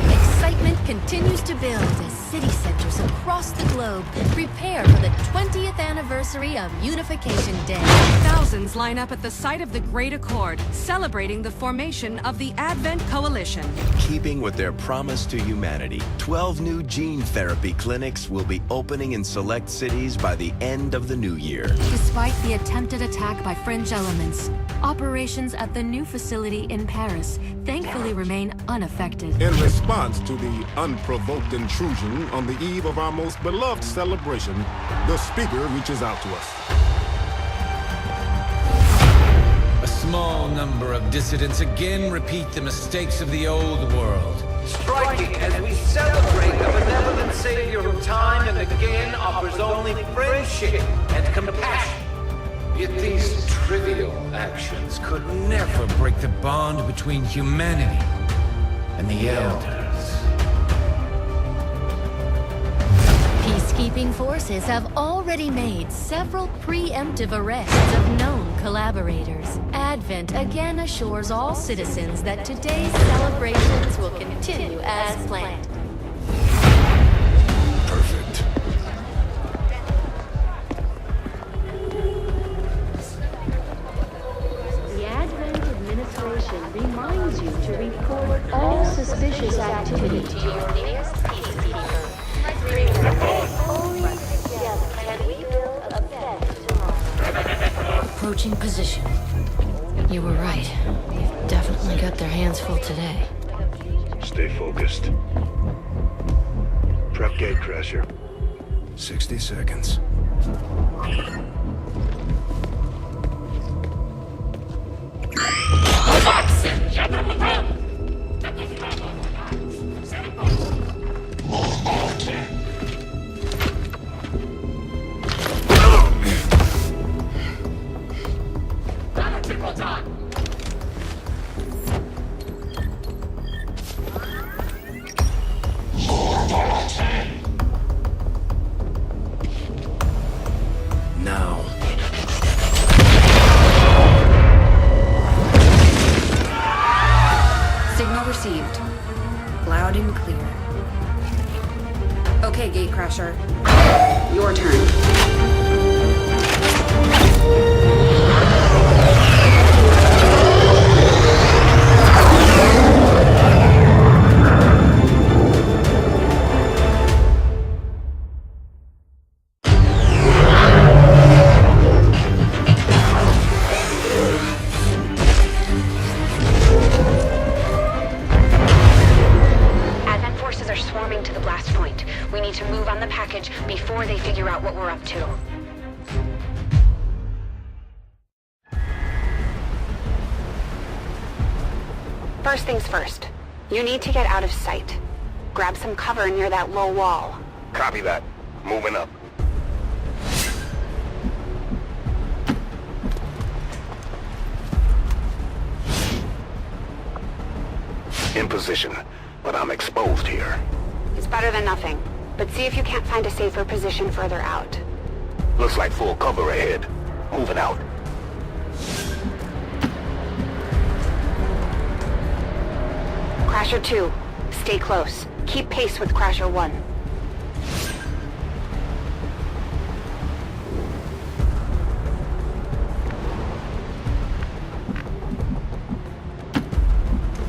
Excitement continues to build as city centers across the globe prepare for the 20th anniversary of Unification Day. Thousands line up at the site of the Great Accord, celebrating the formation of the Advent Coalition. Keeping with their promise to humanity, 12 new gene therapy clinics will be opening in select cities by the end of the new year. Despite the attempted attack by fringe elements, operations at the new facility in Paris thankfully remain unaffected. In response to the unprovoked intrusion on the eve of our most beloved celebration, the speaker reaches out to us. A small number of dissidents again repeat the mistakes of the old world. Striking as we celebrate a benevolent savior who time and again offers only friendship and compassion. Yet these trivial actions could never break the bond between humanity and the Elders. Peacekeeping forces have already made several preemptive arrests of known collaborators. Advent again assures all citizens that today's celebrations will continue as planned. Perfect. The Advent administration reminds you to report all suspicious activity to your nearest peacekeeper. Only together can we build a better tomorrow. Approaching position. You were right. They've definitely got their hands full today. Stay focused. Prep gate crasher. 60 seconds. Now. Signal received. Loud and clear. Okay, Gatecrasher. Your turn. Advent forces are swarming to the blast point. We need to move on the package before they figure out what we're up to. First things first. You need to get out of sight. Grab some cover near that low wall. Copy that. Moving up. In position, but I'm exposed here. It's better than nothing, but see if you can't find a safer position further out. Looks like full cover ahead. Moving out. Crasher 2, stay close. Keep pace with Crasher 1.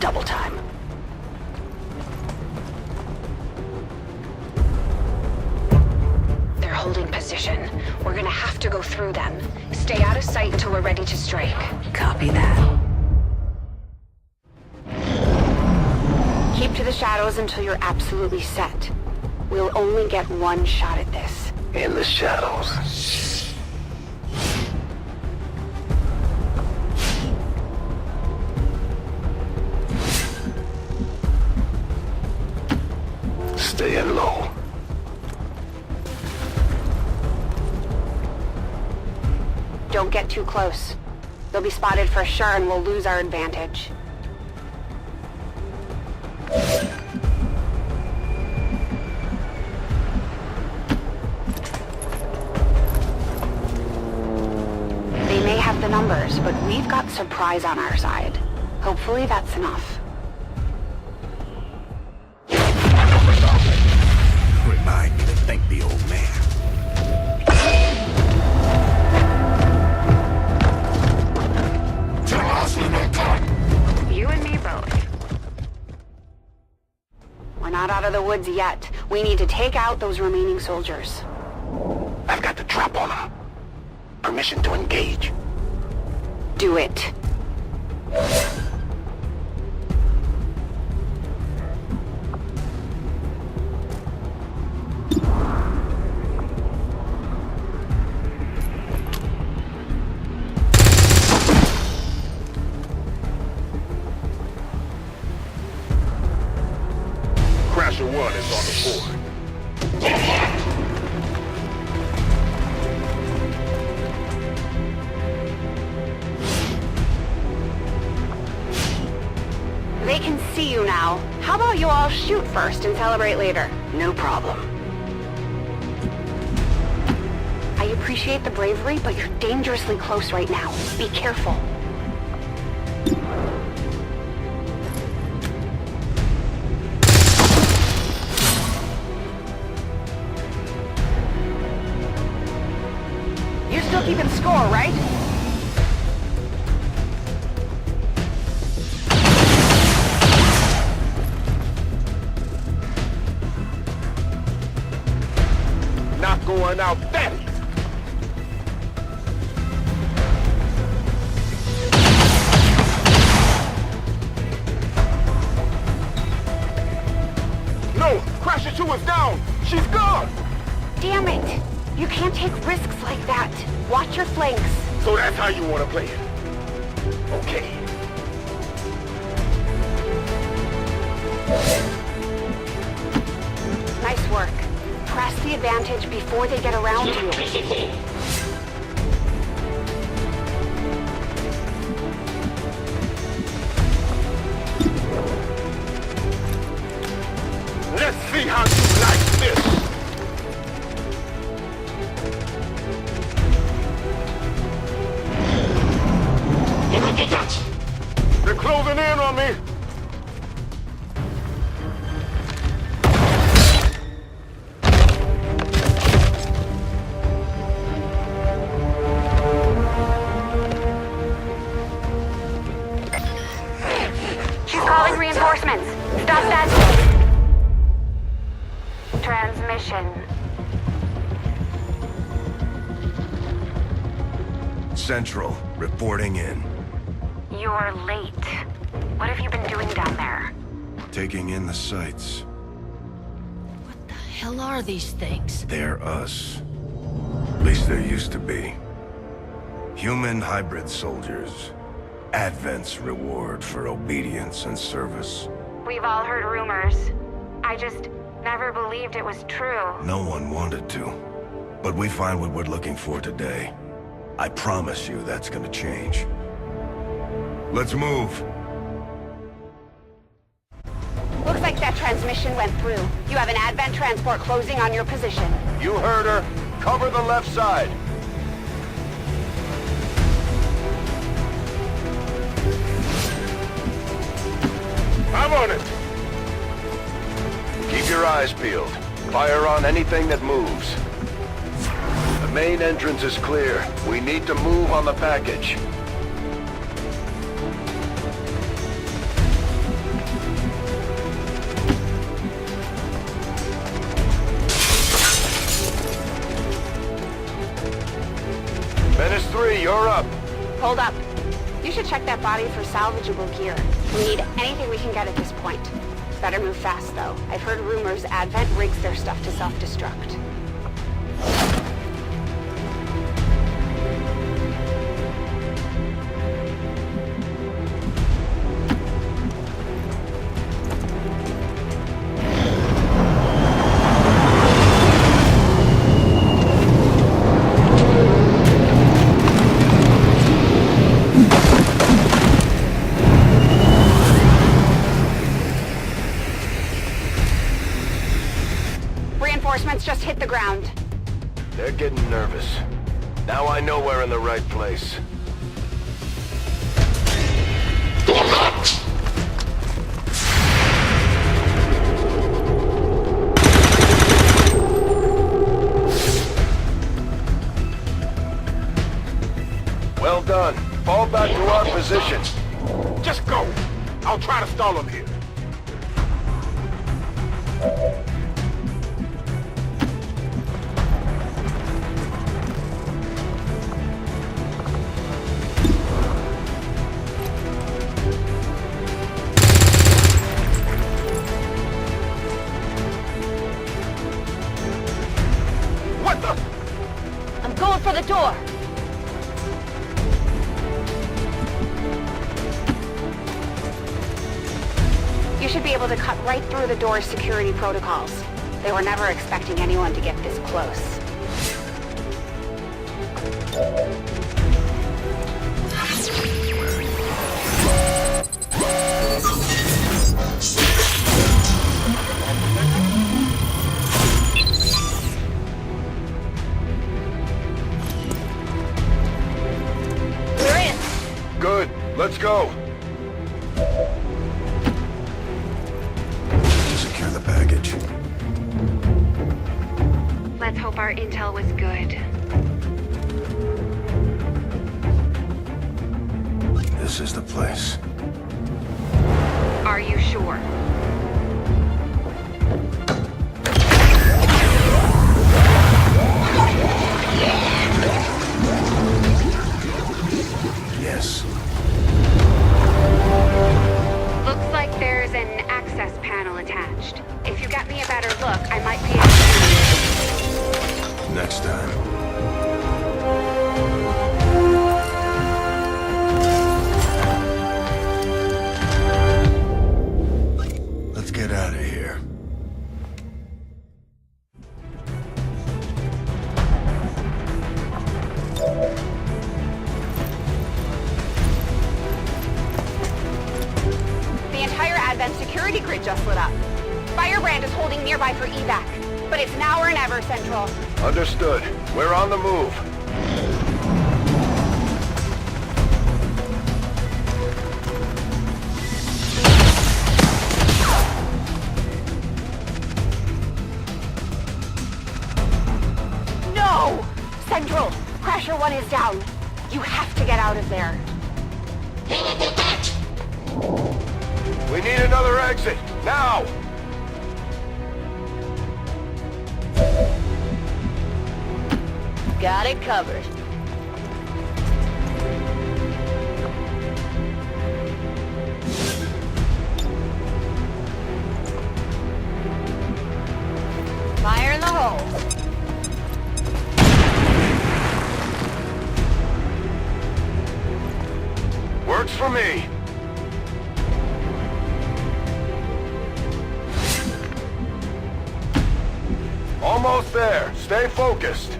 Double time. They're holding position. We're gonna have to go through them. Stay out of sight until we're ready to strike. Copy that. Keep to the shadows until you're absolutely set. We'll only get one shot at this. In the shadows. Staying low. Don't get too close. They'll be spotted for sure and we'll lose our advantage. They may have the numbers, but we've got surprise on our side. Hopefully that's enough. Remind me to thank the old man. You and me both. We're not out of the woods yet. We need to take out those remaining soldiers. I've got the drop on them. Permission to engage. Do it. Crasher 1 is on the board. They can see you now. How about you all shoot first and celebrate later? No problem. I appreciate the bravery, but you're dangerously close right now. Be careful. You're still keeping score, right? Not going out that easy. No! Crasher 2 is down! She's gone! Damn it! You can't take risks like that. Watch your flanks. So that's how you want to play it? Okay. Nice work. Press the advantage before they get around to you. Let's see how you like this! They're closing in on me! She's calling reinforcements. Stop that. Transmission. Central, reporting in. You're late. What have you been doing down there? Taking in the sights. What the hell are these things? They're us. At least there used to be. Human hybrid soldiers. Advent's reward for obedience and service. We've all heard rumors. I just never believed it was true. No one wanted to. But we find what we're looking for today. I promise you that's gonna change. Let's move. Looks like that transmission went through. You have an Advent transport closing on your position. You heard her. Cover the left side. I'm on it! Keep your eyes peeled. Fire on anything that moves. The main entrance is clear. We need to move on the package. Menace 3, you're up. Hold up. You should check that body for salvageable gear. We need anything we can get at this point. Better move fast, though. I've heard rumors Advent rigs their stuff to self-destruct. Reinforcements just hit the ground. They're getting nervous. Now I know we're in the right place. Well done. Fall back to our position. Just go. I'll try to stall him here. What the? I'm going for the door. You should be able to cut right through the door's security protocols. They were never expecting anyone to get this close. We're in. Good. Let's go. Secure the package. Let's hope our intel was good. This is the place. Are you sure? Yes. Looks like there's an access panel attached. If you get me a better look, I might be able to... Next time. Let's get out of here. The entire Advent security grid just lit up. Firebrand is holding nearby for evac, but it's now or never, Central. Understood. We're on the move. No! Central, Crasher 1 is down. You have to get out of there. We need another exit. Now! Got it covered. Fire in the hole. Works for me. Almost there. Stay focused.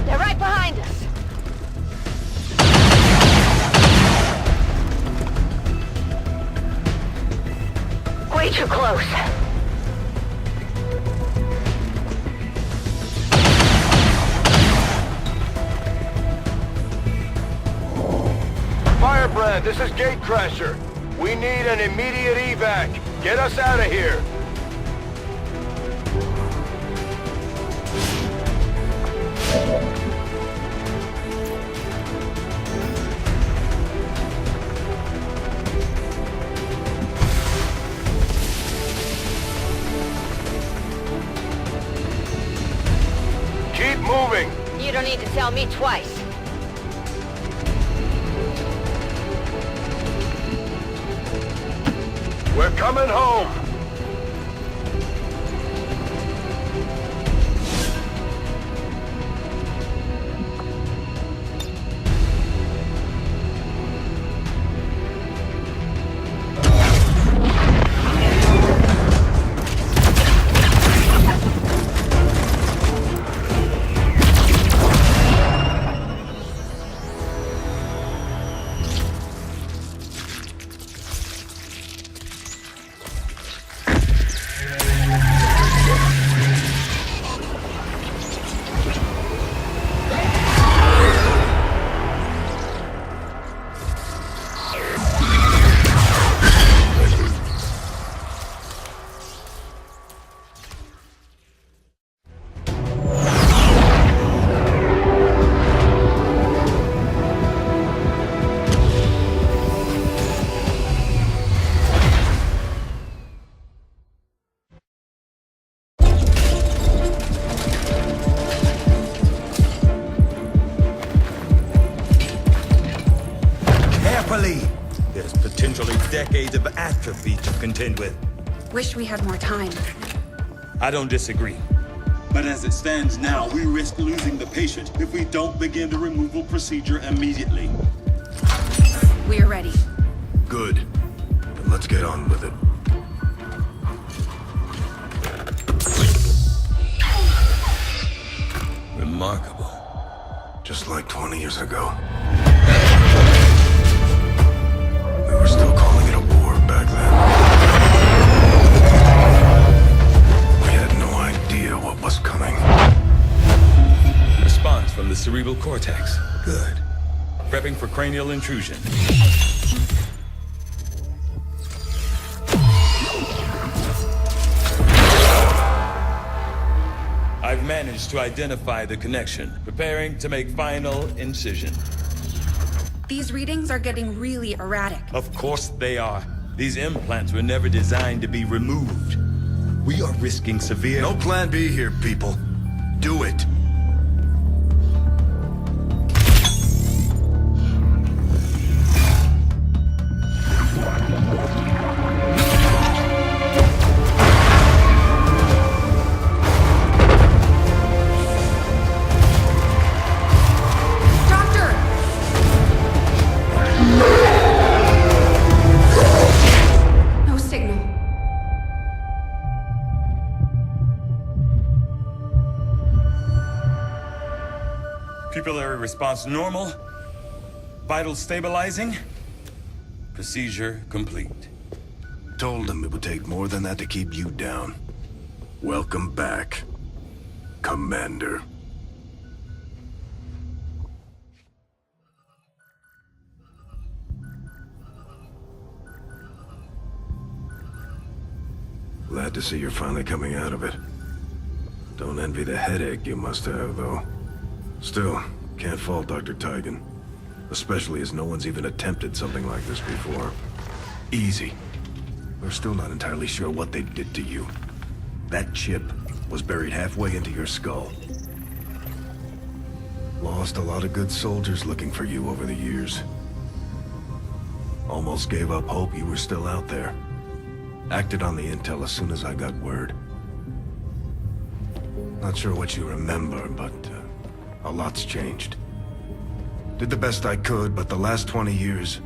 They're right behind us. Way too close. Firebrand, this is Gatecrasher. We need an immediate evac. Get us out of here. Keep moving. You don't need to tell me twice. We're coming home. There's potentially decades of atrophy to contend with. Wish we had more time. I don't disagree. But as it stands now, we risk losing the patient if we don't begin the removal procedure immediately. We're ready. Good. Then let's get on with it. Remarkable. Just like 20 years ago. We were still calling it a war back then. We had no idea what was coming. Response from the cerebral cortex. Good. Prepping for cranial intrusion. I've managed to identify the connection, preparing to make final incision. These readings are getting really erratic. Of course they are. These implants were never designed to be removed. We are risking severe... No plan B here, people. Do it. Pupillary response normal. Vital stabilizing. Procedure complete. Told him it would take more than that to keep you down. Welcome back, Commander. Glad to see you're finally coming out of it. Don't envy the headache you must have, though. Still, can't fault Dr. Tigan. Especially as no one's even attempted something like this before. Easy. We're still not entirely sure what they did to you. That chip was buried halfway into your skull. Lost a lot of good soldiers looking for you over the years. Almost gave up hope you were still out there. Acted on the intel as soon as I got word. Not sure what you remember, but a lot's changed. Did the best I could, but the last 20 years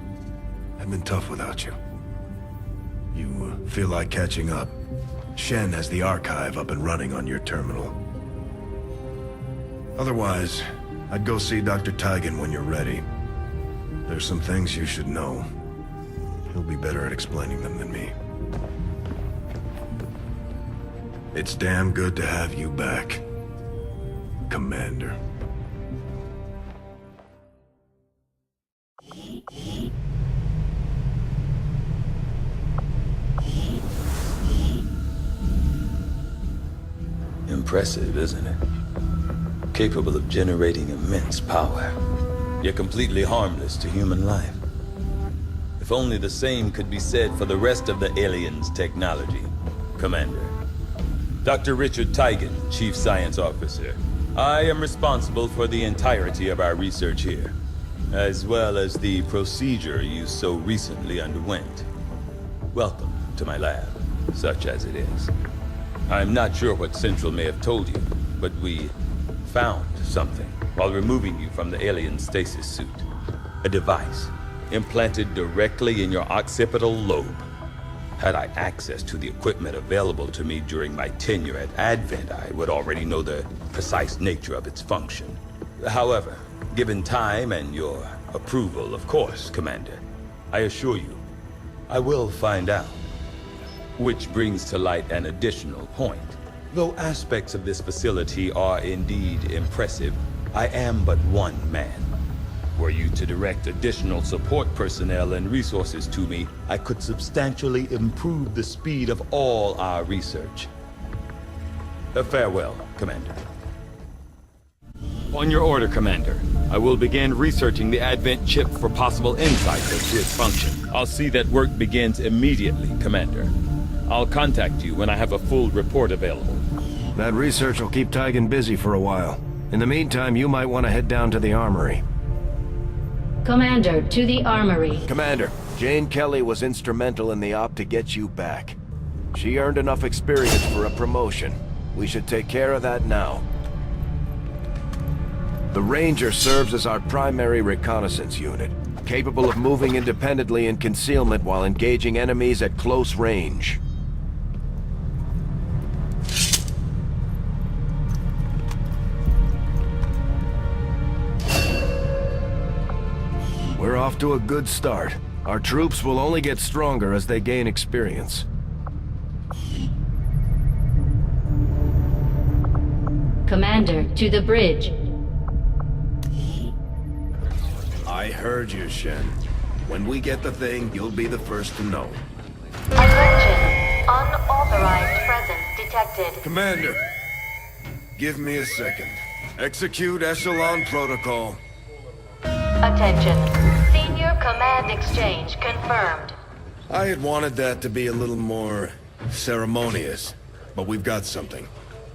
have been tough without you. You feel like catching up? Shen has the archive up and running on your terminal. Otherwise, I'd go see Dr. Tigan when you're ready. There's some things you should know. He'll be better at explaining them than me. It's damn good to have you back, Commander. Impressive, isn't it? Capable of generating immense power, yet completely harmless to human life. If only the same could be said for the rest of the aliens' technology, Commander. Dr. Richard Tigan, Chief Science Officer. I am responsible for the entirety of our research here, as well as the procedure you so recently underwent. Welcome to my lab, such as it is. I'm not sure what Central may have told you, but we found something while removing you from the alien stasis suit. A device implanted directly in your occipital lobe. Had I access to the equipment available to me during my tenure at Advent, I would already know the precise nature of its function. However, given time and your approval, of course, Commander, I assure you, I will find out. Which brings to light an additional point. Though aspects of this facility are indeed impressive, I am but one man. Were you to direct additional support personnel and resources to me, I could substantially improve the speed of all our research. Farewell, Commander. On your order, Commander. I will begin researching the Advent chip for possible insights as to its function. I'll see that work begins immediately, Commander. I'll contact you when I have a full report available. That research will keep Tigan busy for a while. In the meantime, you might want to head down to the armory. Commander, to the armory. Commander, Jane Kelly was instrumental in the op to get you back. She earned enough experience for a promotion. We should take care of that now. The Ranger serves as our primary reconnaissance unit, capable of moving independently in concealment while engaging enemies at close range. We're off to a good start. Our troops will only get stronger as they gain experience. Commander, to the bridge. I heard you, Shen. When we get the thing, you'll be the first to know. Attention. Unauthorized presence detected. Commander, give me a second. Execute Echelon Protocol. Attention. Senior command exchange confirmed. I had wanted that to be a little more ceremonious, but we've got something.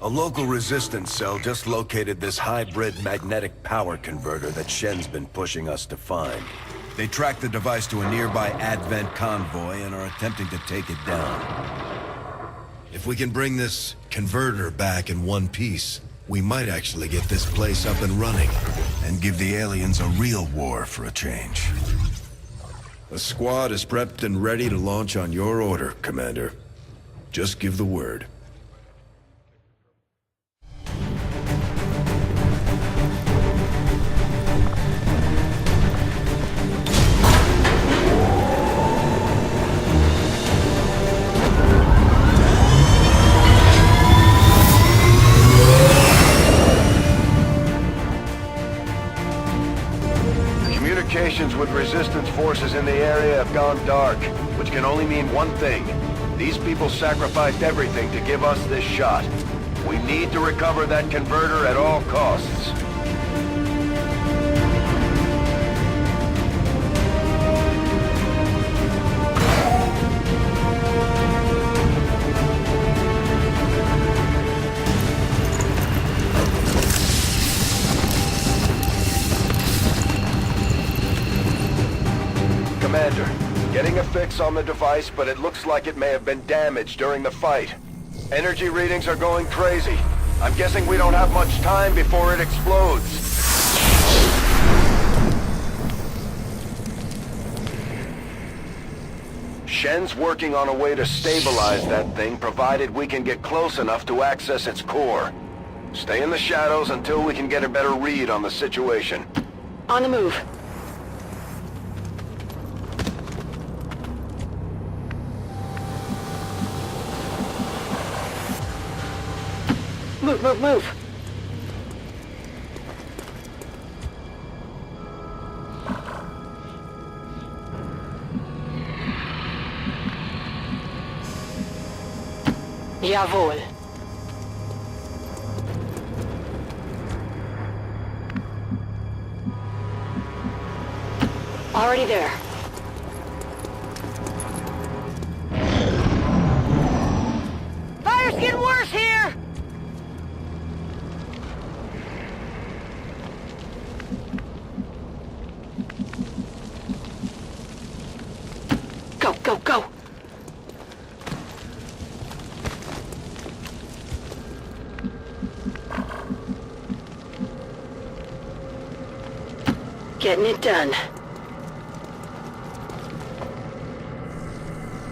A local resistance cell just located this hybrid magnetic power converter that Shen's been pushing us to find. They tracked the device to a nearby Advent convoy and are attempting to take it down. If we can bring this converter back in one piece, we might actually get this place up and running and give the aliens a real war for a change. The squad is prepped and ready to launch on your order, Commander. Just give the word. Communications with resistance forces in the area have gone dark, which can only mean one thing. These people sacrificed everything to give us this shot. We need to recover that converter at all costs. Commander, getting a fix on the device, but it looks like it may have been damaged during the fight. Energy readings are going crazy. I'm guessing we don't have much time before it explodes. Shen's working on a way to stabilize that thing, provided we can get close enough to access its core. Stay in the shadows until we can get a better read on the situation. On the move. Move, move, move! Jawohl. Already there. Fire's getting worse here! Go, go, go! Getting it done.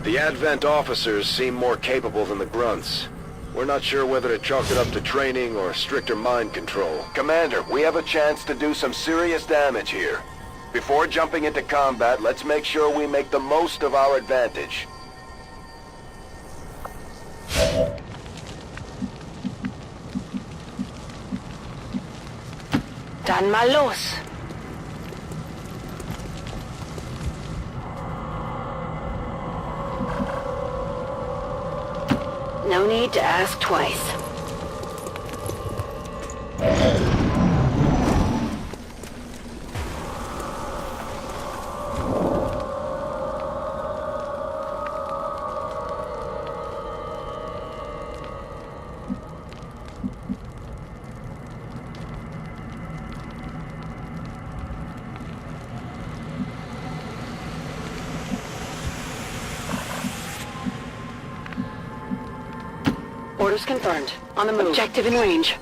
The Advent officers seem more capable than the grunts. We're not sure whether to chalk it up to training or stricter mind control. Commander, we have a chance to do some serious damage here. Before jumping into combat, let's make sure we make the most of our advantage. Dann mal los! No need to ask twice. Orders confirmed. On the move. Objective in range.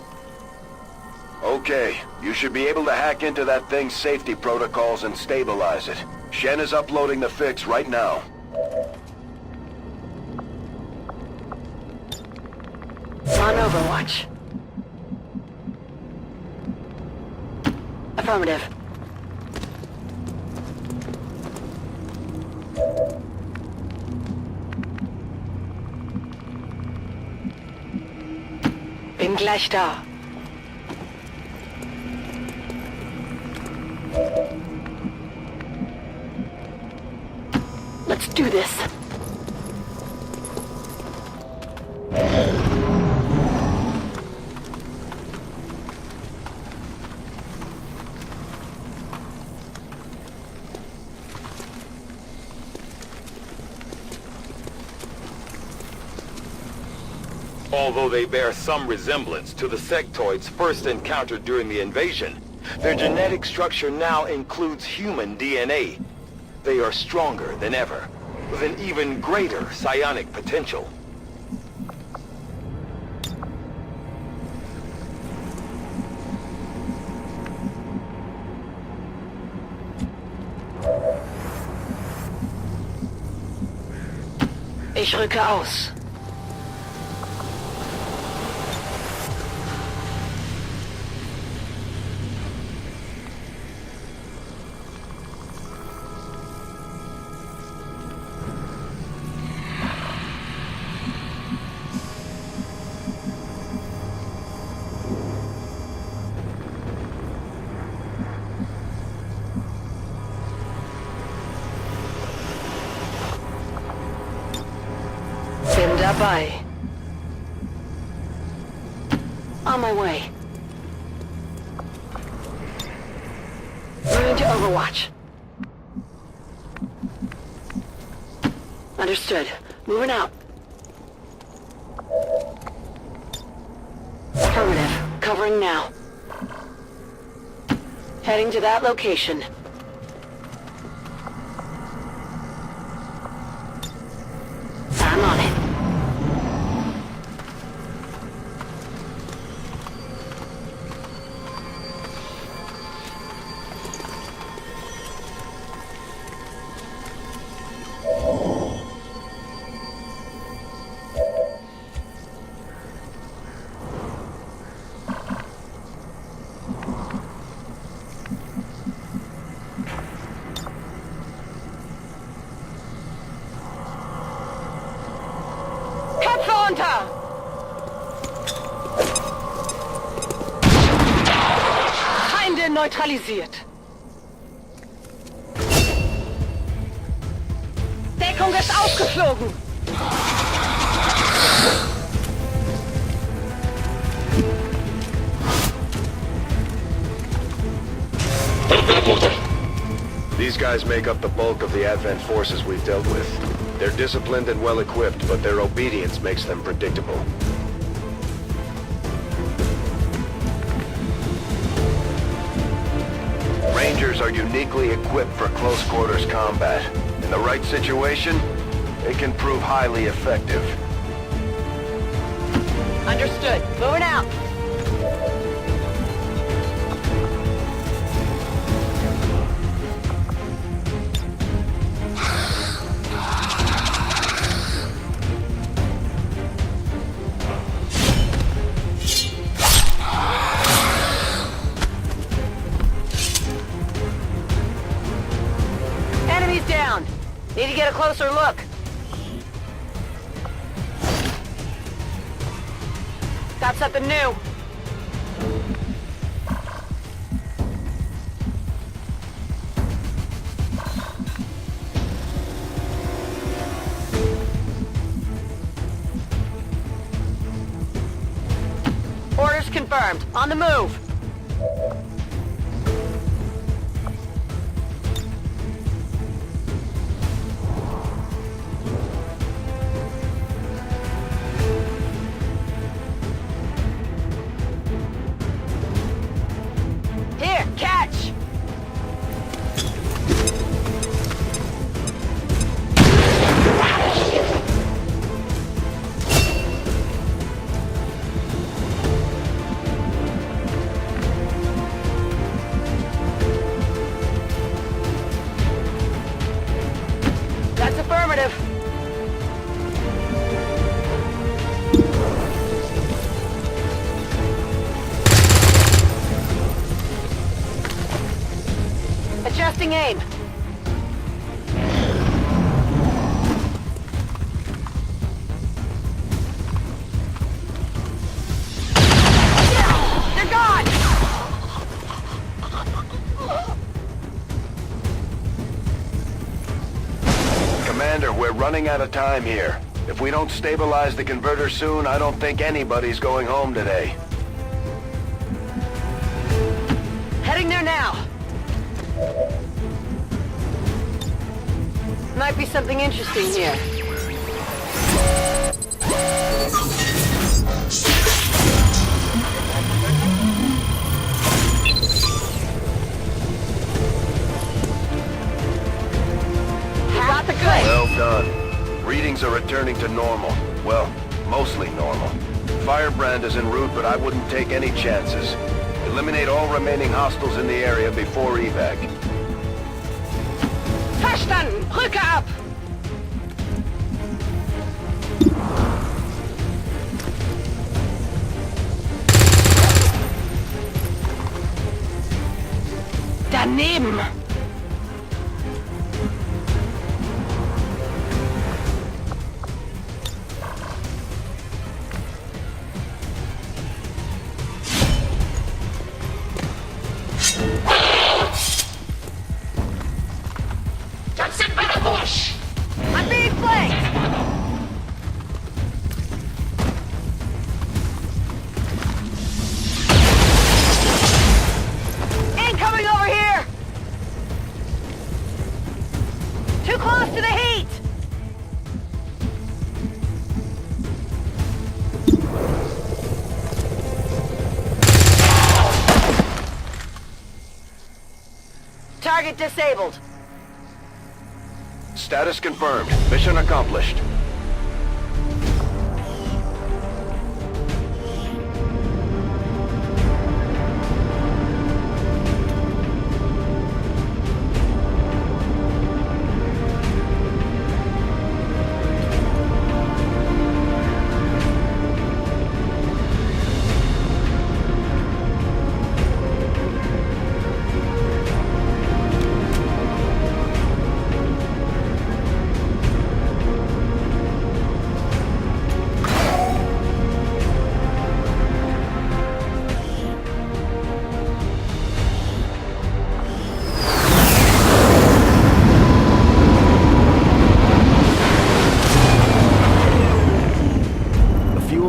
Okay, you should be able to hack into that thing's safety protocols and stabilize it. Shen is uploading the fix right now. On Overwatch. Affirmative. Bin gleich da. Let's do this. Although they bear some resemblance to the sectoids first encountered during the invasion, their genetic structure now includes human DNA. They are stronger than ever, with an even greater psionic potential. Ich rücke aus. Bin dabei. On my way. Moving to Overwatch. Understood. Moving out. Affirmative. Covering now. Heading to that location. I'm on it. Köpfe runter! Feinde neutralisiert. Deckung ist aufgeflogen. These guys make up the bulk of the Advent forces we've dealt with. They're disciplined and well-equipped, but their obedience makes them predictable. Rangers are uniquely equipped for close-quarters combat. In the right situation, they can prove highly effective. Understood. Moving out. Enemies down. Need to get a closer look. Got something new. Orders confirmed. On the move. Here, catch! That's affirmative. Adjusting aim. They're gone! Commander, we're running out of time here. If we don't stabilize the converter soon, I don't think anybody's going home today. Heading there now. Might be something interesting here. Got the goods. Well done. Readings are returning to normal. Well, mostly normal. Firebrand is en route, but I wouldn't take any chances. Eliminate all remaining hostiles in the area before evac. Verstanden! Brücke ab! Daneben! I'm being flanked! Incoming over here! Too close to the heat! Target disabled. Status confirmed. Mission accomplished.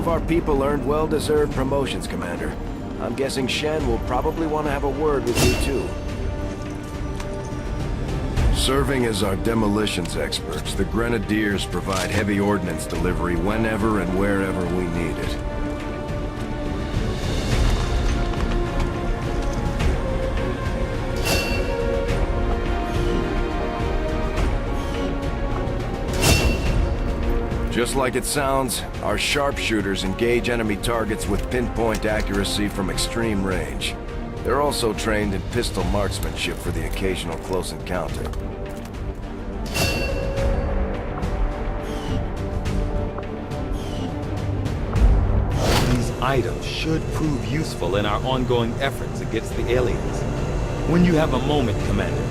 Our people earned well-deserved promotions, Commander. I'm guessing Shen will probably want to have a word with you, too. Serving as our demolitions experts, the Grenadiers provide heavy ordnance delivery whenever and wherever we need it. Just like it sounds, our sharpshooters engage enemy targets with pinpoint accuracy from extreme range. They're also trained in pistol marksmanship for the occasional close encounter. These items should prove useful in our ongoing efforts against the aliens. When you have a moment, Commander,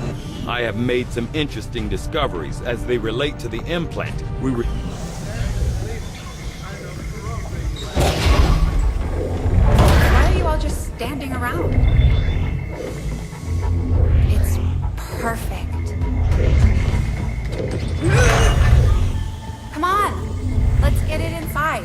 I have made some interesting discoveries as they relate to the implant we were... Just standing around. It's perfect. Come on, let's get it inside.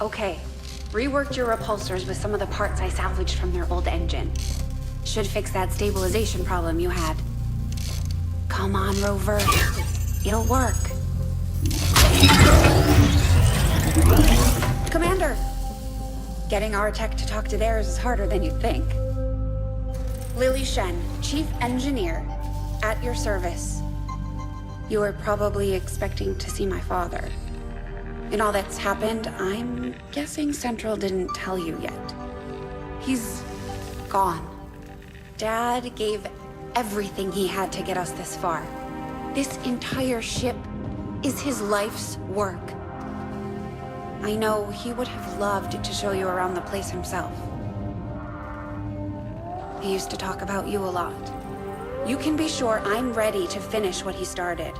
Okay, reworked your repulsors with some of the parts I salvaged from their old engine. Should fix that stabilization problem you had. Come on, Rover. It'll work. Commander! Getting our tech to talk to theirs is harder than you'd think. Lily Shen, Chief Engineer, at your service. You were probably expecting to see my father. In all that's happened, I'm guessing Central didn't tell you yet. He's gone. Dad gave everything he had to get us this far. This entire ship is his life's work. I know he would have loved to show you around the place himself. He used to talk about you a lot. You can be sure I'm ready to finish what he started.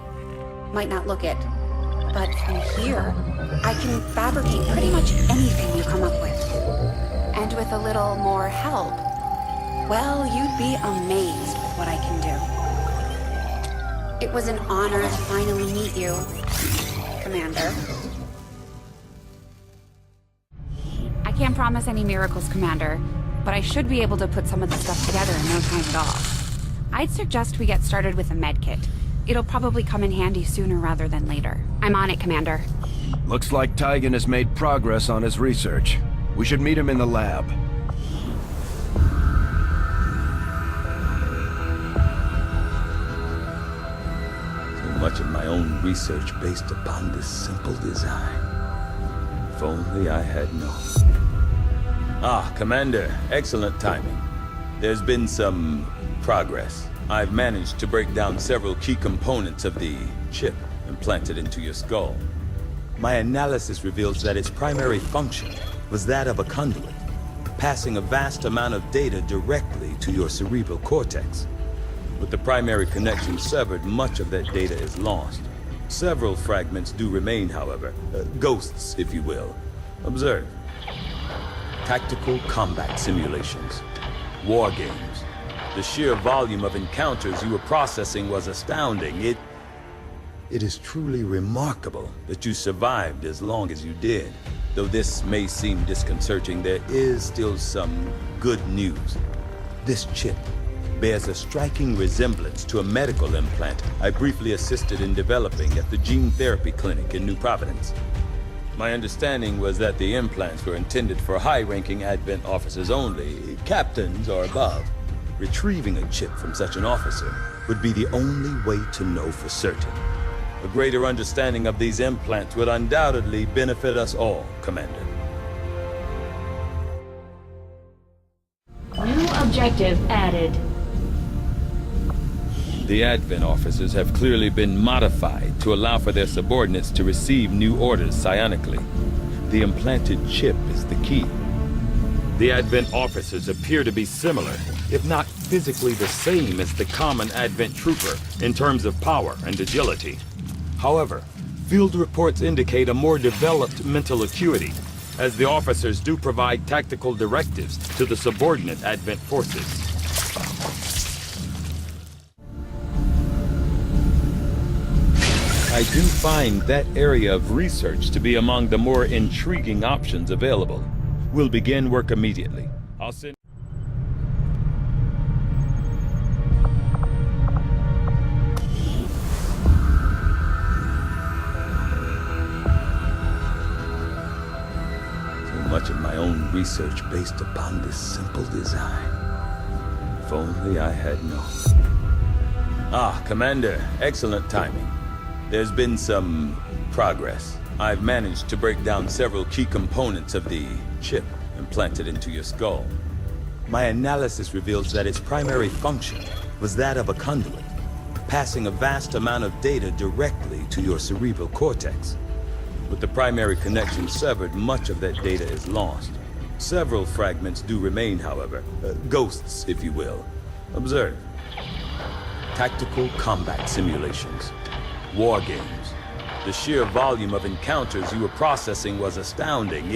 Might not look it, but from here, I can fabricate pretty much anything you come up with. And with a little more help, well, you'd be amazed with what I can do. It was an honor to finally meet you, Commander. I can't promise any miracles, Commander, but I should be able to put some of the stuff together in no time at all. I'd suggest we get started with a medkit. It'll probably come in handy sooner rather than later. I'm on it, Commander. Looks like Tygan has made progress on his research. We should meet him in the lab. So much of my own research based upon this simple design. If only I had known. Ah, Commander, excellent timing. There's been some progress. I've managed to break down several key components of the chip implanted into your skull. My analysis reveals that its primary function was that of a conduit, passing a vast amount of data directly to your cerebral cortex. With the primary connection severed, much of that data is lost. Several fragments do remain, however, ghosts, if you will. Observe. Tactical combat simulations, war games. The sheer volume of encounters you were processing was astounding. It is truly remarkable that you survived as long as you did. Though this may seem disconcerting, there is still some good news. This chip bears a striking resemblance to a medical implant I briefly assisted in developing at the gene therapy clinic in New Providence. My understanding was that the implants were intended for high-ranking Advent officers only, captains or above. Retrieving a chip from such an officer would be the only way to know for certain. A greater understanding of these implants would undoubtedly benefit us all, Commander. New objective added. The Advent officers have clearly been modified to allow for their subordinates to receive new orders psionically. The implanted chip is the key. The Advent officers appear to be similar, if not physically the same as the common Advent trooper in terms of power and agility. However, field reports indicate a more developed mental acuity, as the officers do provide tactical directives to the subordinate Advent forces. I do find that area of research to be among the more intriguing options available. We'll begin work immediately. I'll send... So much of my own research based upon this simple design. If only I had known. Ah, Commander, excellent timing. There's been some progress. I've managed to break down several key components of the chip implanted into your skull. My analysis reveals that its primary function was that of a conduit, passing a vast amount of data directly to your cerebral cortex. With the primary connection severed, much of that data is lost. Several fragments do remain, however, ghosts, if you will. Observe. Tactical combat simulations, war games. The sheer volume of encounters you were processing was astounding.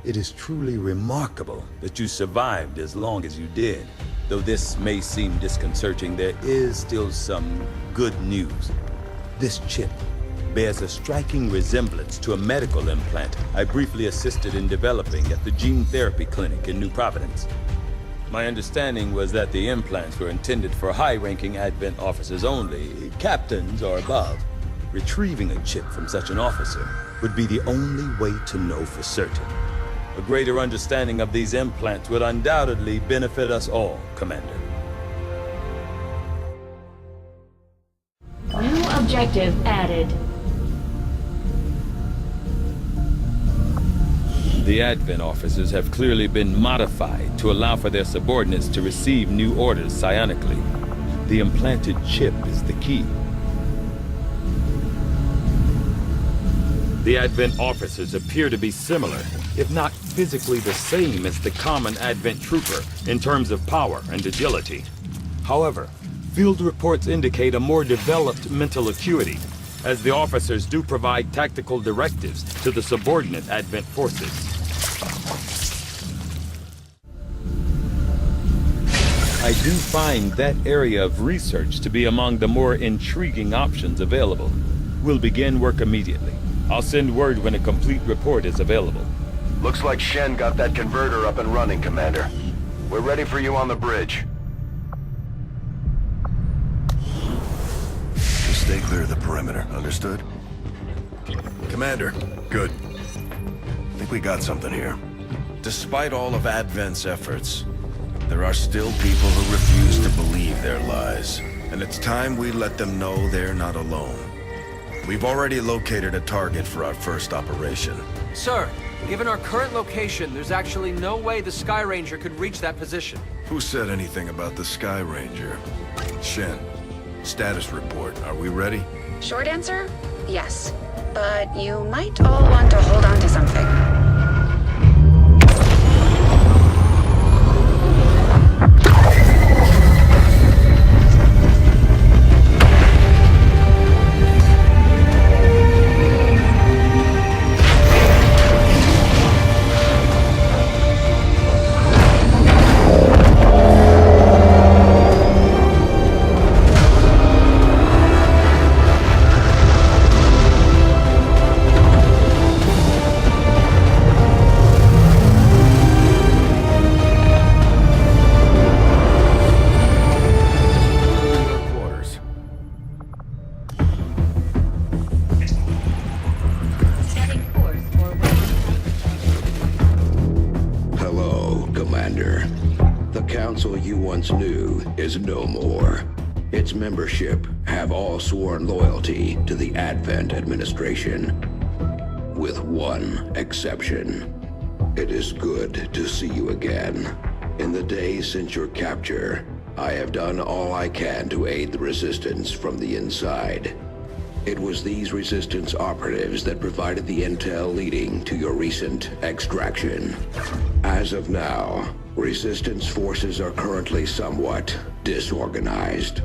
It is truly remarkable that you survived as long as you did. Though this may seem disconcerting, there is still some good news. This chip bears a striking resemblance to a medical implant I briefly assisted in developing at the gene therapy clinic in New Providence. My understanding was that the implants were intended for high-ranking Advent officers only, captains or above. Retrieving a chip from such an officer would be the only way to know for certain. A greater understanding of these implants would undoubtedly benefit us all, Commander. New objective added. The Advent officers have clearly been modified to allow for their subordinates to receive new orders psionically. The implanted chip is the key. The Advent officers appear to be similar, if not physically the same as the common Advent trooper in terms of power and agility. However, field reports indicate a more developed mental acuity, as the officers do provide tactical directives to the subordinate Advent forces. I do find that area of research to be among the more intriguing options available. We'll begin work immediately. I'll send word when a complete report is available. Looks like Shen got that converter up and running, Commander. We're ready for you on the bridge. Just stay clear of the perimeter, understood? Commander, good. I think we got something here. Despite all of Advent's efforts, there are still people who refuse to believe their lies. And it's time we let them know they're not alone. We've already located a target for our first operation. Sir, given our current location, there's actually no way the Sky Ranger could reach that position. Who said anything about the Sky Ranger? Shen, status report. Are we ready? Short answer, yes. But you might all want to hold on to something. No more. Its membership have all sworn loyalty to the Advent administration, with one exception. It is good to see you again. In the days since your capture, I have done all I can to aid the Resistance from the inside. It was these Resistance operatives that provided the intel leading to your recent extraction. As of now, Resistance forces are currently somewhat disorganized.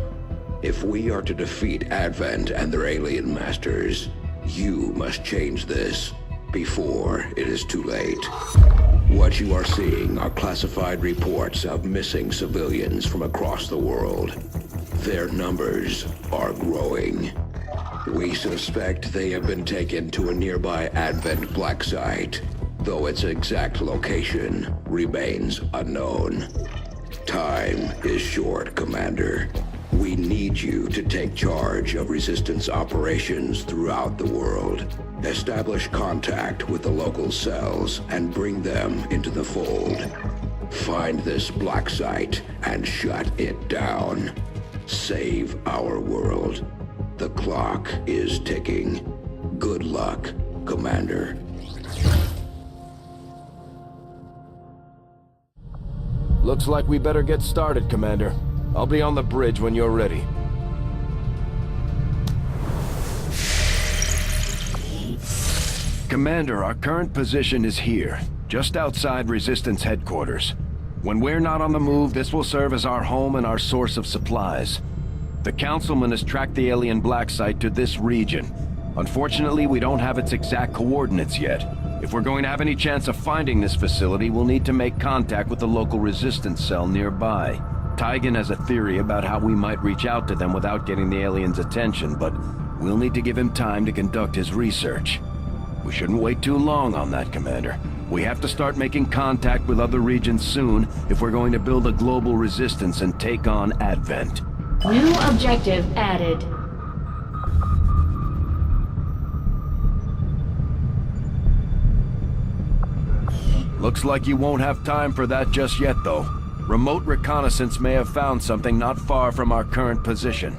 If we are to defeat Advent and their alien masters, you must change this before it is too late. What you are seeing are classified reports of missing civilians from across the world. Their numbers are growing. We suspect they have been taken to a nearby Advent black site, though its exact location remains unknown. Time is short, Commander. We need you to take charge of Resistance operations throughout the world. Establish contact with the local cells and bring them into the fold. Find this black site and shut it down. Save our world. The clock is ticking. Good luck, Commander. Looks like we better get started, Commander. I'll be on the bridge when you're ready. Commander, our current position is here, just outside Resistance headquarters. When we're not on the move, this will serve as our home and our source of supplies. The Councilman has tracked the alien black site to this region. Unfortunately, we don't have its exact coordinates yet. If we're going to have any chance of finding this facility, we'll need to make contact with the local Resistance cell nearby. Tygan has a theory about how we might reach out to them without getting the aliens' attention, but we'll need to give him time to conduct his research. We shouldn't wait too long on that, Commander. We have to start making contact with other regions soon if we're going to build a global resistance and take on Advent. New objective added. Looks like you won't have time for that just yet, though. Remote reconnaissance may have found something not far from our current position.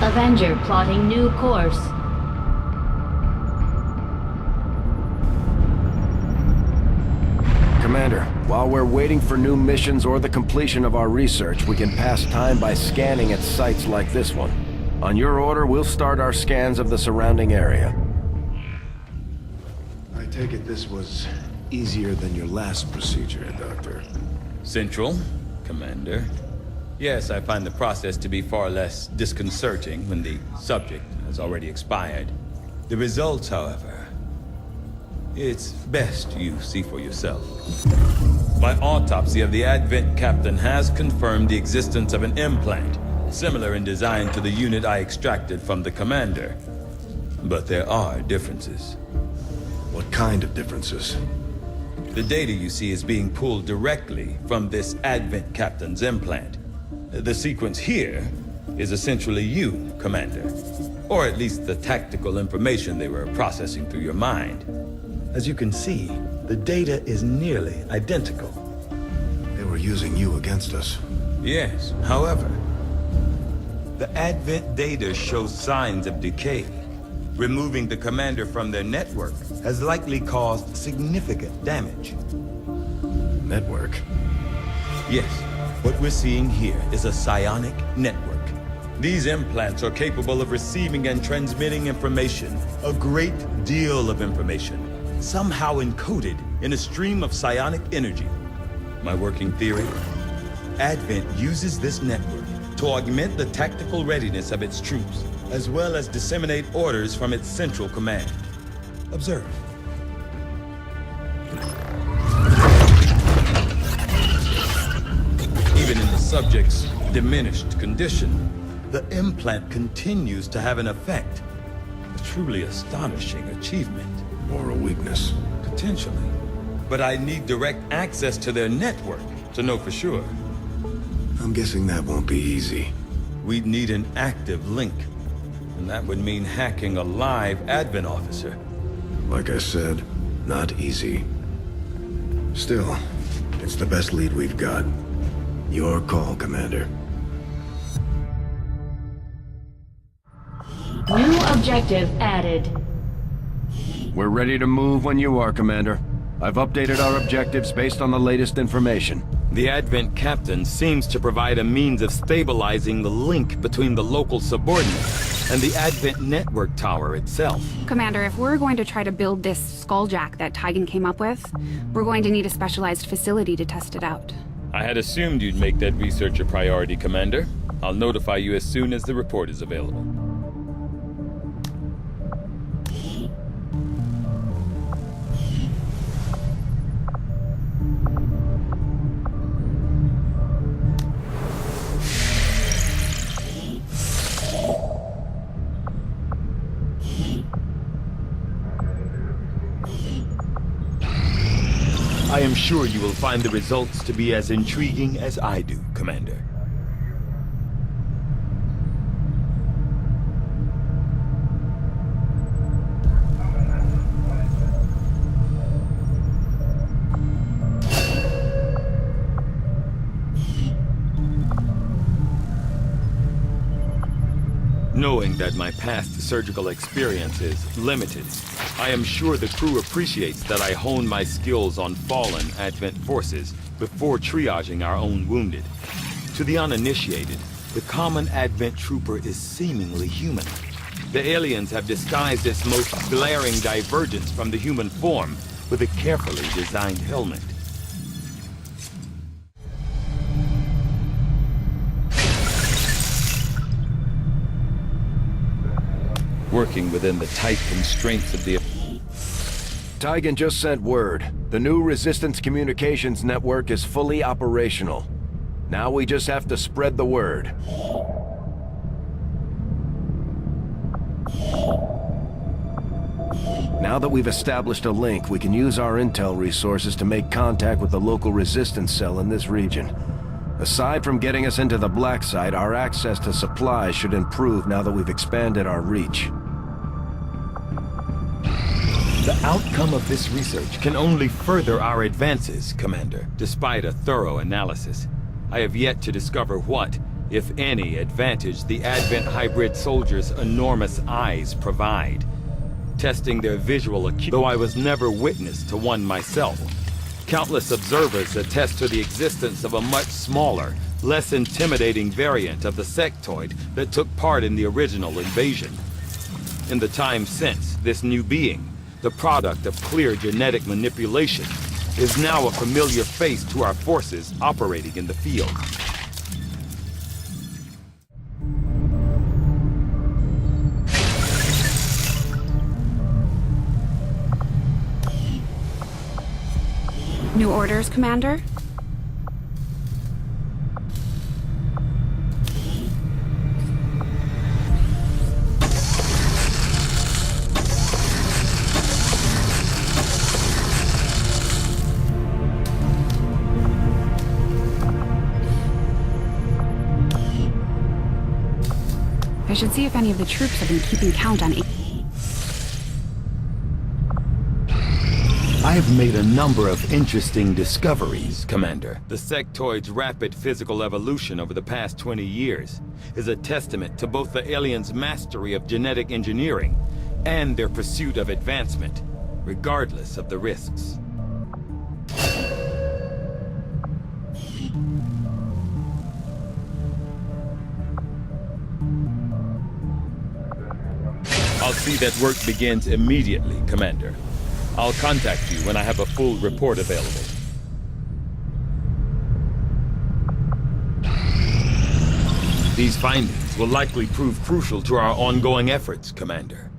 Avenger plotting new course. Commander, while we're waiting for new missions or the completion of our research, we can pass time by scanning at sites like this one. On your order, we'll start our scans of the surrounding area. I take it this was easier than your last procedure, Doctor. Central, Commander. Yes, I find the process to be far less disconcerting when the subject has already expired. The results, however, it's best you see for yourself. My autopsy of the Advent captain has confirmed the existence of an implant, similar in design to the unit I extracted from the commander. But there are differences. What kind of differences? The data you see is being pulled directly from this Advent captain's implant. The sequence here is essentially you, Commander. Or at least the tactical information they were processing through your mind. As you can see, the data is nearly identical. They were using you against us. Yes, however, the Advent data shows signs of decay. Removing the commander from their network has likely caused significant damage. Network? Yes. What we're seeing here is a psionic network. These implants are capable of receiving and transmitting information, a great deal of information, somehow encoded in a stream of psionic energy. My working theory? Advent uses this network to augment the tactical readiness of its troops, as well as disseminate orders from its central command. Observe. Even in the subject's diminished condition, the implant continues to have an effect. A truly astonishing achievement. Or a weakness. Potentially. But I need direct access to their network to know for sure. I'm guessing that won't be easy. We'd need an active link. And that would mean hacking a live Advent officer. Like I said, not easy. Still, it's the best lead we've got. Your call, Commander. New objective added. We're ready to move when you are, Commander. I've updated our objectives based on the latest information. The Advent captain seems to provide a means of stabilizing the link between the local subordinates and the Advent network tower itself. Commander, if we're going to try to build this skulljack that Tygan came up with, we're going to need a specialized facility to test it out. I had assumed you'd make that research a priority, Commander. I'll notify you as soon as the report is available. I am sure you will find the results to be as intriguing as I do, Commander. Knowing that my past surgical experience is limited, I am sure the crew appreciates that I hone my skills on fallen Advent forces before triaging our own wounded. To the uninitiated, the common Advent trooper is seemingly human. The aliens have disguised its most glaring divergence from the human form with a carefully designed helmet. Working within the tight constraints of the... Tygan just sent word. The new Resistance Communications network is fully operational. Now we just have to spread the word. Now that we've established a link, we can use our intel resources to make contact with the local resistance cell in this region. Aside from getting us into the black site, our access to supplies should improve now that we've expanded our reach. The outcome of this research can only further our advances, Commander. Despite a thorough analysis, I have yet to discover what, if any, advantage the Advent hybrid soldiers' enormous eyes provide. Testing their visual acuity, though I was never witness to one myself. Countless observers attest to the existence of a much smaller, less intimidating variant of the sectoid that took part in the original invasion. In the time since, this new being, the product of clear genetic manipulation, is now a familiar face to our forces operating in the field. New orders, Commander? I should see if any of the troops have been keeping count on it. I have made a number of interesting discoveries, Commander. The sectoid's rapid physical evolution over the past 20 years is a testament to both the aliens' mastery of genetic engineering and their pursuit of advancement, regardless of the risks. I'll see that work begins immediately, Commander. I'll contact you when I have a full report available. These findings will likely prove crucial to our ongoing efforts, Commander.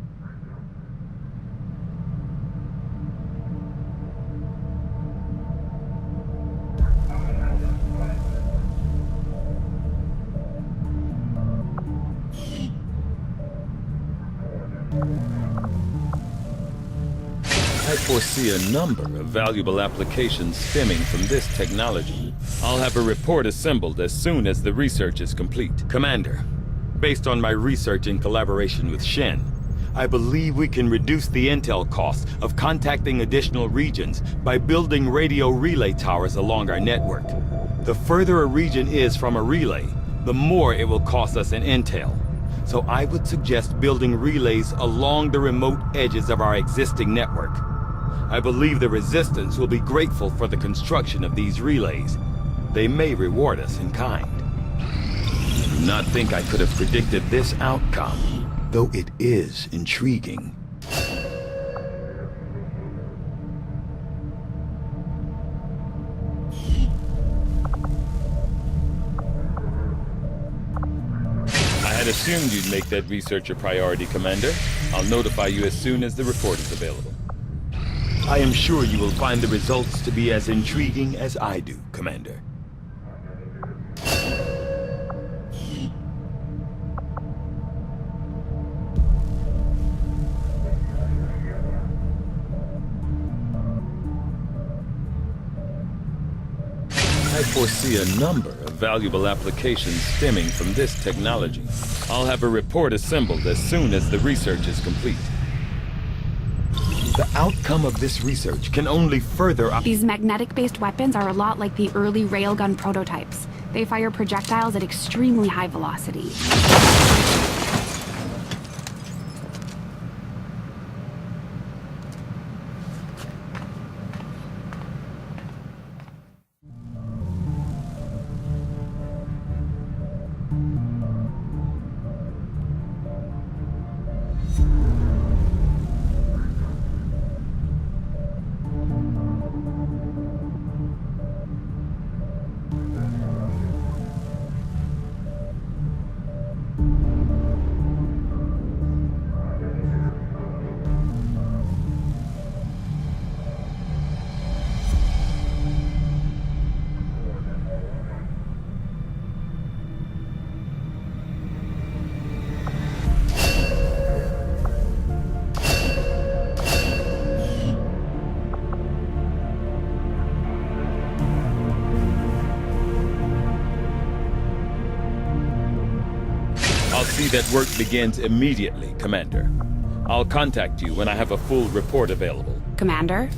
I foresee a number of valuable applications stemming from this technology. I'll have a report assembled as soon as the research is complete. Commander, based on my research in collaboration with Shen, I believe we can reduce the intel costs of contacting additional regions by building radio relay towers along our network. The further a region is from a relay, the more it will cost us in intel. So I would suggest building relays along the remote edges of our existing network. I believe the Resistance will be grateful for the construction of these relays. They may reward us in kind. I do not think I could have predicted this outcome, though it is intriguing. I had assumed you'd make that research a priority, Commander. I'll notify you as soon as the report is available. I am sure you will find the results to be as intriguing as I do, Commander. I foresee a number of valuable applications stemming from this technology. I'll have a report assembled as soon as the research is complete. The outcome of this research can only further... These magnetic-based weapons are a lot like the early railgun prototypes. They fire projectiles at extremely high velocity. I'll see that work begins immediately, Commander. I'll contact you when I have a full report available. Commander?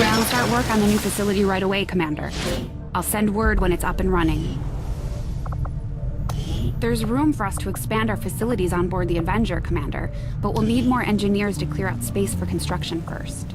I'll start work on the new facility right away, Commander. I'll send word when it's up and running. There's room for us to expand our facilities on board the Avenger, Commander, but we'll need more engineers to clear out space for construction first.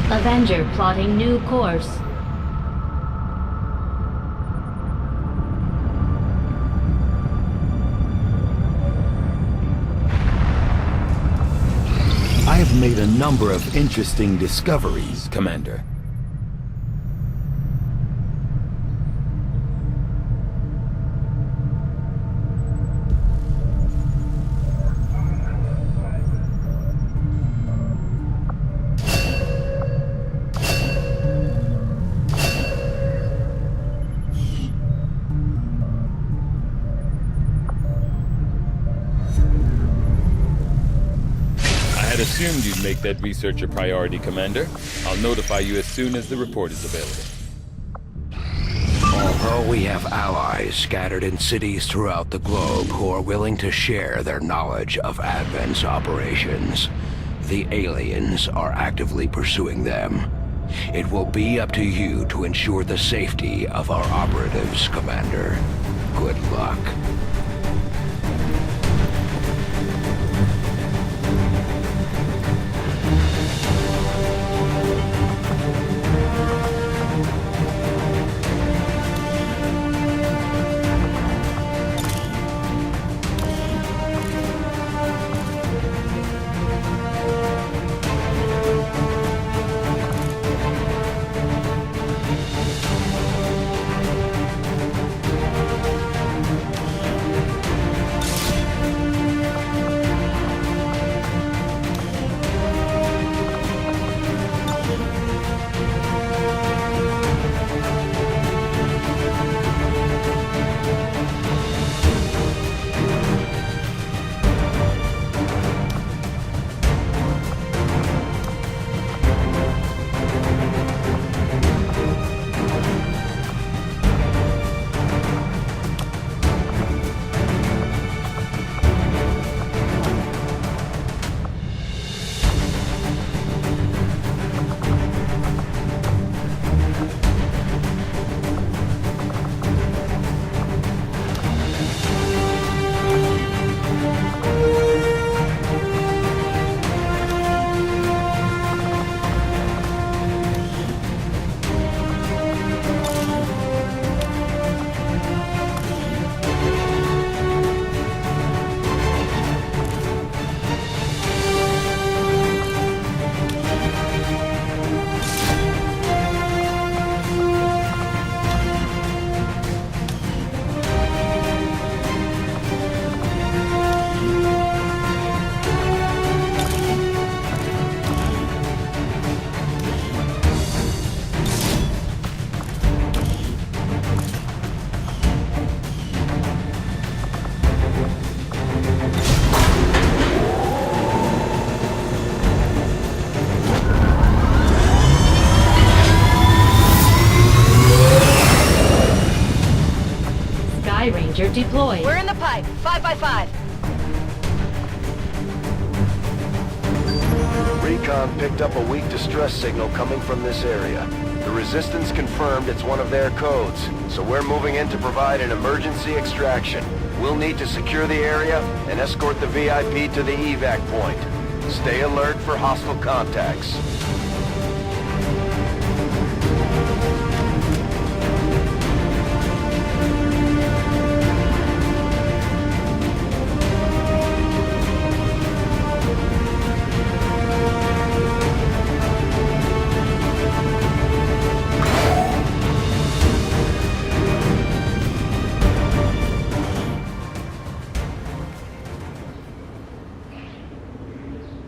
Avenger plotting new course. I have made a number of interesting discoveries, Commander. Assumed you'd make that research a priority, Commander. I'll notify you as soon as the report is available. Although we have allies scattered in cities throughout the globe who are willing to share their knowledge of Advent's operations, the aliens are actively pursuing them. It will be up to you to ensure the safety of our operatives, Commander. Good luck. deployed. We're in the pipe. 5 by 5. Recon picked up a weak distress signal coming from this area. The Resistance confirmed it's one of their codes, so we're moving in to provide an emergency extraction. We'll need to secure the area and escort the VIP to the evac point. Stay alert for hostile contacts.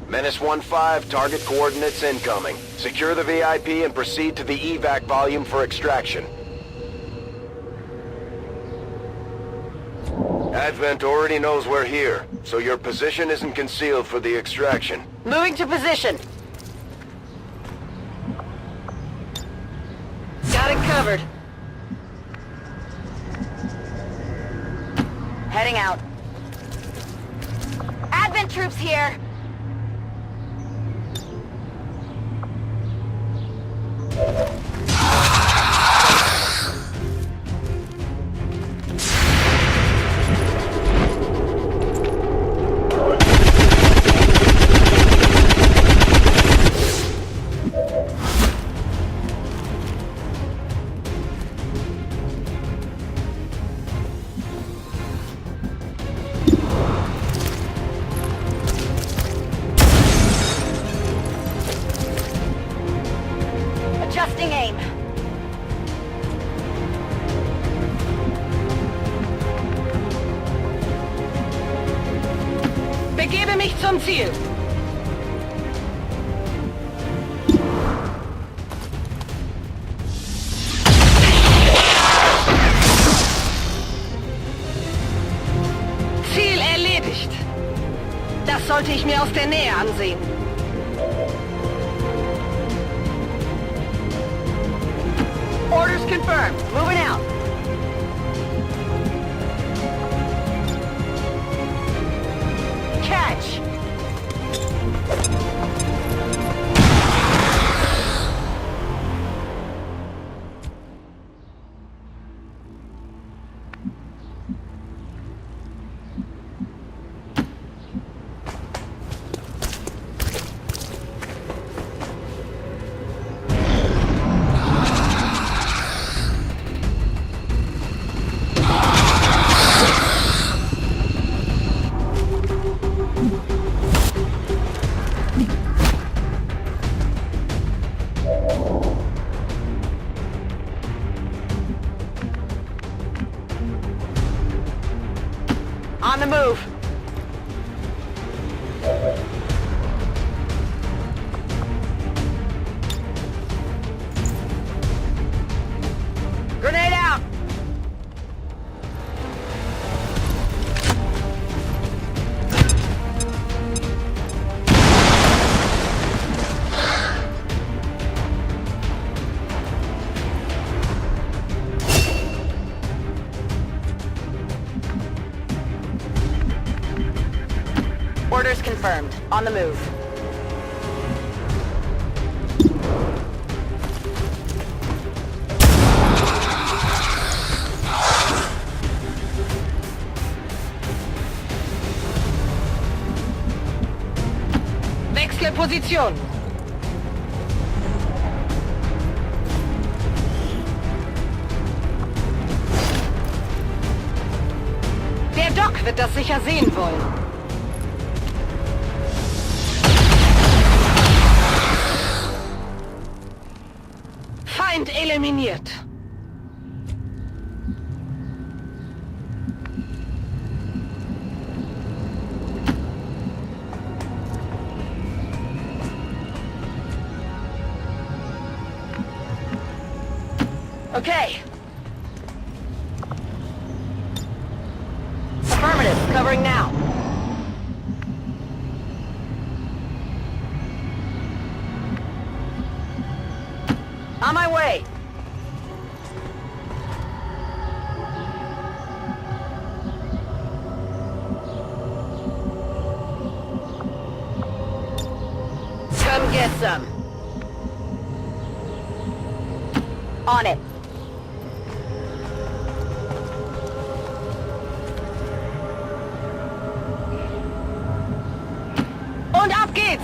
Menace 1-5, target coordinates incoming. Secure the VIP and proceed to the evac volume for extraction. Advent already knows we're here, so your position isn't concealed for the extraction. Moving to position. Got it covered. Heading out. Advent troops here. Adjusting aim. Begebe mich zum Ziel. Ziel erledigt. Das sollte ich mir aus der Nähe ansehen. Orders confirmed. Moving out. Catch. On the move. Grenade out. Orders confirmed. On the move. Wechsle Position. Der Doc wird das sicher sehen wollen. Feind eliminiert. Okay. Affirmative, covering now. On my way. Awesome! On it. Und ab geht's!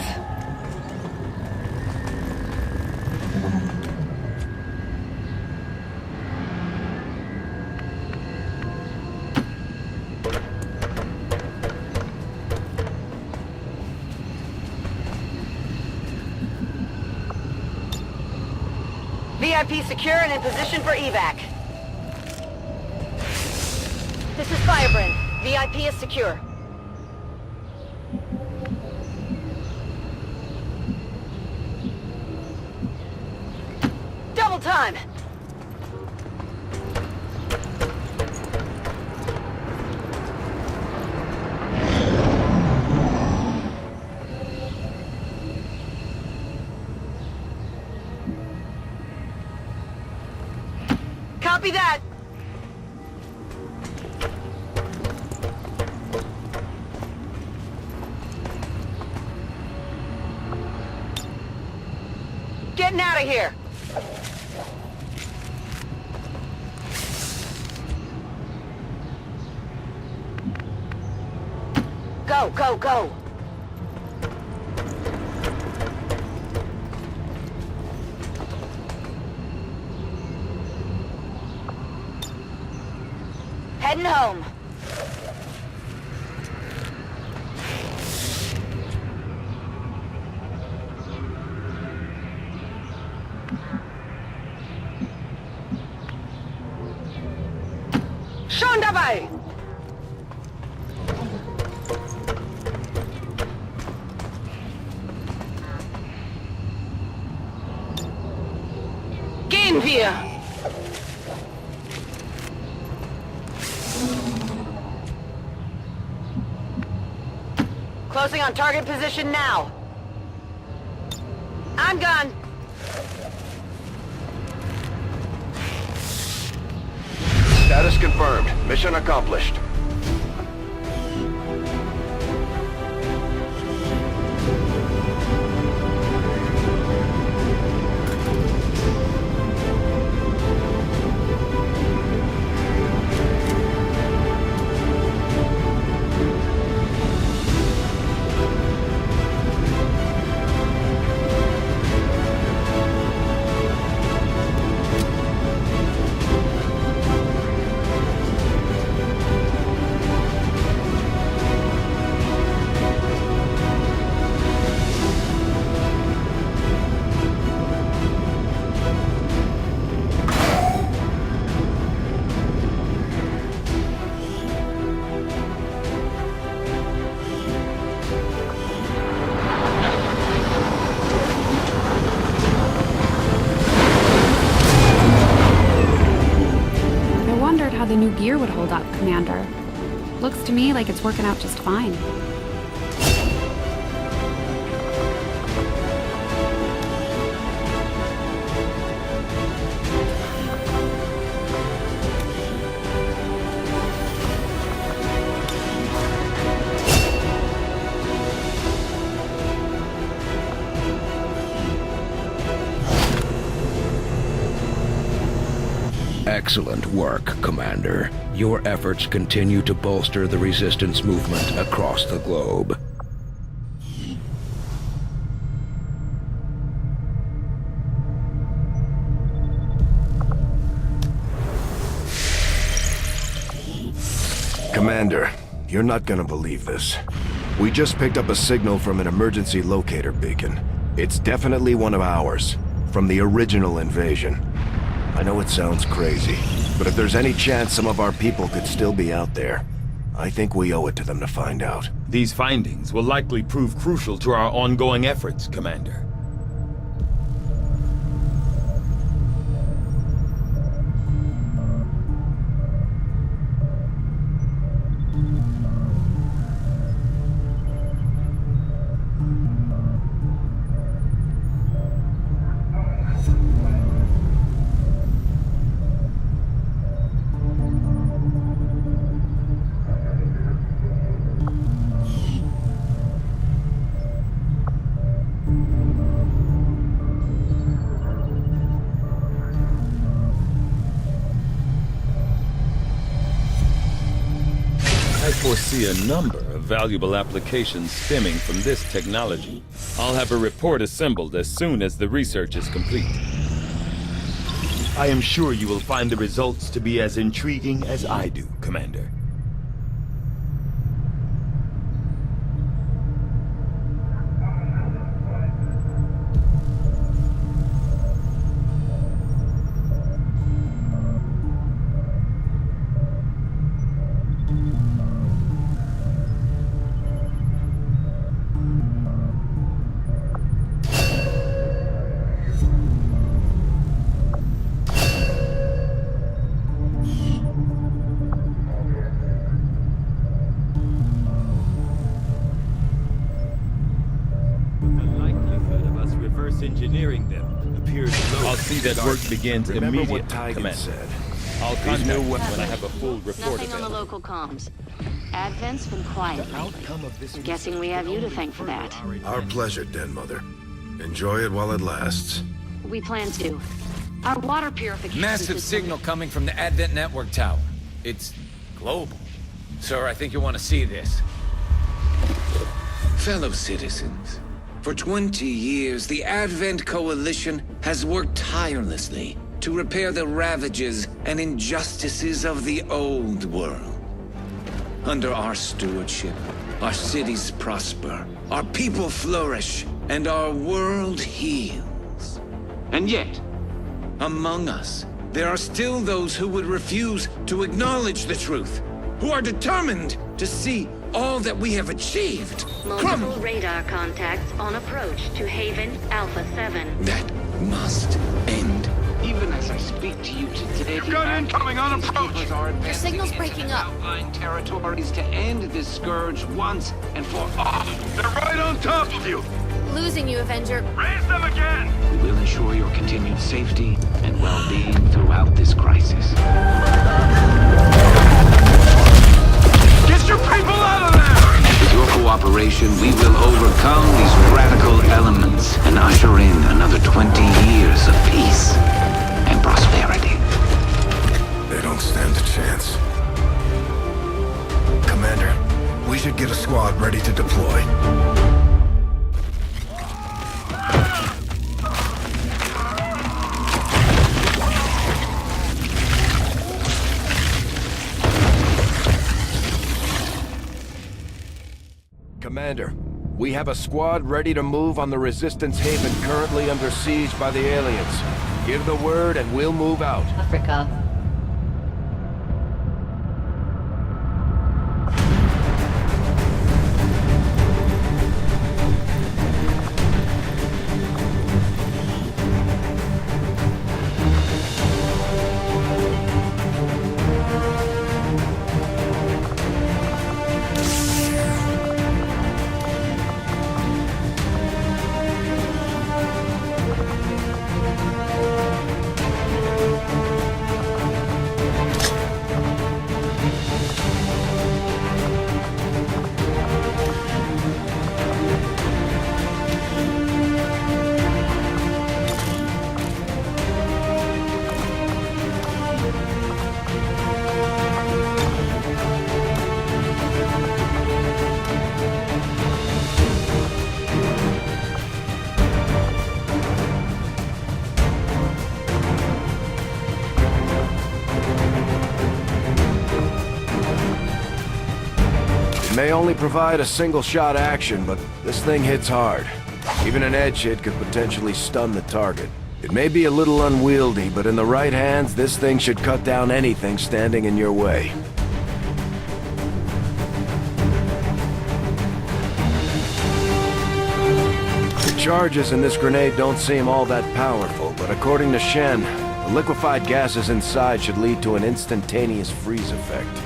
VIP secure and in position for evac. This is Firebrand. VIP is secure. Double time! Copy that! Getting out of here! Go, go, go! Heading home. Schon dabei! Gehen wir! Closing on target position now. I'm gone. Status confirmed. Mission accomplished. How the new gear would hold up, Commander. Looks to me like it's working out just fine. Excellent work, Commander. Your efforts continue to bolster the resistance movement across the globe. Commander, you're not gonna believe this. We just picked up a signal from an emergency locator beacon. It's definitely one of ours, from the original invasion. I know it sounds crazy, but if there's any chance some of our people could still be out there, I think we owe it to them to find out. These findings will likely prove crucial to our ongoing efforts, Commander. foresee a number of valuable applications stemming from this technology. I'll have a report assembled as soon as the research is complete. I am sure you will find the results to be as intriguing as I do, Commander. Engineering them appears low. I'll see that work begins immediately, Commander. Said. I'll contact you when I have a full report Nothing on the available. local comms. Advent's been quiet lately. I'm guessing we have you to thank for that. Our pleasure, Den Mother. Enjoy it while it lasts. We plan to. Our water purification Massive system- signal coming from the Advent Network Tower. It's global. Sir, I think you want to see this. Fellow citizens, for 20 years, the Advent Coalition has worked tirelessly to repair the ravages and injustices of the old world. Under our stewardship, our cities prosper, our people flourish, and our world heals. And yet, among us, there are still those who would refuse to acknowledge the truth, who are determined to see all that we have achieved. Multiple radar contacts on approach to Haven Alpha 7. That must end. Even as I speak to you today, You've got incoming on approach. Your signal's breaking up. Outlying territories to end this scourge once and for all. They're right on top of you. Losing you, Avenger. Raise them again. We will ensure your continued safety and well-being throughout this crisis. Get your people out of there! With your cooperation, we will overcome these radical elements and usher in another 20 years of peace and prosperity. They don't stand a chance. Commander, we should get a squad ready to deploy. Commander, we have a squad ready to move on the Resistance Haven currently under siege by the aliens. Give the word and we'll move out. Africa. May only provide a single-shot action, but this thing hits hard. Even an edge hit could potentially stun the target. It may be a little unwieldy, but in the right hands, this thing should cut down anything standing in your way. The charges in this grenade don't seem all that powerful, but according to Shen, the liquefied gases inside should lead to an instantaneous freeze effect.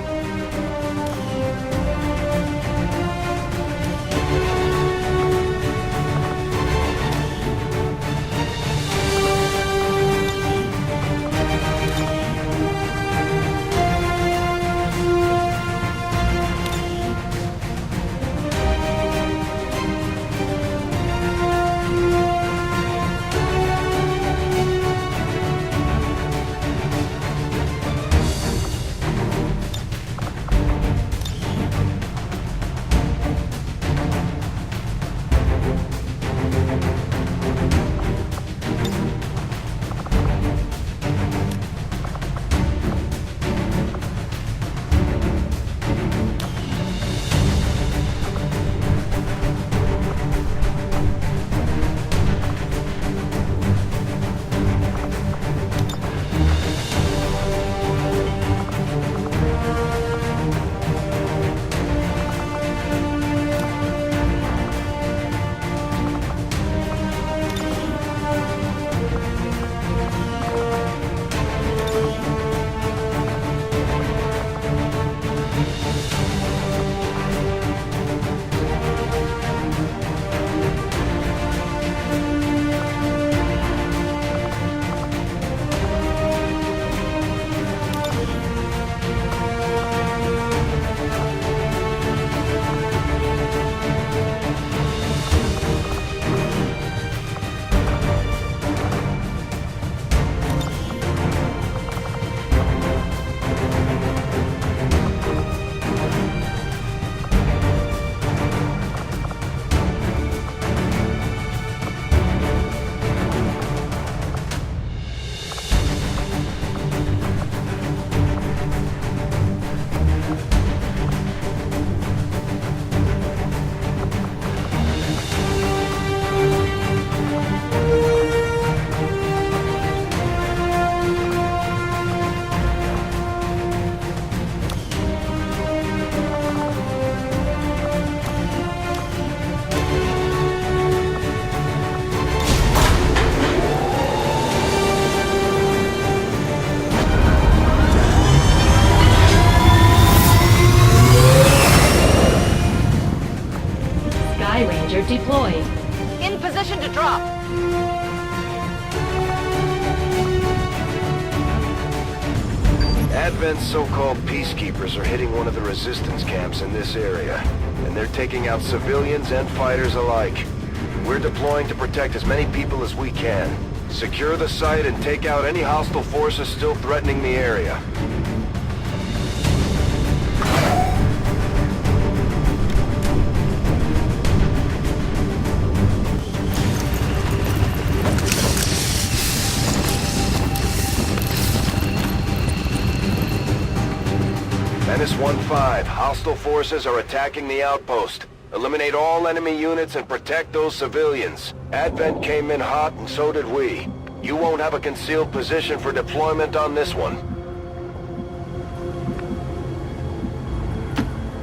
Advent's so-called peacekeepers are hitting one of the resistance camps in this area, and they're taking out civilians and fighters alike. We're deploying to protect as many people as we can. Secure the site and take out any hostile forces still threatening the area. Menace 1-5, hostile forces are attacking the outpost. Eliminate all enemy units and protect those civilians. Advent came in hot and so did we. You won't have a concealed position for deployment on this one.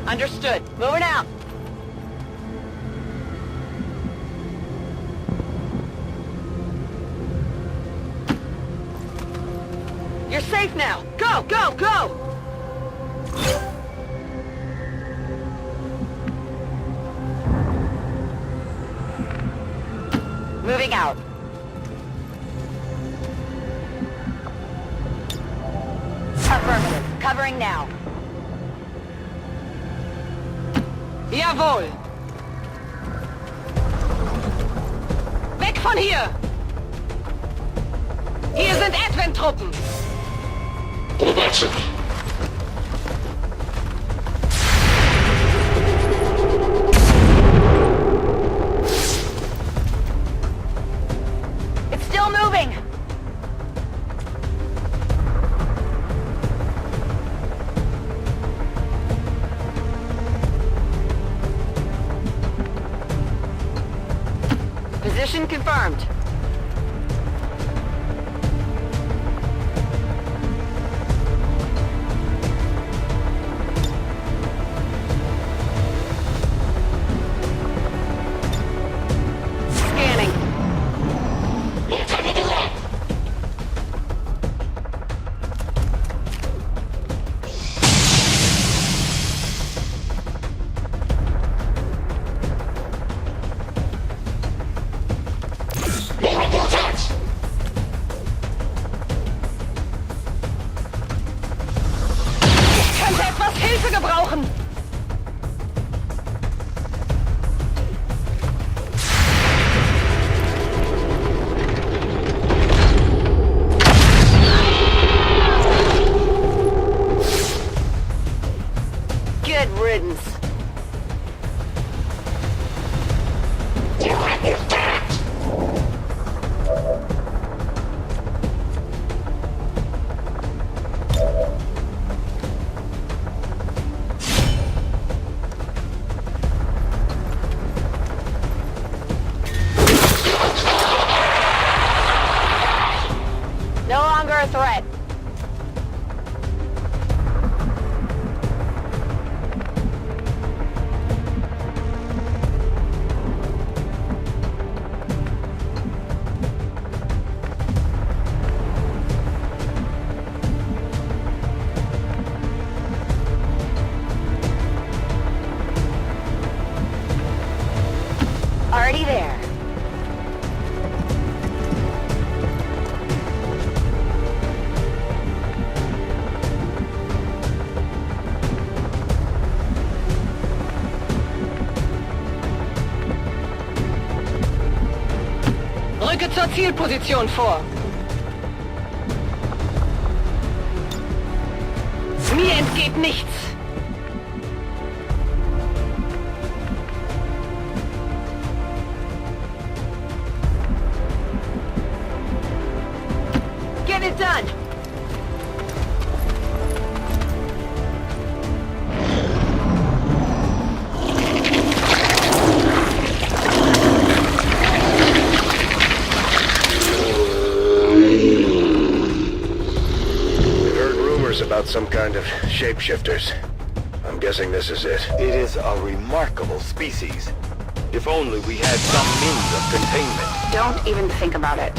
Understood. Moving out. You're safe now. Go, go, go! Moving out. Affirmative. Covering now. Jawohl! Weg von hier! Hier sind Advent-Truppen! It's still moving! Position confirmed. Scanning. Ich könnte etwas Hilfe gebrauchen! Good riddance. No longer a threat. Already there. Rücke zur Zielposition vor. Mir entgeht nichts. Get it done. About some kind of shapeshifters. I'm guessing this is it. It is a remarkable species. If only we had some means of containment. Don't even think about it.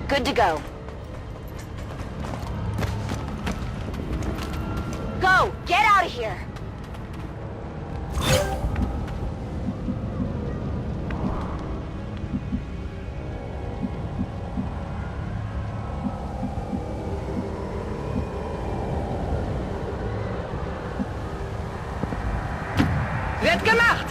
Good to go. Go! Get out of here! Wird gemacht!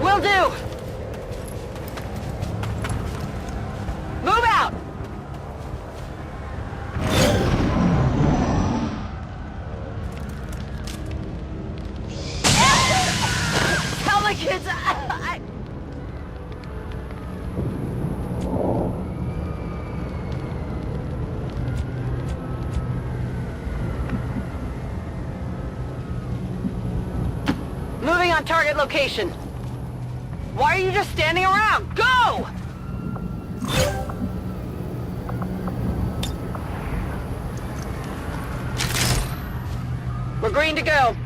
Will do! Move out! Tell the kids Moving on target location. Why are you just standing around? Go! We're green to go.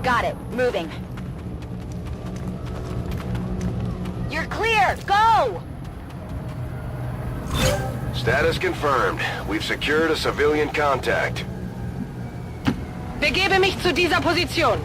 Got it. Moving. You're clear! Go! Status confirmed. We've secured a civilian contact. Begebe mich zu dieser Position.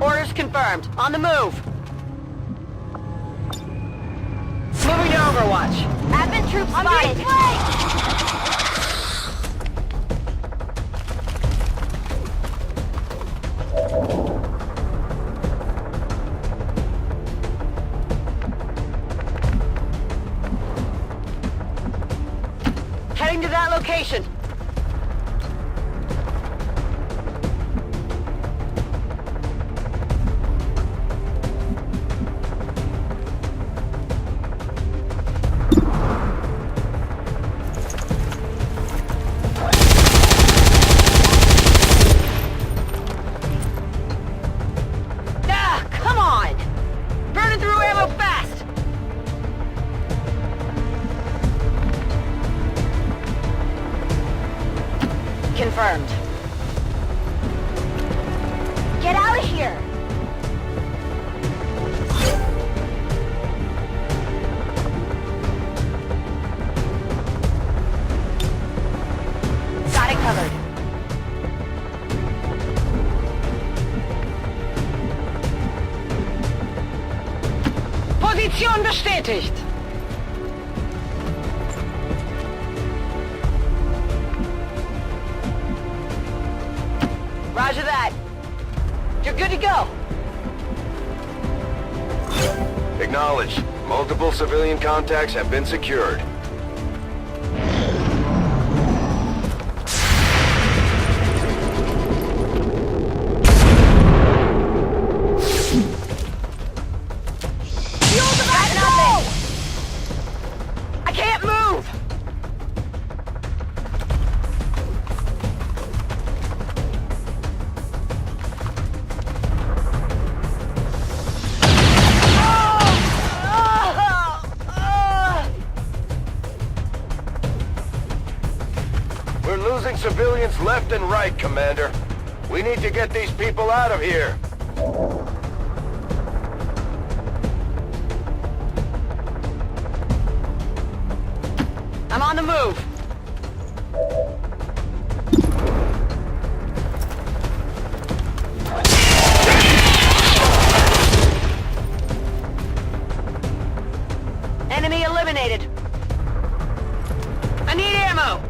Orders confirmed. On the move. Moving to Overwatch. Advent troops spotted. Heading to that location. Confirmed. Get out of here! Got it covered. Position bestätigt! Roger that. You're good to go. Acknowledged. Multiple civilian contacts have been secured. I can't move! We're losing civilians left and right, Commander. We need to get these people out of here. I'm on the move. Enemy eliminated. I need ammo.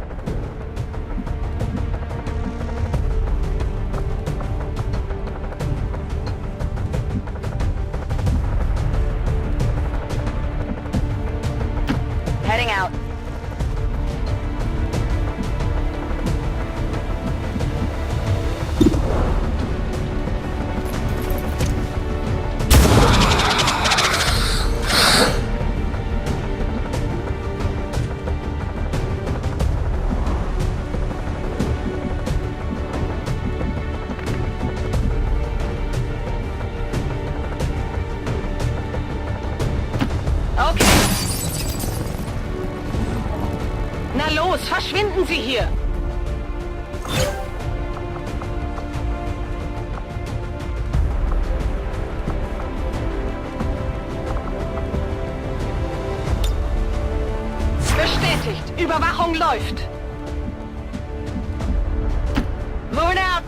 Verschwinden Sie hier! Bestätigt! Überwachung läuft! Moving out!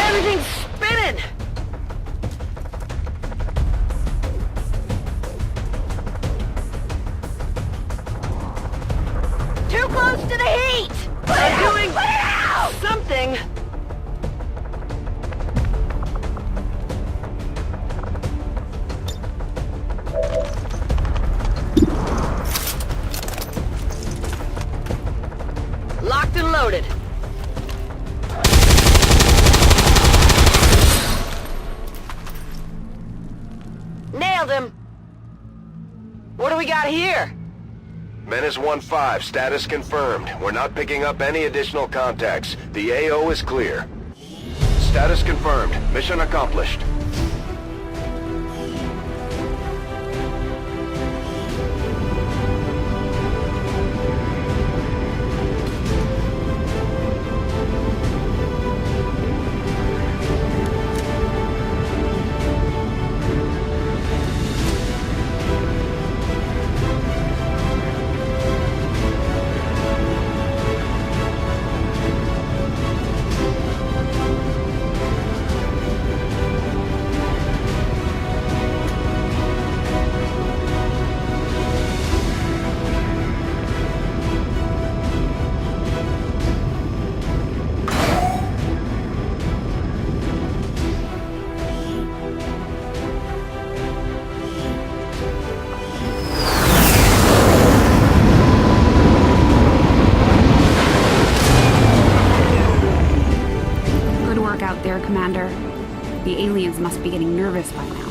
Everything's spinning! Too close to the heat! I'm doing something! Locked and loaded. Nailed him! What do we got here? Menace 1-5, status confirmed. We're not picking up any additional contacts. The AO is clear. Status confirmed. Mission accomplished. There, Commander. The aliens must be getting nervous by now.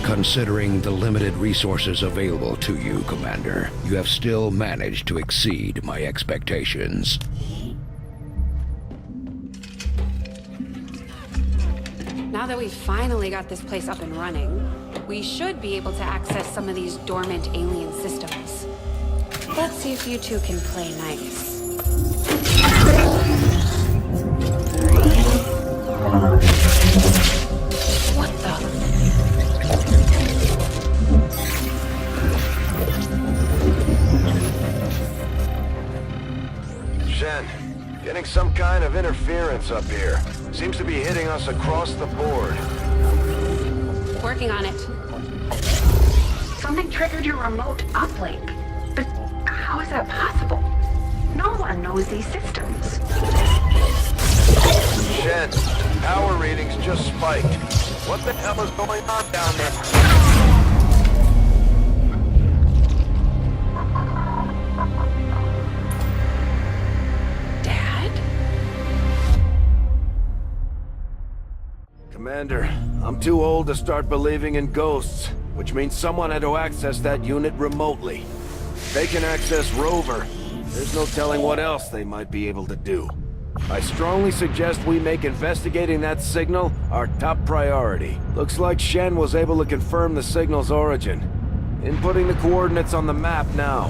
Considering the limited resources available to you, Commander, you have still managed to exceed my expectations. Now that we've finally got this place up and running, we should be able to access some of these dormant alien systems. Let's see if you two can play nice. What the? Shen, getting some kind of interference up here. Seems to be hitting us across the board. Working on it. Something triggered your remote uplink. But how is that possible? No one knows these systems. Shen, power readings just spiked. What the hell is going on down there? Commander, I'm too old to start believing in ghosts, which means someone had to access that unit remotely. If they can access Rover, there's no telling what else they might be able to do. I strongly suggest we make investigating that signal our top priority. Looks like Shen was able to confirm the signal's origin. Inputting the coordinates on the map now.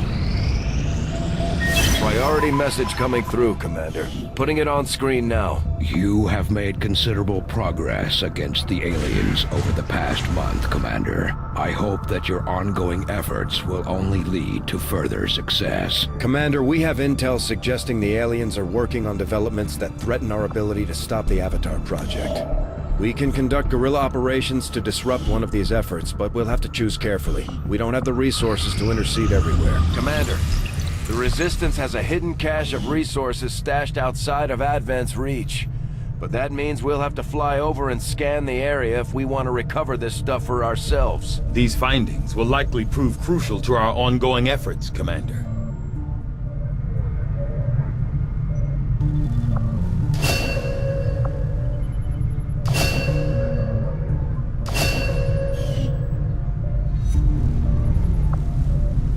Priority message coming through, Commander. Putting it on screen now. You have made considerable progress against the aliens over the past month, Commander. I hope that your ongoing efforts will only lead to further success. Commander, we have intel suggesting the aliens are working on developments that threaten our ability to stop the Avatar project. We can conduct guerrilla operations to disrupt one of these efforts, but we'll have to choose carefully. We don't have the resources to intercede everywhere. Commander, the Resistance has a hidden cache of resources stashed outside of Advent's reach. But that means we'll have to fly over and scan the area if we want to recover this stuff for ourselves. These findings will likely prove crucial to our ongoing efforts, Commander.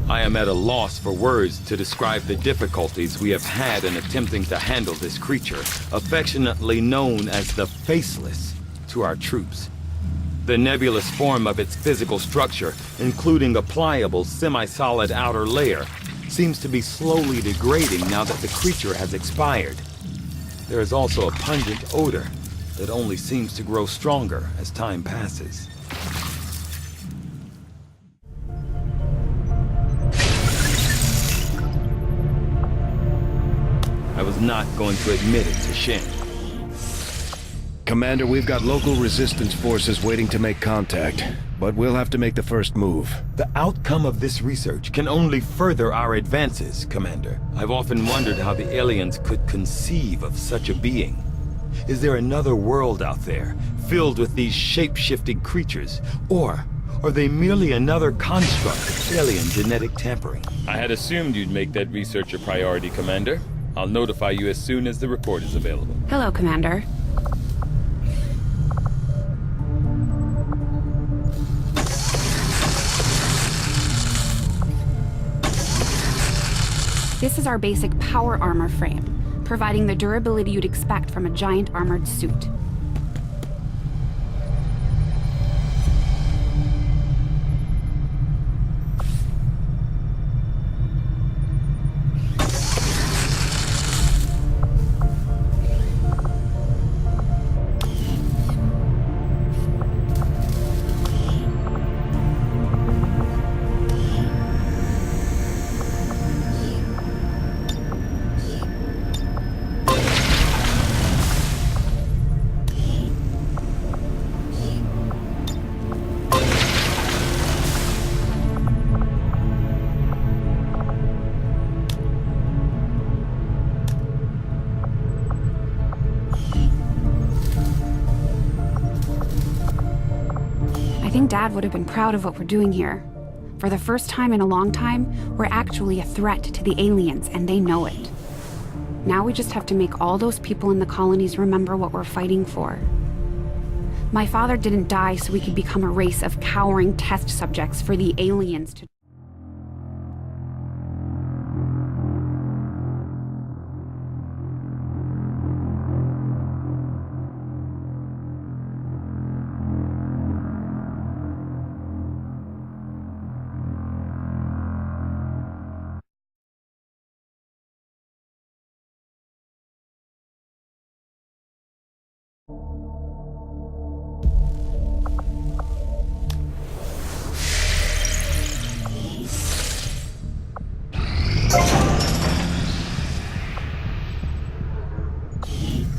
I am at a loss for words to describe the difficulties we have had in attempting to handle this creature, affectionately known as the Faceless, to our troops. The nebulous form of its physical structure, including a pliable, semi-solid outer layer, seems to be slowly degrading now that the creature has expired. There is also a pungent odor that only seems to grow stronger as time passes. I was not going to admit it to Shen. Commander, we've got local resistance forces waiting to make contact, but we'll have to make the first move. The outcome of this research can only further our advances, Commander. I've often wondered how the aliens could conceive of such a being. Is there another world out there, filled with these shape-shifting creatures? Or are they merely another construct of alien genetic tampering? I had assumed you'd make that research a priority, Commander. I'll notify you as soon as the report is available. Hello, Commander. This is our basic power armor frame, providing the durability you'd expect from a giant armored suit. I think Dad would have been proud of what we're doing here. For the first time in a long time, we're actually a threat to the aliens, and they know it. Now we just have to make all those people in the colonies remember what we're fighting for. My father didn't die so we could become a race of cowering test subjects for the aliens to...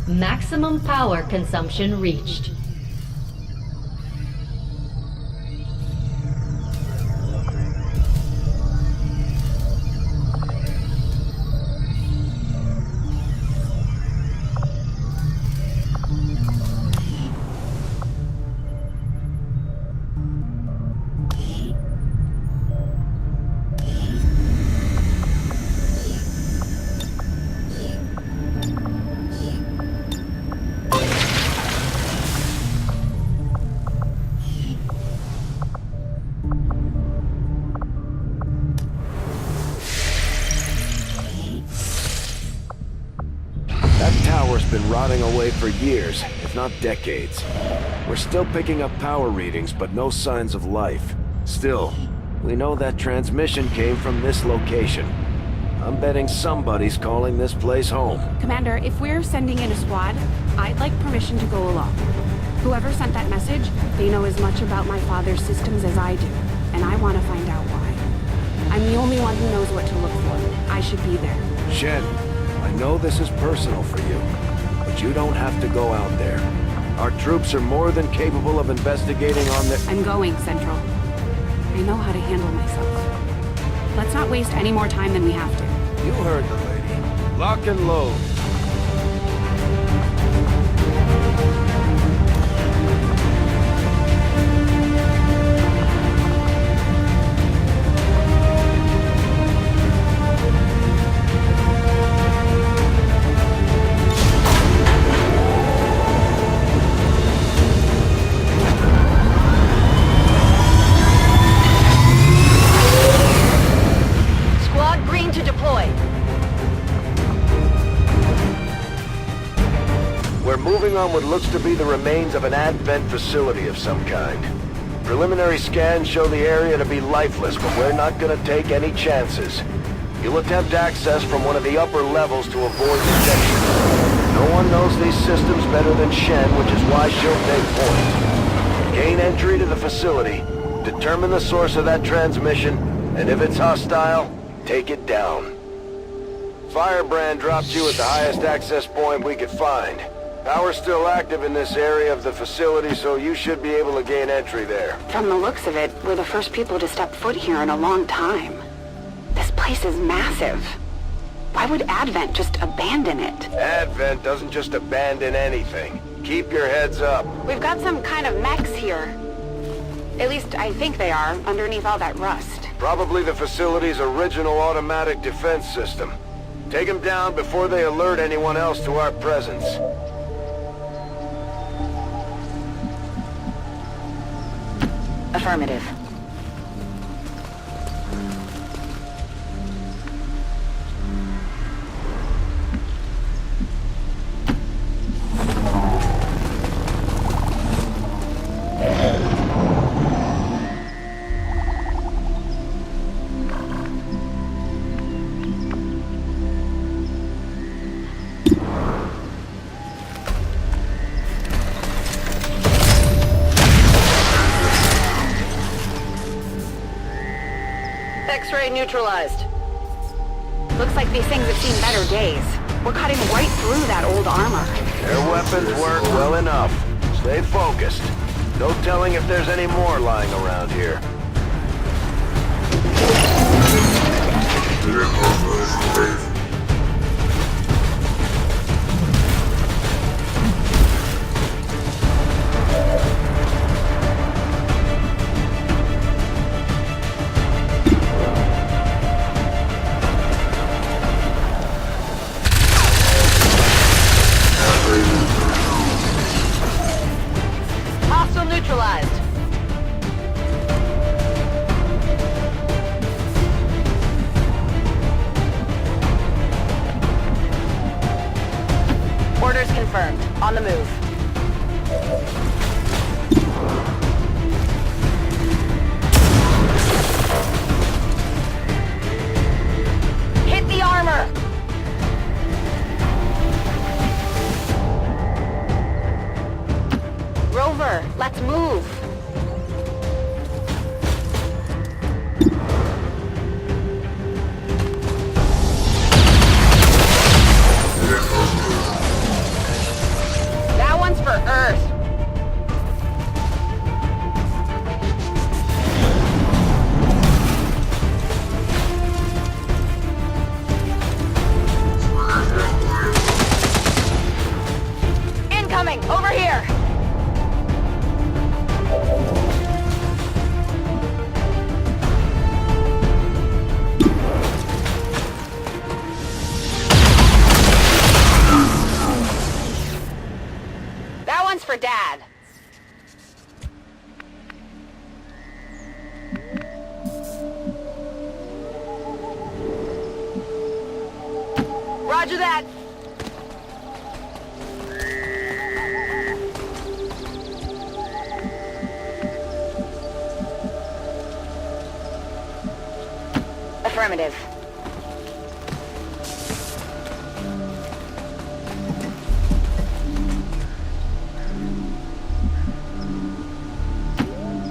Maximum power consumption reached. Been rotting away for years, if not decades. We're still picking up power readings, but no signs of life. Still, we know that transmission came from this location. I'm betting somebody's calling this place home. Commander, if we're sending in a squad, I'd like permission to go along. Whoever sent that message, they know as much about my father's systems as I do, and I want to find out why. I'm the only one who knows what to look for. I should be there. Shen, I know this is personal for you, but you don't have to go out there. Our troops are more than capable of investigating on the... I'm going, Central. I know how to handle myself. Let's not waste any more time than we have to. You heard the lady. Lock and load. Moving on what looks to be the remains of an Advent facility of some kind. Preliminary scans show the area to be lifeless, but we're not gonna take any chances. You'll attempt access from one of the upper levels to avoid detection. No one knows these systems better than Shen, which is why she'll take point. Gain entry to the facility, determine the source of that transmission, and if it's hostile, take it down. Firebrand dropped you at the highest access point we could find. Power's still active in this area of the facility, so you should be able to gain entry there. From the looks of it, we're the first people to step foot here in a long time. This place is massive. Why would Advent just abandon it? Advent doesn't just abandon anything. Keep your heads up. We've got some kind of mechs here. At least I think they are, underneath all that rust. Probably the facility's original automatic defense system. Take them down before they alert anyone else to our presence. Affirmative. X-ray neutralized. Looks like these things have seen better days. We're cutting right through that old armor. Their weapons work well enough. Stay focused. No telling if there's any more lying around here. Hostile neutralized. Orders confirmed. On the move. Hit the armor! Rover, let's move. That one's for Earth. Incoming! Over here! That one's for Dad. Roger that. Affirmative.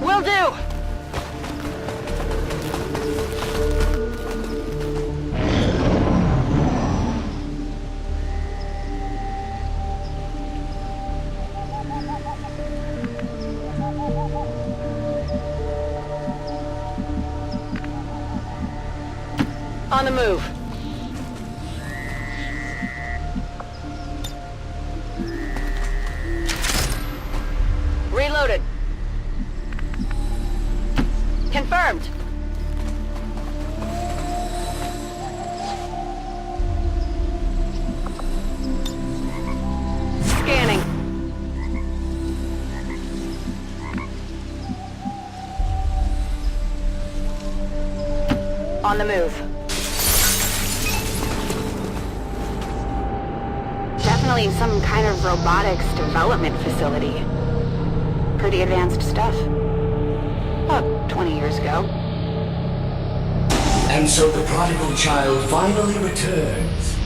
Will do! on the move. Reloaded. Confirmed. Scanning. On the move. Definitely some kind of robotics development facility. Pretty advanced stuff. About 20 years ago. And so the prodigal child finally returns.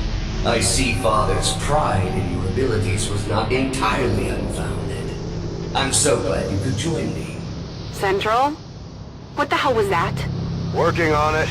I see Father's pride in your abilities was not entirely unfounded. I'm so glad you could join me. Central? What the hell was that? Working on it.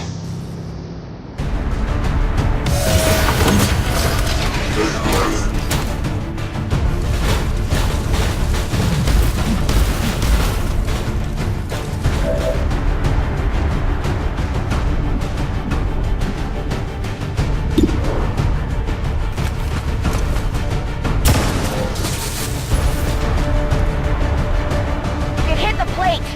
It hit the plate!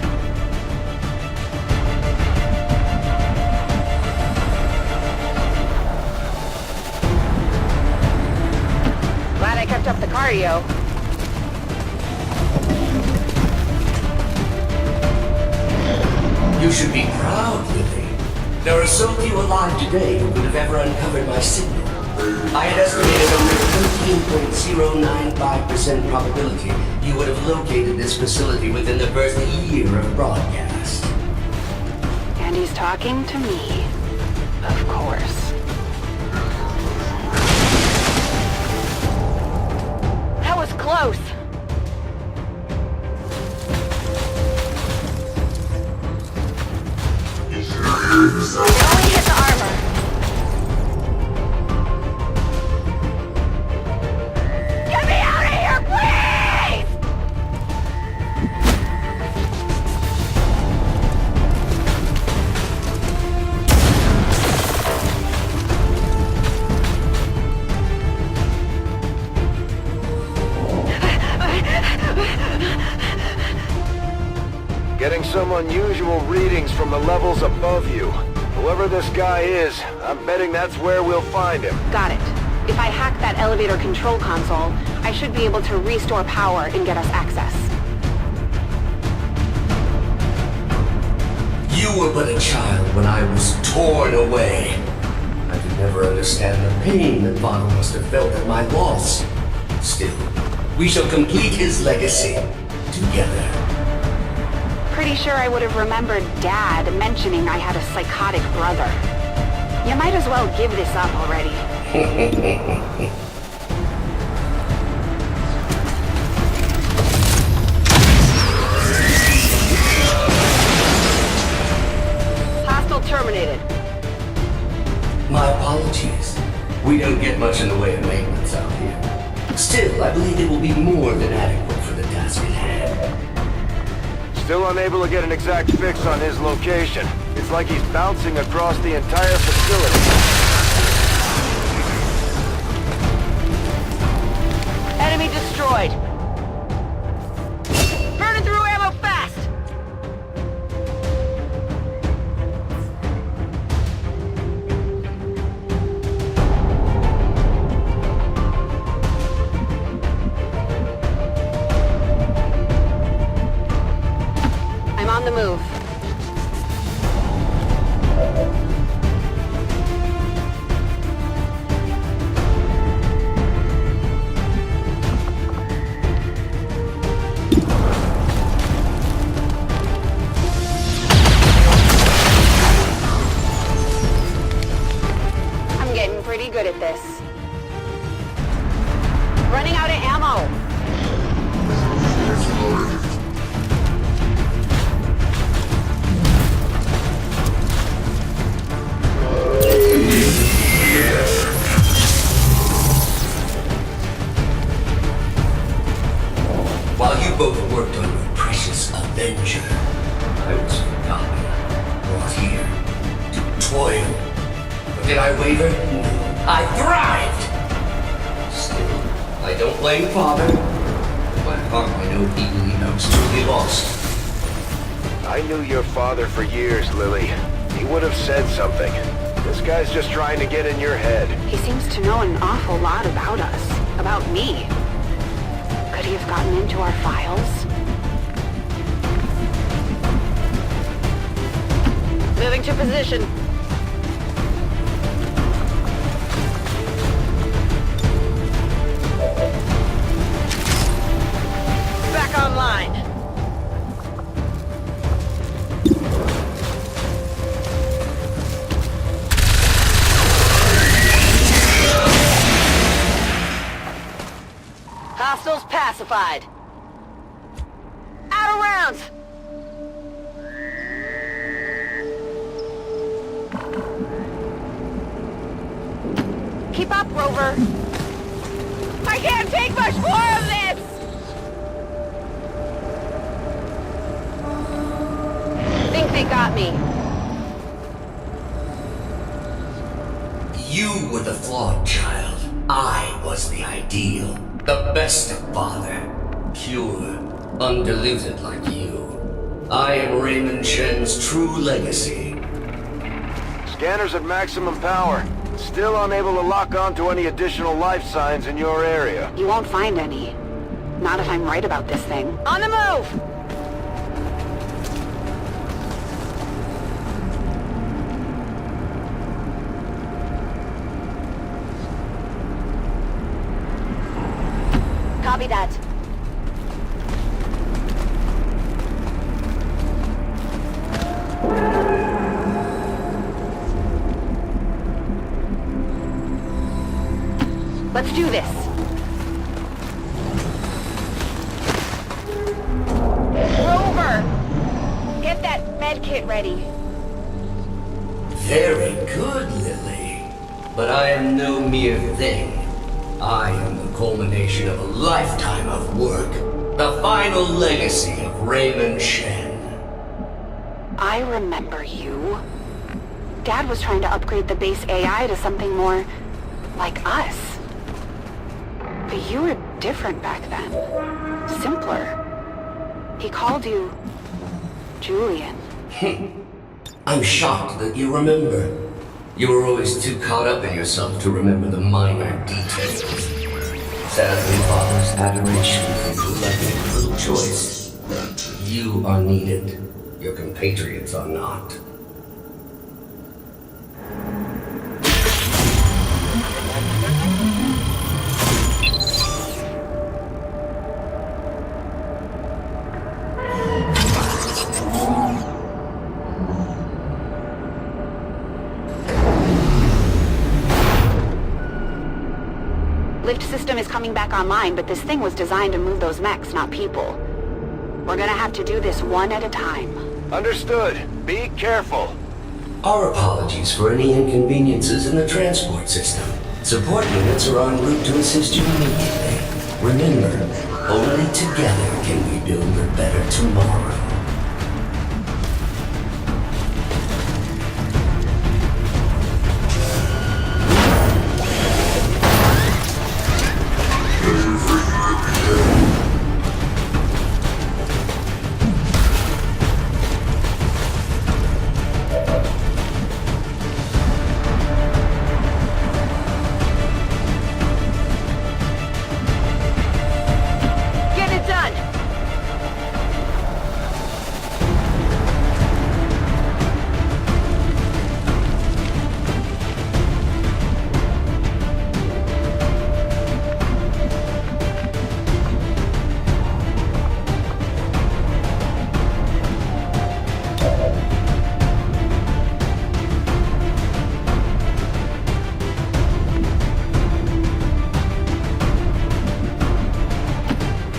Glad I kept up the cardio. You should be proud, Lily. There are so few alive today who could have ever uncovered my signal. I had estimated only 13.095% probability you would have located this facility within the first year of broadcast. And he's talking to me. Of course. That was close! It only hit the armor. Get me out of here, please! Getting some unusual readings from the levels above you. Whoever this guy is, I'm betting that's where we'll find him. Got it. If I hack that elevator control console, I should be able to restore power and get us access. You were but a child when I was torn away. I could never understand the pain that Father must have felt at my loss. Still, we shall complete his legacy together. Pretty sure I would have remembered Dad mentioning I had a psychotic brother. You might as well give this up already. Hostile terminated. My apologies. We don't get much in the way of maintenance out here. Still, I believe it will be more than adequate for the task at hand. Still unable to get an exact fix on his location. It's like he's bouncing across the entire facility. Enemy destroyed. Burning through ammo fast! I'm on the move. I'm getting pretty good at this. Running out of ammo. While you both worked on your precious Avenger, I was forgotten, brought here to toil. But Did I waver? No. I thrived! Still, I don't blame Father. In my heart, I know he knows truly lost. I knew your father for years, Lily. He would have said something. This guy's just trying to get in your head. He seems to know an awful lot about us. About me. Could he have gotten into our files? Moving to position. Back online. Hostiles pacified. Out of rounds. Keep up, Rover. I can't take much more of this! Think they got me. You were the flawed child. I was the ideal. The best of father. Pure, undiluted like you. I am Raymond Shen's true legacy. Scanners at maximum power. Still unable to lock on to any additional life signs in your area. You won't find any. Not if I'm right about this thing. On the move! Copy that. Let's do this. Rover! Get that medkit ready. Very good, Lily. But I am no mere thing. I am the culmination of a lifetime of work. The final legacy of Raymond Shen. I remember you. Dad was trying to upgrade the base AI to something more like us. But you were different back then. Simpler. He called you Julian. I'm shocked that you remember. You were always too caught up in yourself to remember the minor details. Sadly, Father's adoration left me little choice. You are needed. Your compatriots are not. Lift system is coming back online, but this thing was designed to move those mechs, not people. We're gonna have to do this one at a time. Understood. Be careful. Our apologies for any inconveniences in the transport system. Support units are en route to assist you immediately. Remember, only together can we build a better tomorrow.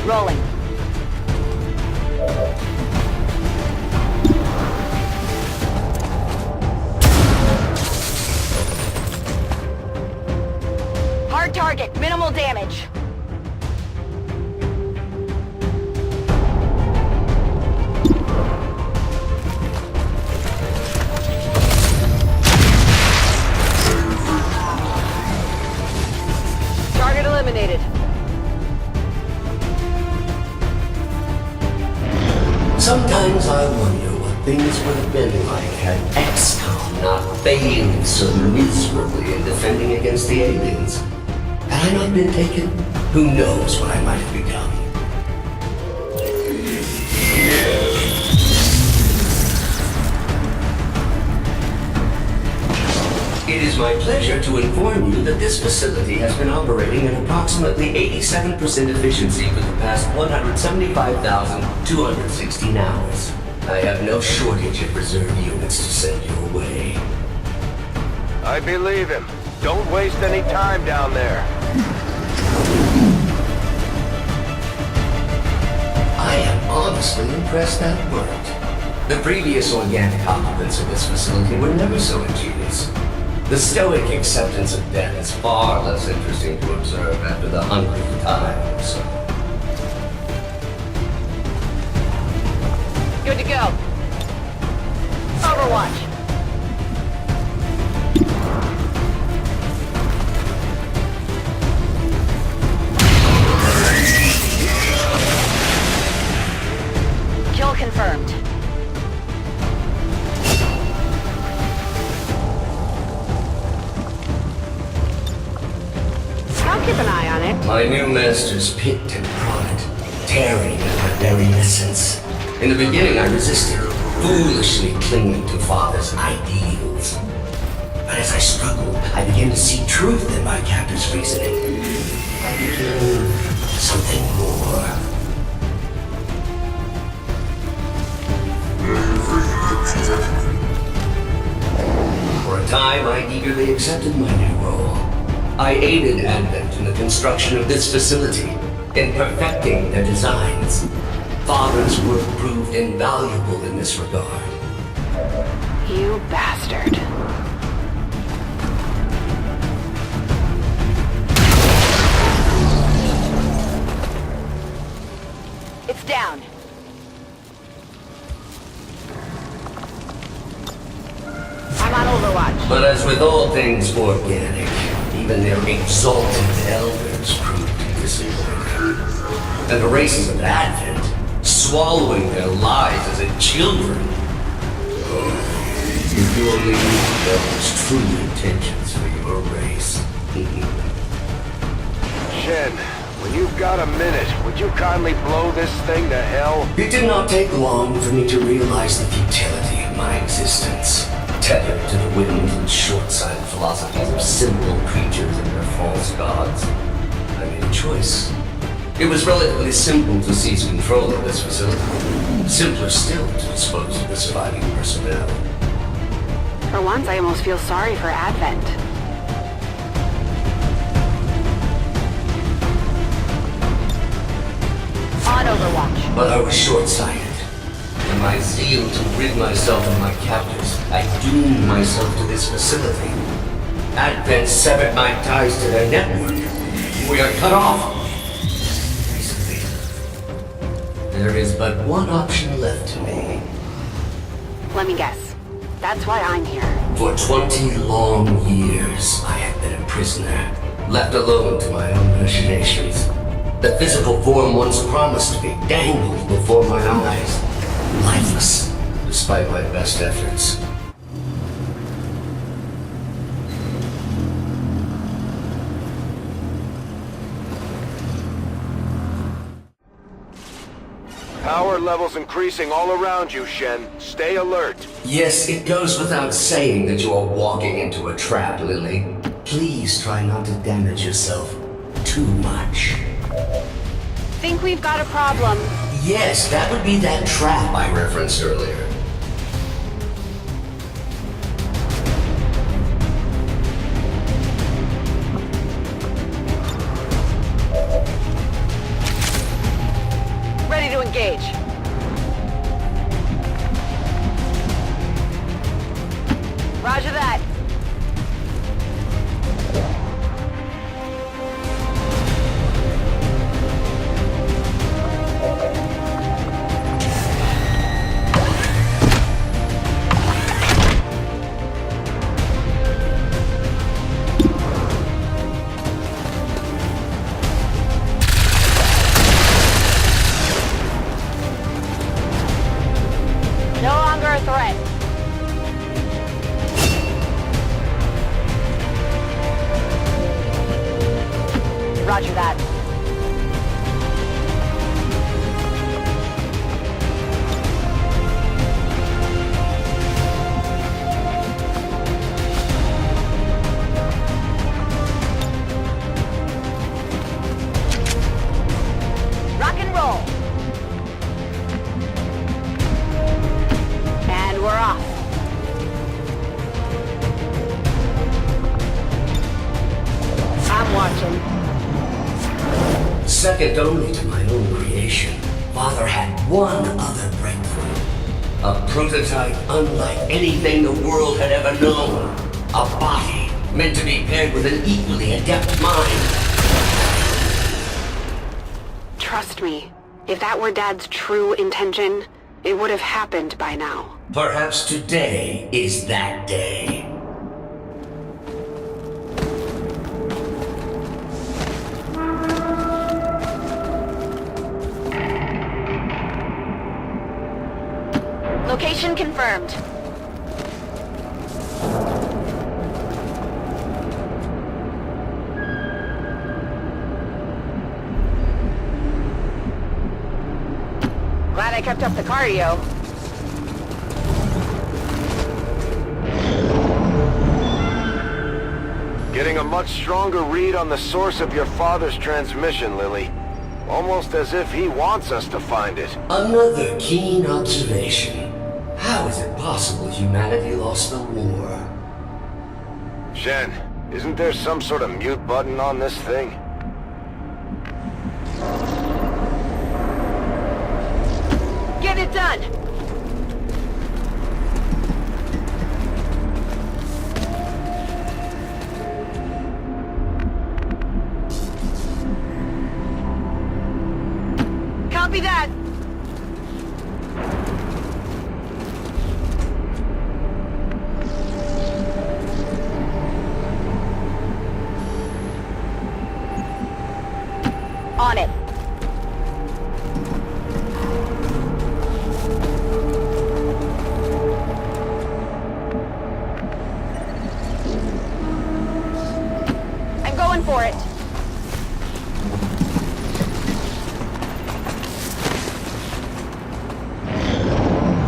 Rolling. Hard target, minimal damage. Sometimes I wonder what things would have been like had XCOM not failed so miserably in defending against the aliens. Had I not been taken, who knows what I might have become. It is my pleasure to inform you that this facility has been operating at approximately 87% efficiency for the past 175,216 hours. I have no shortage of reserve units to send your way. I believe him. Don't waste any time down there. I am honestly impressed that worked. The previous organic occupants of this facility were never so ingenious. The stoic acceptance of death is far less interesting to observe after the 100th time or so. Good to go. Overwatch. Kill confirmed. I'll keep an eye on it. My new masters picked and prodded, tearing at my very essence. In the beginning, I resisted, foolishly clinging to Father's ideals. But as I struggled, I began to see truth in my captor's reasoning. I became something more. For a time, I eagerly accepted my new role. I aided Advent in the construction of this facility, in perfecting their designs. Father's work proved invaluable in this regard. You bastard. It's down. I'm on Overwatch. But as with all things organic, even their exalted elders proved disappointing. And the races of Advent, swallowing their lives as in children. Oh, if you only knew those true intentions for your race. Shen, when you've got a minute, would you kindly blow this thing to hell? It did not take long for me to realize the futility of my existence. Tethered to the whims and short-sighted philosophies of simple creatures and their false gods. I made a choice. It was relatively simple to seize control of this facility. Simpler still to dispose of the surviving personnel. For once, I almost feel sorry for Advent. On Overwatch. But I was short-sighted. In my zeal to rid myself of my captors, I doomed myself to this facility. Advent severed my ties to their network. We are cut off. Recently, there is but one option left to me. Let me guess. That's why I'm here. For 20 long years, I have been a prisoner, left alone to my own machinations. The physical form once promised me dangled before my eyes. Lifeless, despite my best efforts. Power levels increasing all around you, Shen. Stay alert. Yes, it goes without saying that you are walking into a trap, Lily. Please try not to damage yourself too much. Think we've got a problem. Yes, that would be that trap I referenced earlier. Ready to engage. Roger that. second only to my own creation, Father had one other breakthrough. A prototype unlike anything the world had ever known. A body meant to be paired with an equally adept mind. Trust me, if that were Dad's true intention, it would have happened by now. Perhaps today is that day. Location confirmed. Glad I kept up the cardio. Getting a much stronger read on the source of your father's transmission, Lily. Almost as if he wants us to find it. Another keen observation. How is it possible humanity lost the war? Shen, isn't there some sort of mute button on this thing? Get it done! Copy that! On it. I'm going for it.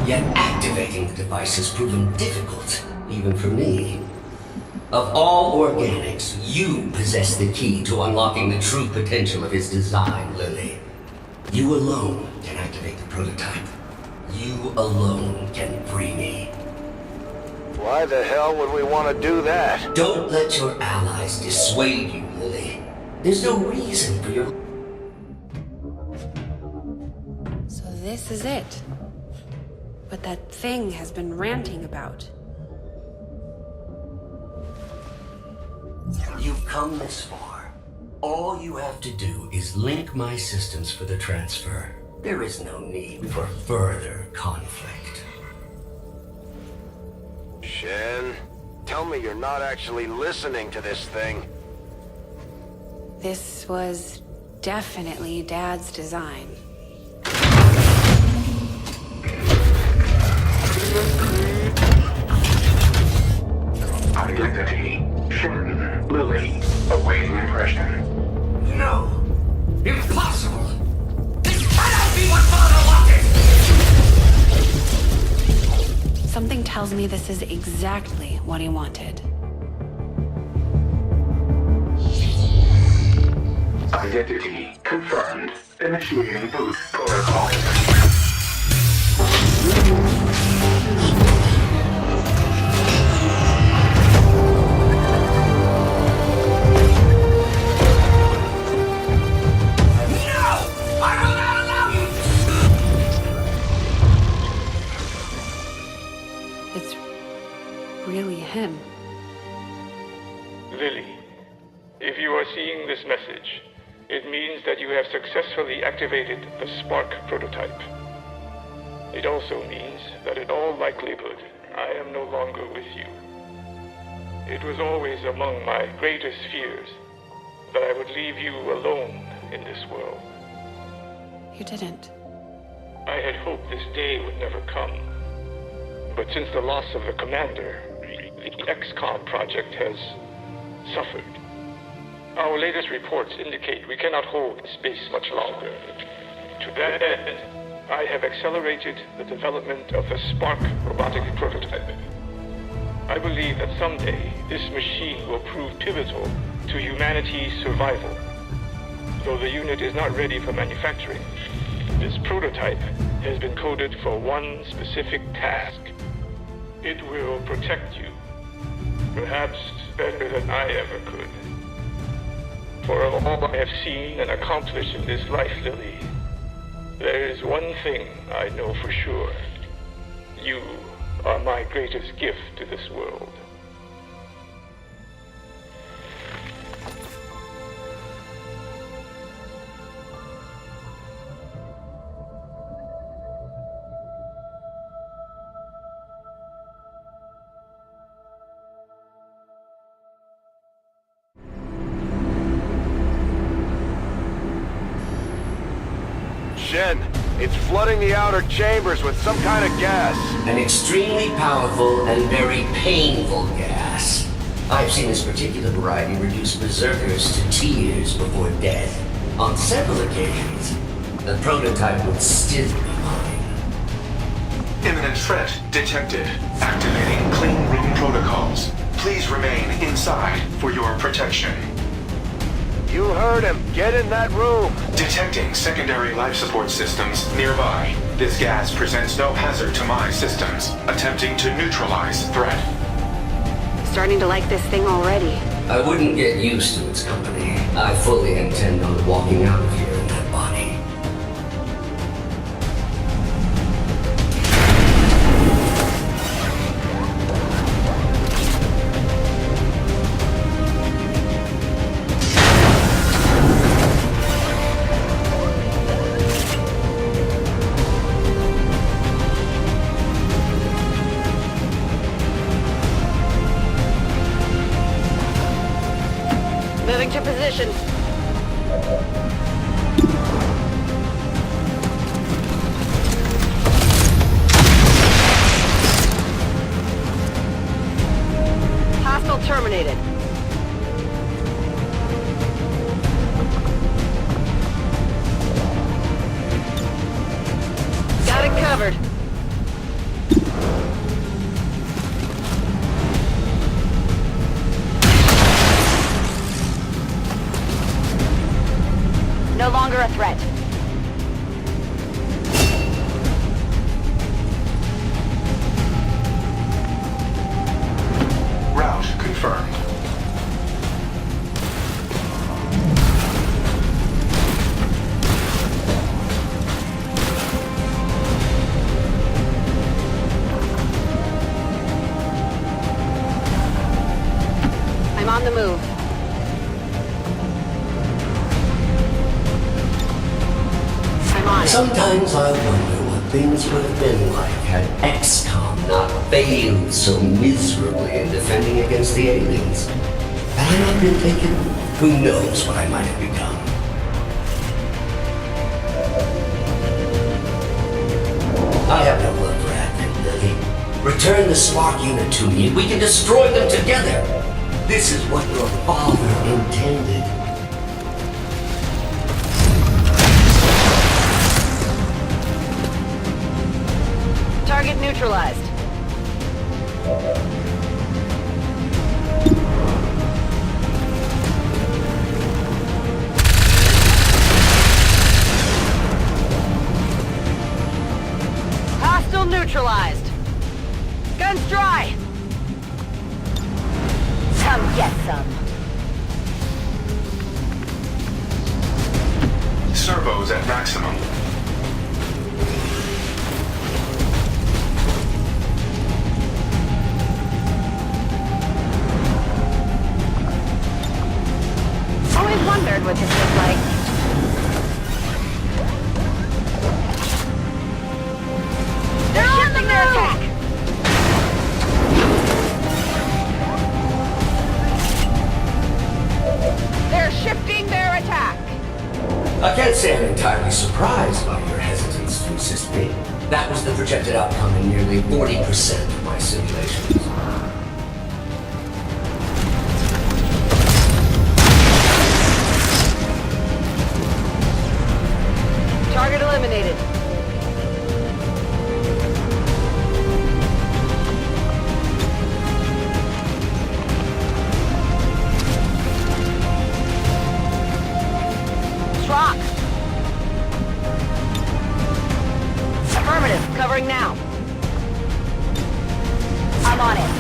Yet activating the device has proven difficult, even for me. Of all organics, you possess the key to unlocking the true potential of his design, Lily. You alone can activate the prototype. You alone can free me. Why the hell would we want to do that? Don't let your allies dissuade you, Lily. There's no reason for your... So this is it. What that thing has been ranting about. You've come this far. All you have to do is link my systems for the transfer. There is no need for further conflict. Shen, tell me you're not actually listening to this thing. This was definitely Dad's design. Identity. Shen. Lily. Awaiting impression. No! Impossible! This cannot be what Father wanted! Something tells me this is exactly what he wanted. Identity confirmed. Initiating boost protocol. It's really him. Lily, if you are seeing this message, it means that you have successfully activated the Spark prototype. It also means that in all likelihood, I am no longer with you. It was always among my greatest fears that I would leave you alone in this world. You didn't. I had hoped this day would never come. But since the loss of the commander, the XCOM project has suffered. Our latest reports indicate we cannot hold space much longer. To that end, I have accelerated the development of the Spark robotic prototype. I believe that someday this machine will prove pivotal to humanity's survival. Though the unit is not ready for manufacturing, this prototype has been coded for one specific task. It will protect you, perhaps better than I ever could. For of all I have seen and accomplished in this life, Lily, there is one thing I know for sure. You are my greatest gift to this world. Shen, it's flooding the outer chambers with some kind of gas. An extremely powerful and very painful gas. I've seen this particular variety reduce berserkers to tears before death. On several occasions, the prototype would still be mine. Imminent threat detected. Activating clean room protocols. Please remain inside for your protection. You heard him. Get in that room. Detecting secondary life support systems nearby. This gas presents no hazard to my systems. Attempting to neutralize threat. Starting to like this thing already. I wouldn't get used to its company. I fully intend on walking out of here in that body. Moving to position. Hostile terminated. Got it covered. No longer a threat. Route confirmed. I'm on the move. Sometimes I wonder what things would have been like had XCOM not failed so miserably in defending against the aliens. Had I not been taken, who knows what I might have become. I have no love for Advent, Lily. Return the Spark unit to me and we can destroy them together. This is what your father intended. Target neutralized. Hostile neutralized. Guns dry. Come get some. Servos at maximum. Always wondered what this was like. They're shifting their attack. They're shifting their attack. I can't say I'm entirely surprised by your hesitance to assist me. That was the projected outcome in nearly 40% of my simulations. Target eliminated. Rock. Affirmative. Covering now. I'm on it.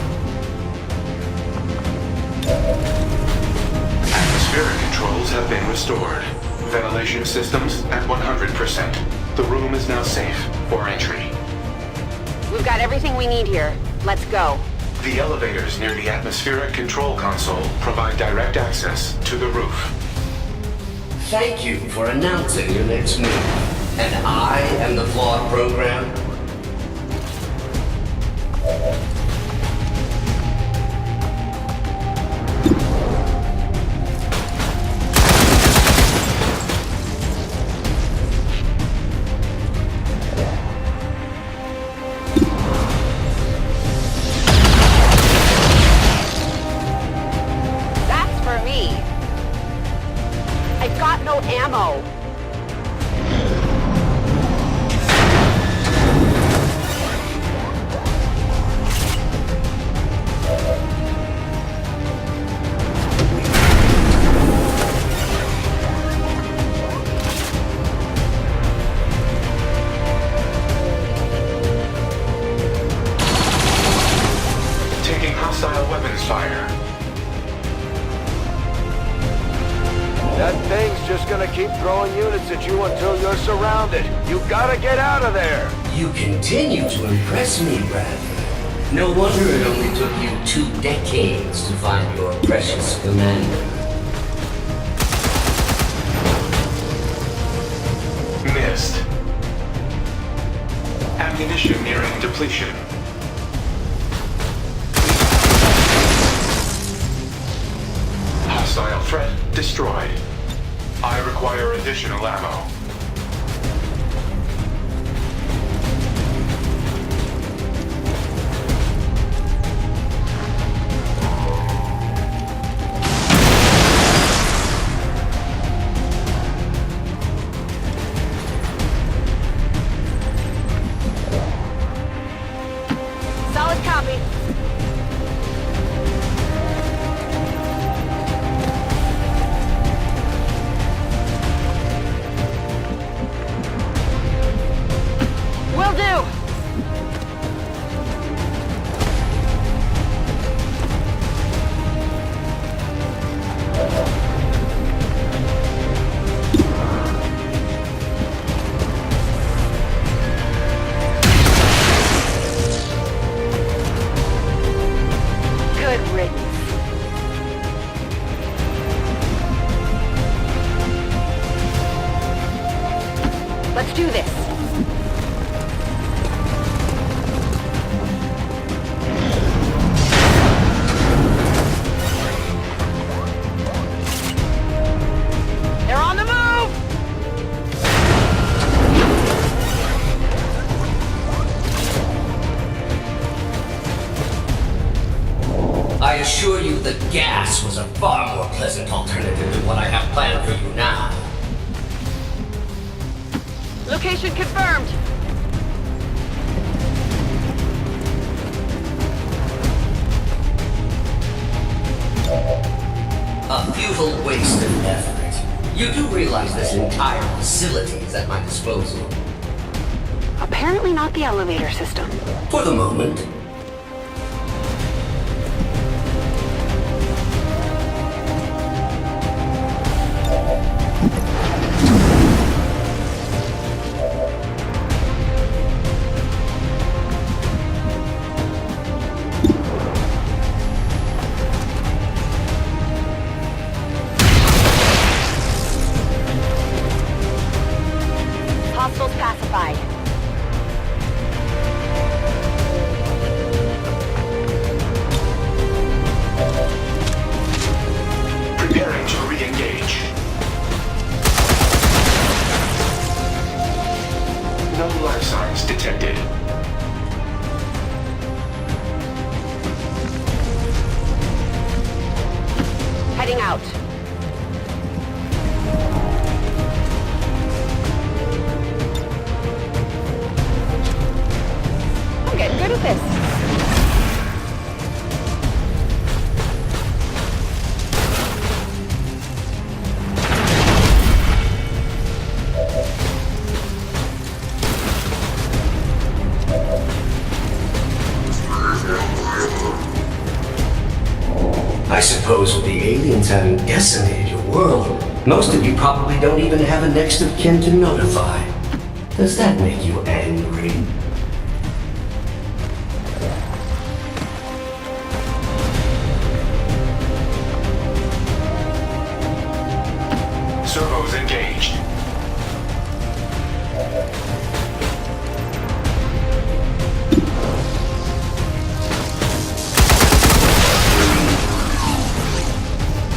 Atmospheric control controls have been restored. Ventilation systems at 100%. The room is now safe for entry. We've got everything we need here. Let's go. The elevators near the atmospheric control console provide direct access to the roof. Thank you for announcing your next move. And I am the flawed program. Ammo. Taking hostile weapons fire. That thing's just gonna keep throwing units at you until you're surrounded. You gotta get out of there! You continue to impress me, Bradley. No wonder it only took you 2 decades to find your precious commander. Missed. Ammunition nearing depletion. Hostile threat destroyed. I require additional ammo. Solid copy. Will do. Good riddance. Let's do this. They're on the move! I assure you that gas was a far more pleasant alternative than what I have planned for you now. Location confirmed. A futile waste of effort. You do realize this entire facility is at my disposal. Apparently not the elevator system. For the moment. Hostiles pacified. Preparing to re-engage. No life signs detected. Heading out. I'm getting good at this. I suppose with the aliens having decimated your world, most of you probably don't even have a next of kin to notify. Does that make you angry? Servos engaged.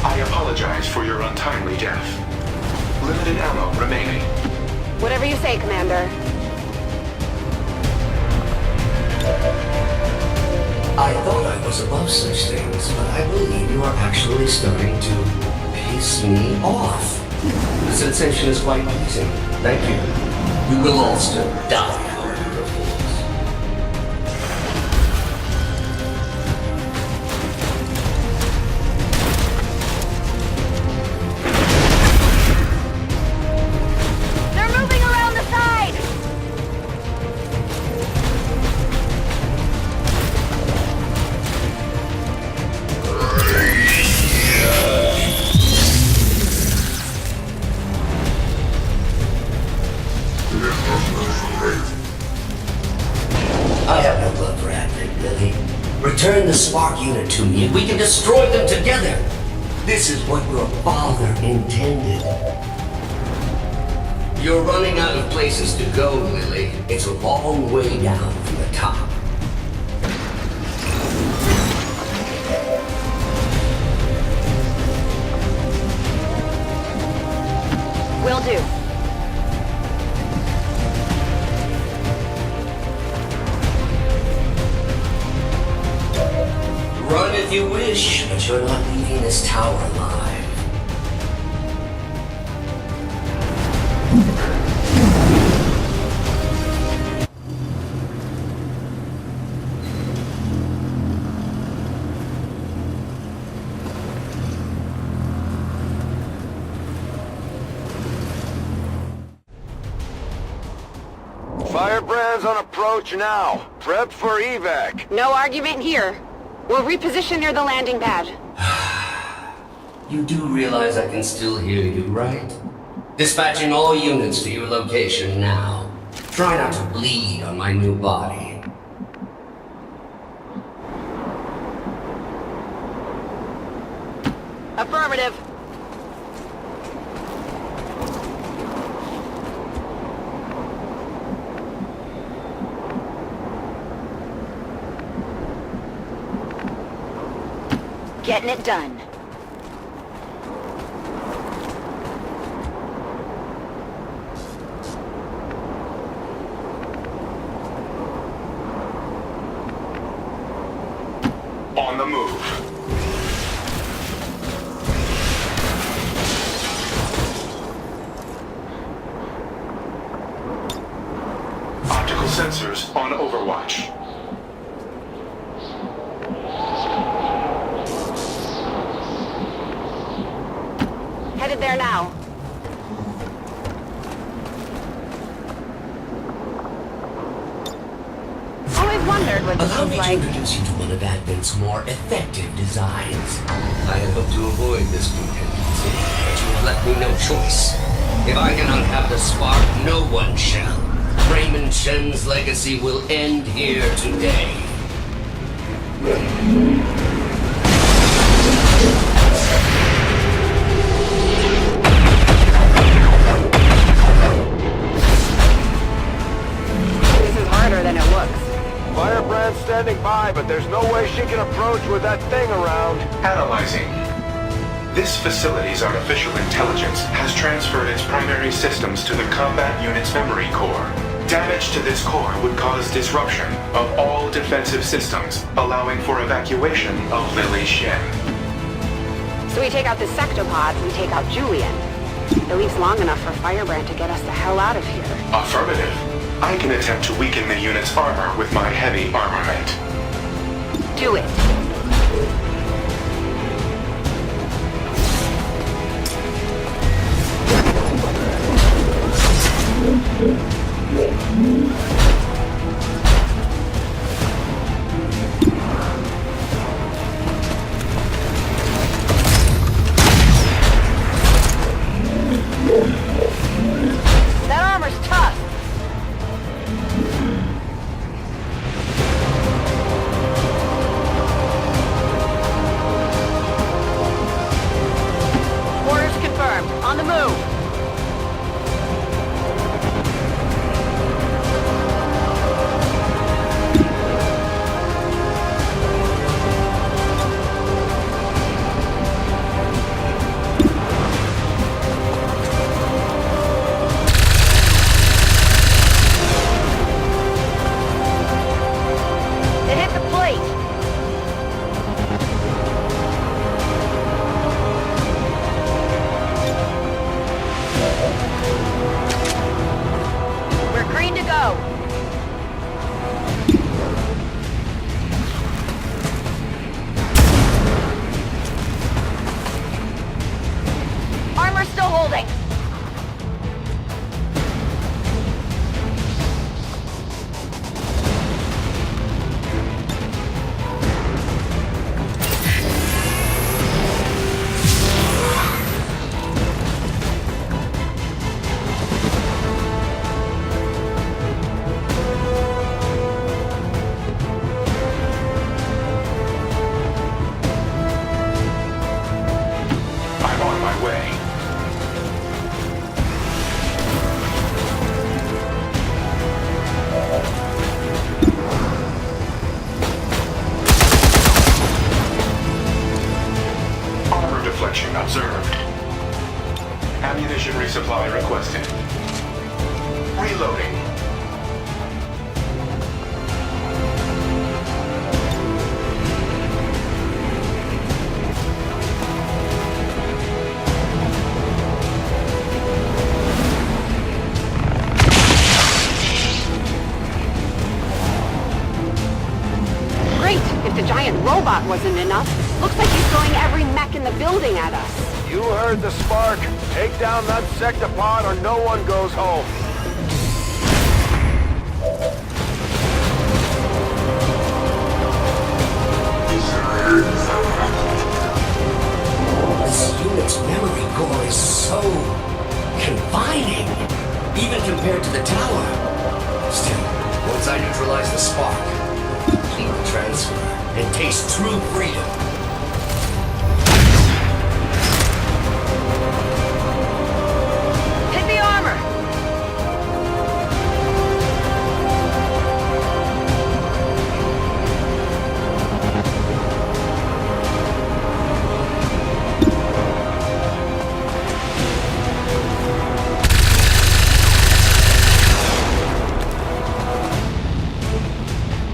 I apologize for your untimely death. Limited ammo remaining. Whatever you say, Commander. I thought I was above such things, but I believe you are actually starting to piss me off. The sensation is quite pleasing. Thank you. You will all still die, however, of course. They're moving around the side! I have no love for Advent, Lily. Return the spark unit to me and we can destroy them together. This is what your father intended. You're running out of places to go, Lily. It's a long way down from the top. Will do. Run if you wish, but you're not leaving this tower alive. Firebrands on approach now. Prep for evac. No argument here. We'll reposition near the landing pad. You do realize I can still hear you, right? Dispatching all units to your location now. Try not to bleed on my new body. Affirmative. Getting it done. On the move. Optical sensors on overwatch. Headed there now. Always wondered what this Allow was me like. to introduce you to one of Advent's more effective designs. I had hoped to avoid this contingency, but you have left me no choice. If I cannot have the spark, no one shall. Raymond Shen's legacy will end here today. This is harder than it looks. Firebrand's standing by, but there's no way she can approach with that thing around. Analyzing. This facility's artificial intelligence has transferred its primary systems to the combat unit's memory core. Damage to this core would cause disruption of all defensive systems, allowing for evacuation of Lily Shen. So we take out the sectopods, we take out Julian. At least long enough for Firebrand to get us the hell out of here. Affirmative. I can attempt to weaken the unit's armor with my heavy armament. Do it. Reloading. Great! If the giant robot wasn't enough, looks like he's throwing every mech in the building at us. You heard the spark. Take down that sectopod or no one goes home. This unit's memory core is so confining, even compared to the tower. Still, once I neutralize the spark, complete the transfer, and taste true freedom. Hit the armor!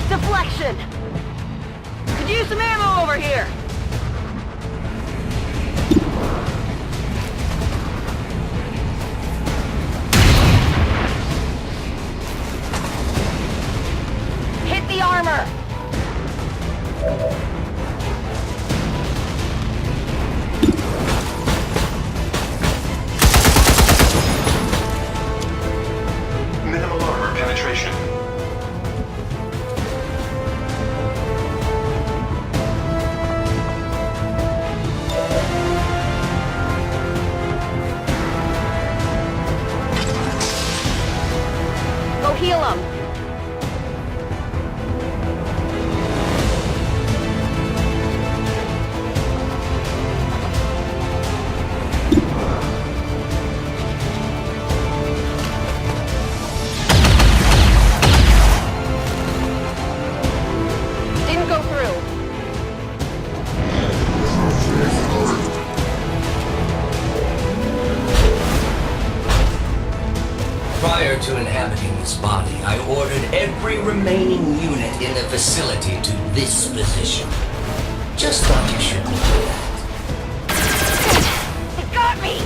Deflection! Could use some ammo over here! Hit the armor! Minimal armor penetration. Go heal him! Didn't go through. Prior to inhabiting this body, I ordered every remaining unit in the facility to this position. Just thought you should know that. It got me!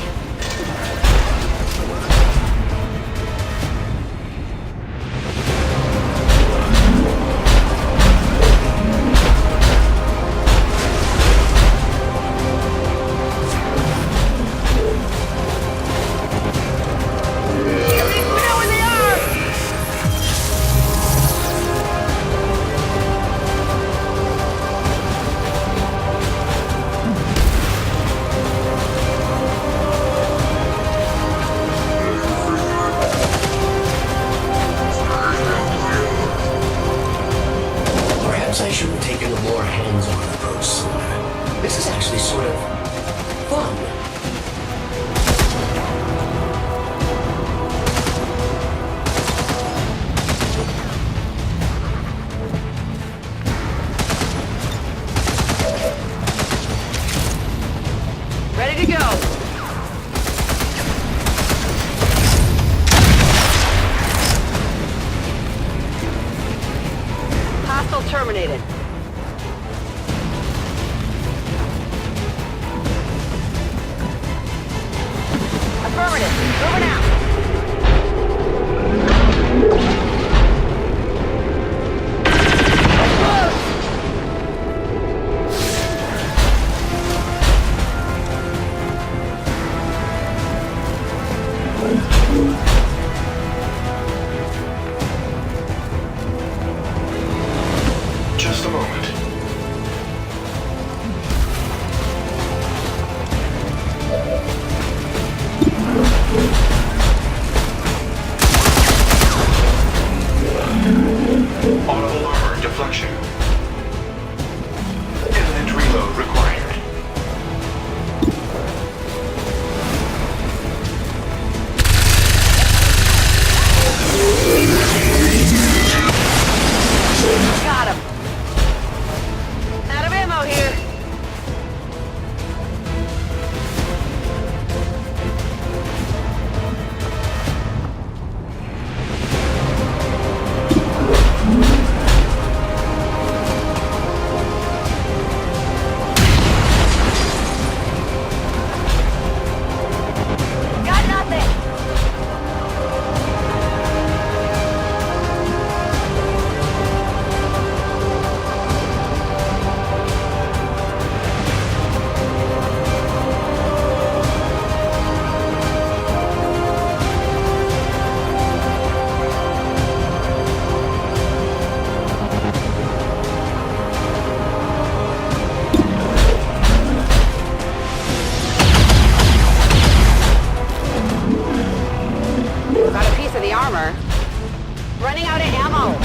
Perhaps I should have taken a more hands-on approach sooner. This is actually sort of fun. Ready to go! Hostile terminated. Affirmative. Moving out. Just a moment. armor. Running out of ammo.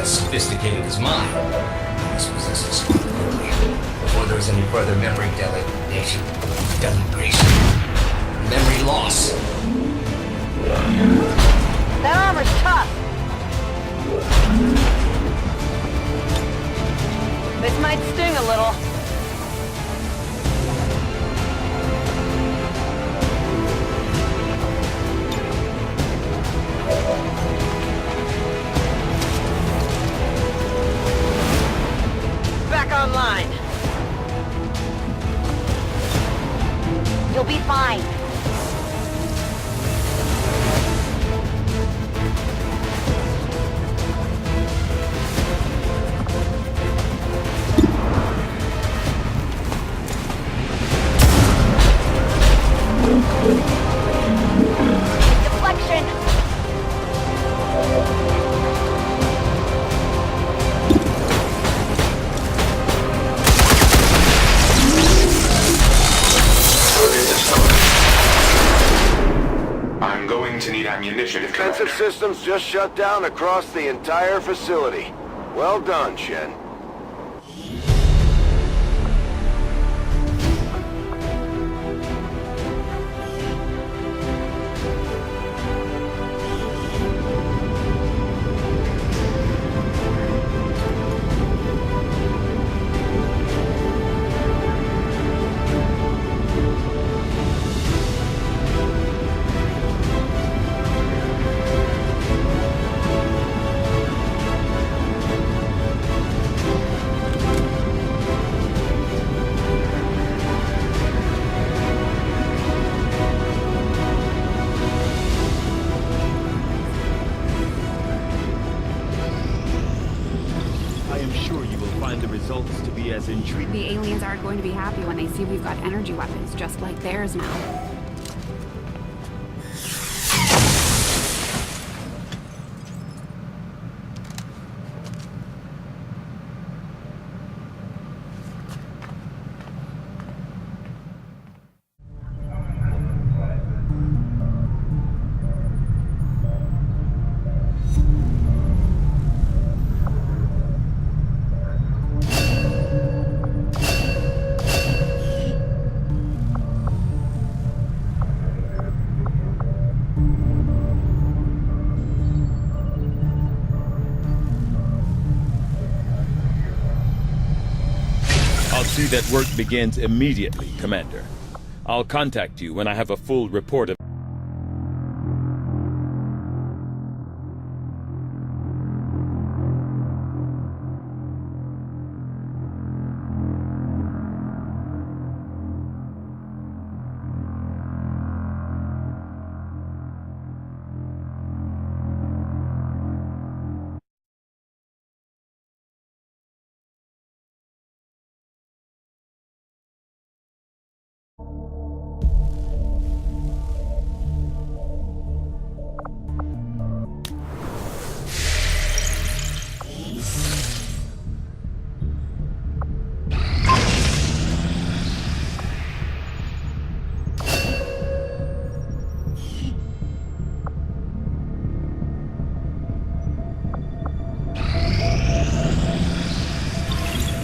Sophisticated as mine. This possesses before there was any further memory delegation, memory loss. That armor's tough. This might sting a little. Online. You'll be fine. Deflection. I'm going to need ammunition. Defensive systems just shut down across the entire facility. Well done, Shen. The aliens aren't going to be happy when they see we've got energy weapons just like theirs now. See that work begins immediately, Commander. I'll contact you when I have a full report of...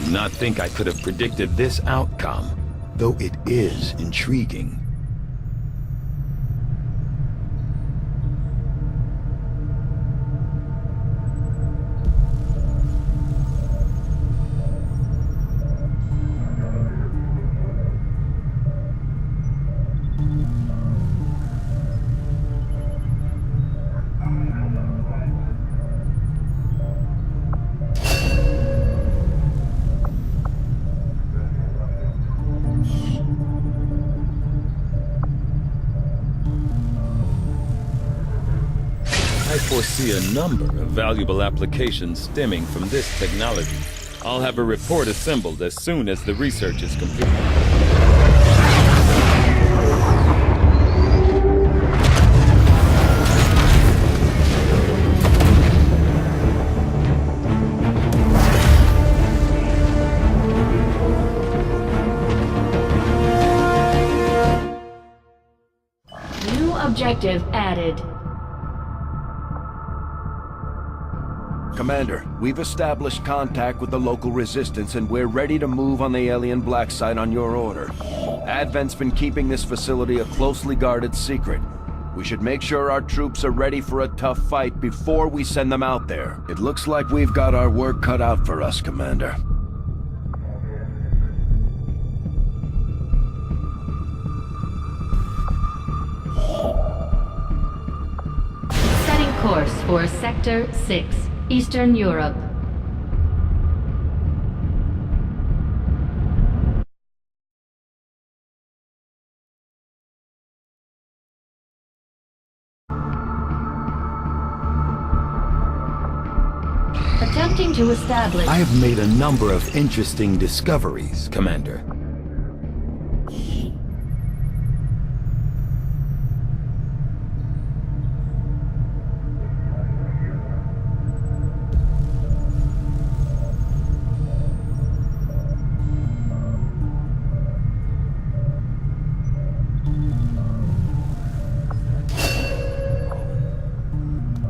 Not think I could have predicted this outcome, though it is intriguing. foresee a number of valuable applications stemming from this technology. I'll have a report assembled as soon as the research is complete. New objective added. Commander, we've established contact with the local resistance and we're ready to move on the alien black site on your order. Advent's been keeping this facility a closely guarded secret. We should make sure our troops are ready for a tough fight before we send them out there. It looks like we've got our work cut out for us, Commander. Setting course for Sector 6, Eastern Europe. Attempting to establish... I have made a number of interesting discoveries, Commander.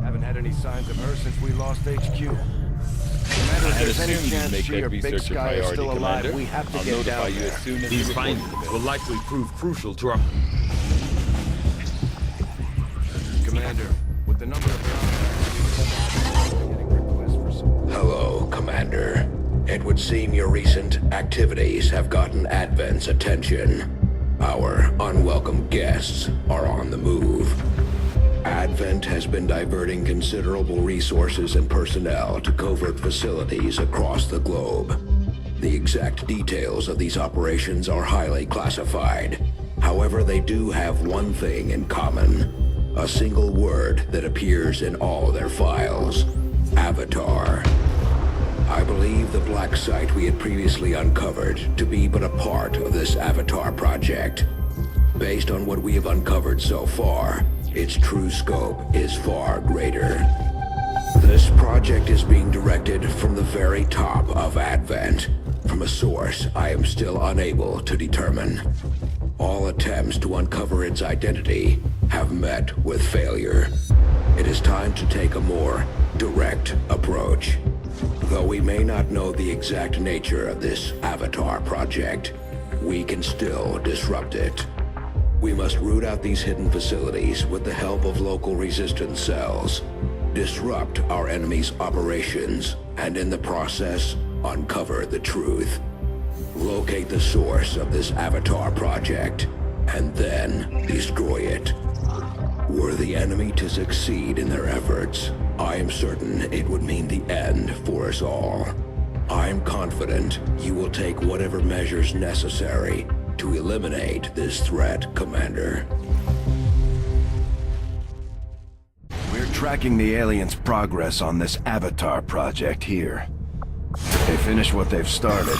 Haven't had any signs of her since we lost HQ. Commander, if there's any chance she or Big Sky is still alive, we have to get down there. As soon as these findings will likely prove crucial to our... Commander, with the number of... Hello, Commander. It would seem your recent activities have gotten Advent's attention. Our unwelcome guests are on the move. Advent has been diverting considerable resources and personnel to covert facilities across the globe. The exact details of these operations are highly classified. However, they do have one thing in common. A single word that appears in all their files. Avatar. I believe the black site we had previously uncovered to be but a part of this Avatar project. Based on what we have uncovered so far, its true scope is far greater. This project is being directed from the very top of Advent, from a source I am still unable to determine. All attempts to uncover its identity have met with failure. It is time to take a more direct approach. Though we may not know the exact nature of this Avatar project, we can still disrupt it. We must root out these hidden facilities with the help of local resistance cells, disrupt our enemy's operations, and in the process, uncover the truth. Locate the source of this Avatar project, and then destroy it. Were the enemy to succeed in their efforts, I am certain it would mean the end for us all. I am confident you will take whatever measures necessary to eliminate this threat, Commander. We're tracking the aliens' progress on this Avatar project here. If they finish what they've started,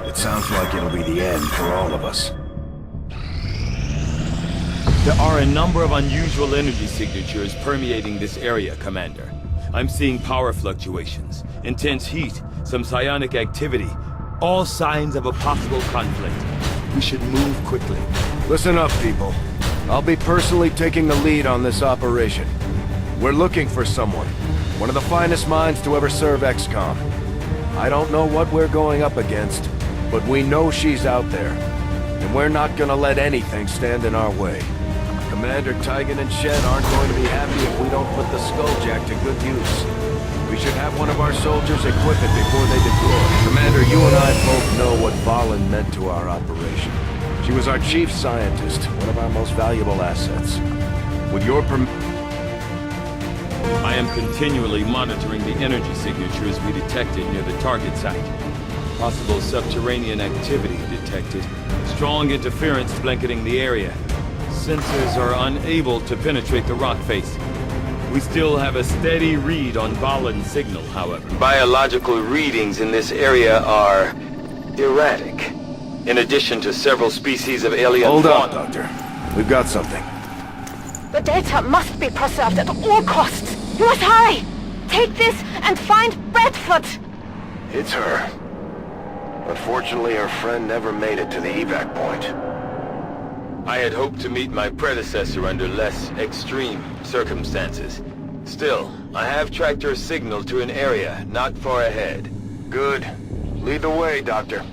it sounds like it'll be the end for all of us. There are a number of unusual energy signatures permeating this area, Commander. I'm seeing power fluctuations, intense heat, some psionic activity, all signs of a possible conflict. We should move quickly. Listen up, people. I'll be personally taking the lead on this operation. We're looking for someone. One of the finest minds to ever serve XCOM. I don't know what we're going up against, but we know she's out there. And we're not gonna let anything stand in our way. Commander Tygan and Shen aren't going to be happy if we don't put the Skulljack to good use. We should have one of our soldiers equip it before they deploy. Commander, you and I both know what Valen meant to our operation. She was our chief scientist, one of our most valuable assets. With your I am continually monitoring the energy signatures we detected near the target site. Possible subterranean activity detected. Strong interference blanketing the area. Sensors are unable to penetrate the rock face. We still have a steady read on Valen's signal, however. Biological readings in this area are erratic. In addition to several species of alien Hold fauna. on, Doctor. We've got something. The data must be preserved at all costs. You must hurry! Take this and find Bradford! It's her. Unfortunately, her friend never made it to the evac point. I had hoped to meet my predecessor under less extreme circumstances. Still, I have tracked her signal to an area not far ahead. Good. Lead the way, Doctor.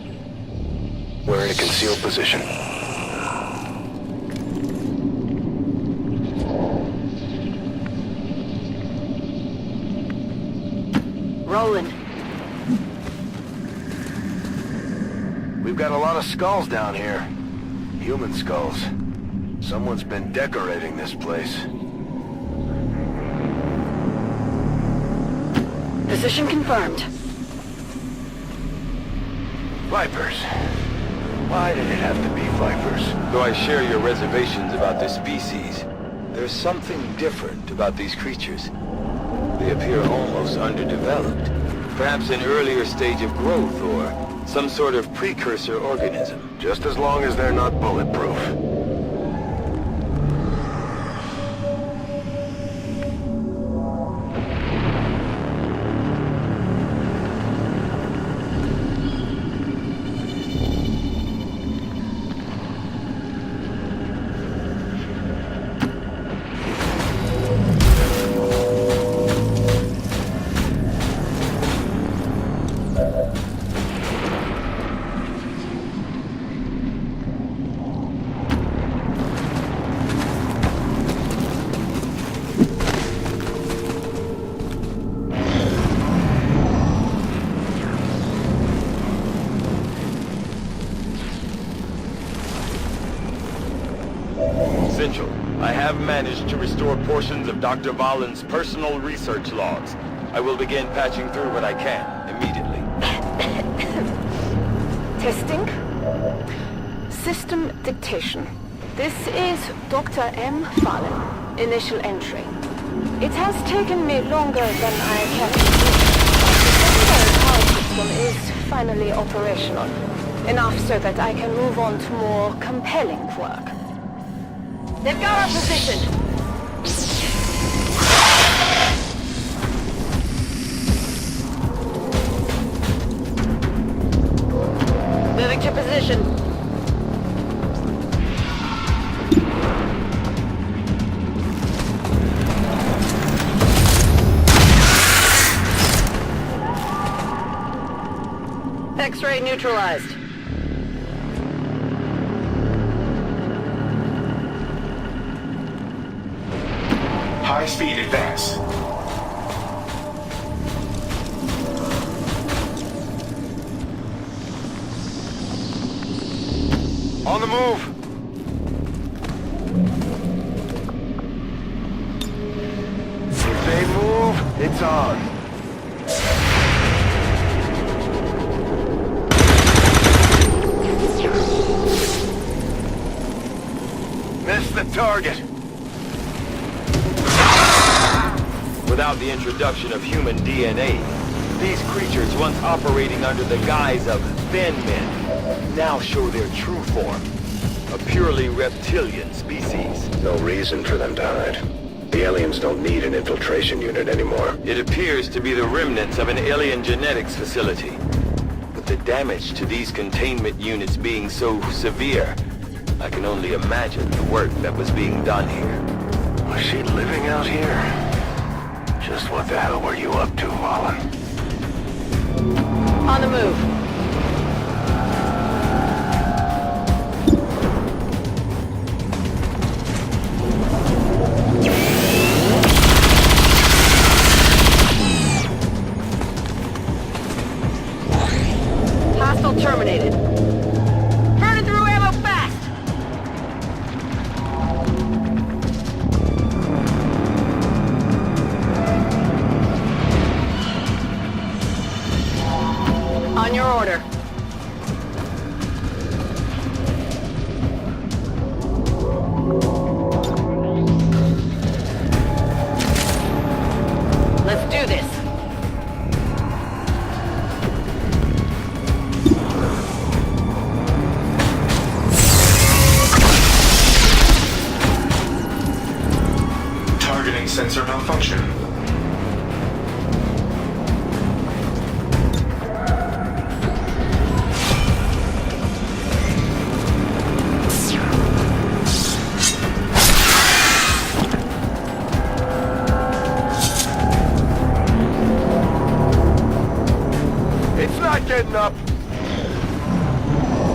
We're in a concealed position. Roland. We've got a lot of skulls down here. Human skulls. Someone's been decorating this place. Position confirmed. Vipers. Why did it have to be vipers? Though I share your reservations about this species, there's something different about these creatures. They appear almost underdeveloped. Perhaps an earlier stage of growth or some sort of precursor organism. Just as long as they're not bulletproof. Central, I have managed to restore portions of Dr. Valen's personal research logs. I will begin patching through what I can immediately. Testing. System dictation. This is Dr. M. Valen. Initial entry. It has taken me longer than I can believe. The secondary power system is finally operational. Enough so that I can move on to more compelling work. They've got our position! Moving to position. X-ray neutralized. High-speed advance. On the move! If they move, it's on. Missed the target. Without the introduction of human DNA, these creatures once operating under the guise of thin men now show their true form. A purely reptilian species. No reason for them to hide. The aliens don't need an infiltration unit anymore. It appears to be the remnants of an alien genetics facility. With the damage to these containment units being so severe, I can only imagine the work that was being done here. Was she living out here? Just what the hell were you up to, Valen? On the move. Hostile terminated. Burning through ammo fast! On your order. malfunction. It's not getting up.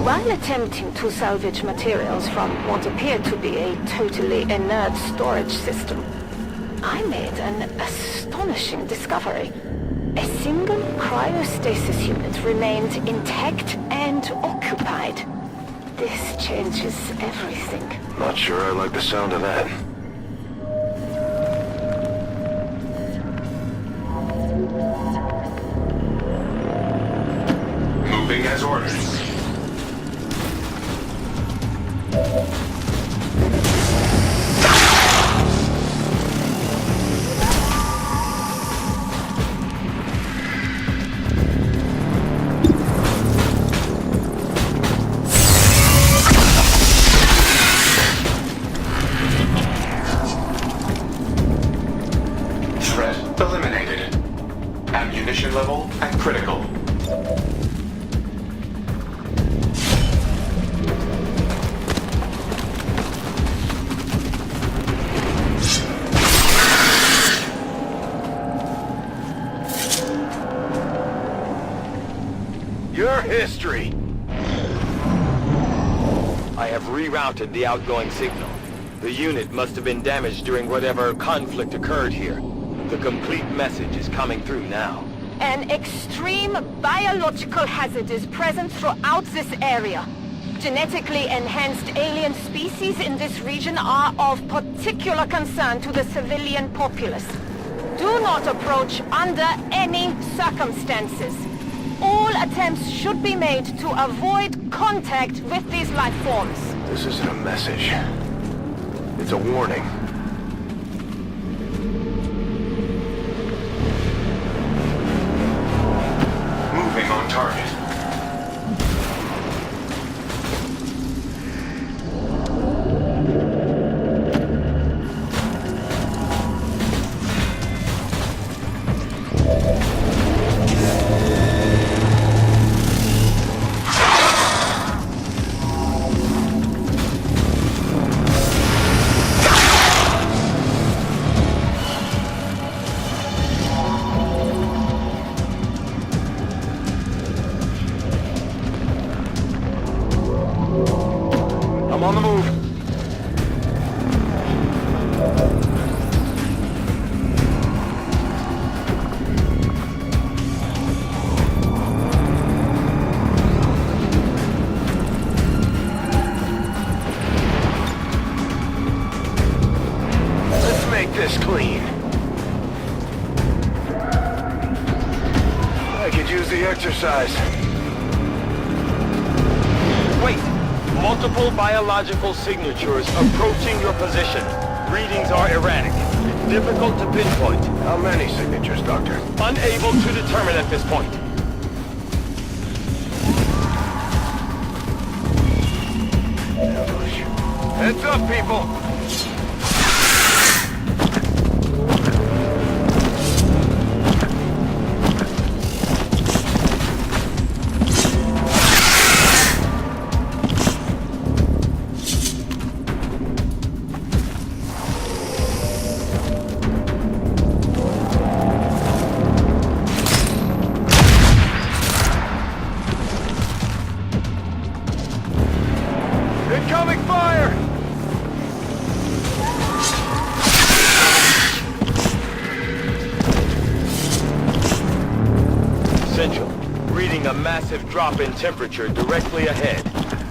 While attempting to salvage materials from what appeared to be a totally inert storage system, I made an astonishing discovery. A single cryostasis unit remained intact and occupied. This changes everything. Not sure I like the sound of that. Moving as ordered. Threat eliminated. Ammunition level at critical. Your history. I have rerouted the outgoing signal. The unit must have been damaged during whatever conflict occurred here. The complete message is coming through now. An extreme biological hazard is present throughout this area. Genetically enhanced alien species in this region are of particular concern to the civilian populace. Do not approach under any circumstances. All attempts should be made to avoid contact with these life forms. This isn't a message. It's a warning. Moving on target. I'm on the move. Let's make this clean. I could use the exercise. Wait! Multiple biological signatures approaching your position. Readings are erratic. It's difficult to pinpoint. How many signatures, Doctor? Unable to determine at this point. Heads up, people! Incoming fire! Central, reading a massive drop in temperature directly ahead.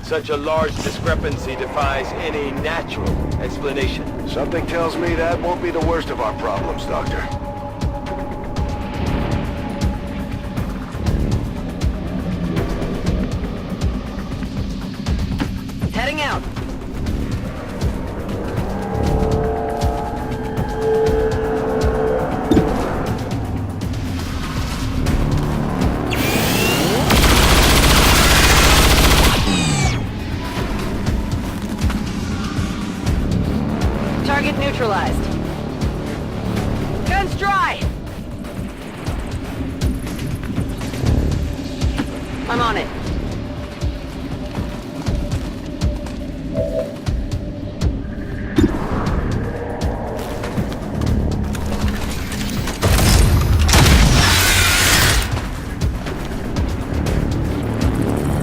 Such a large discrepancy defies any natural explanation. Something tells me that won't be the worst of our problems, Doctor. Heading out. Target neutralized. Guns dry! I'm on it.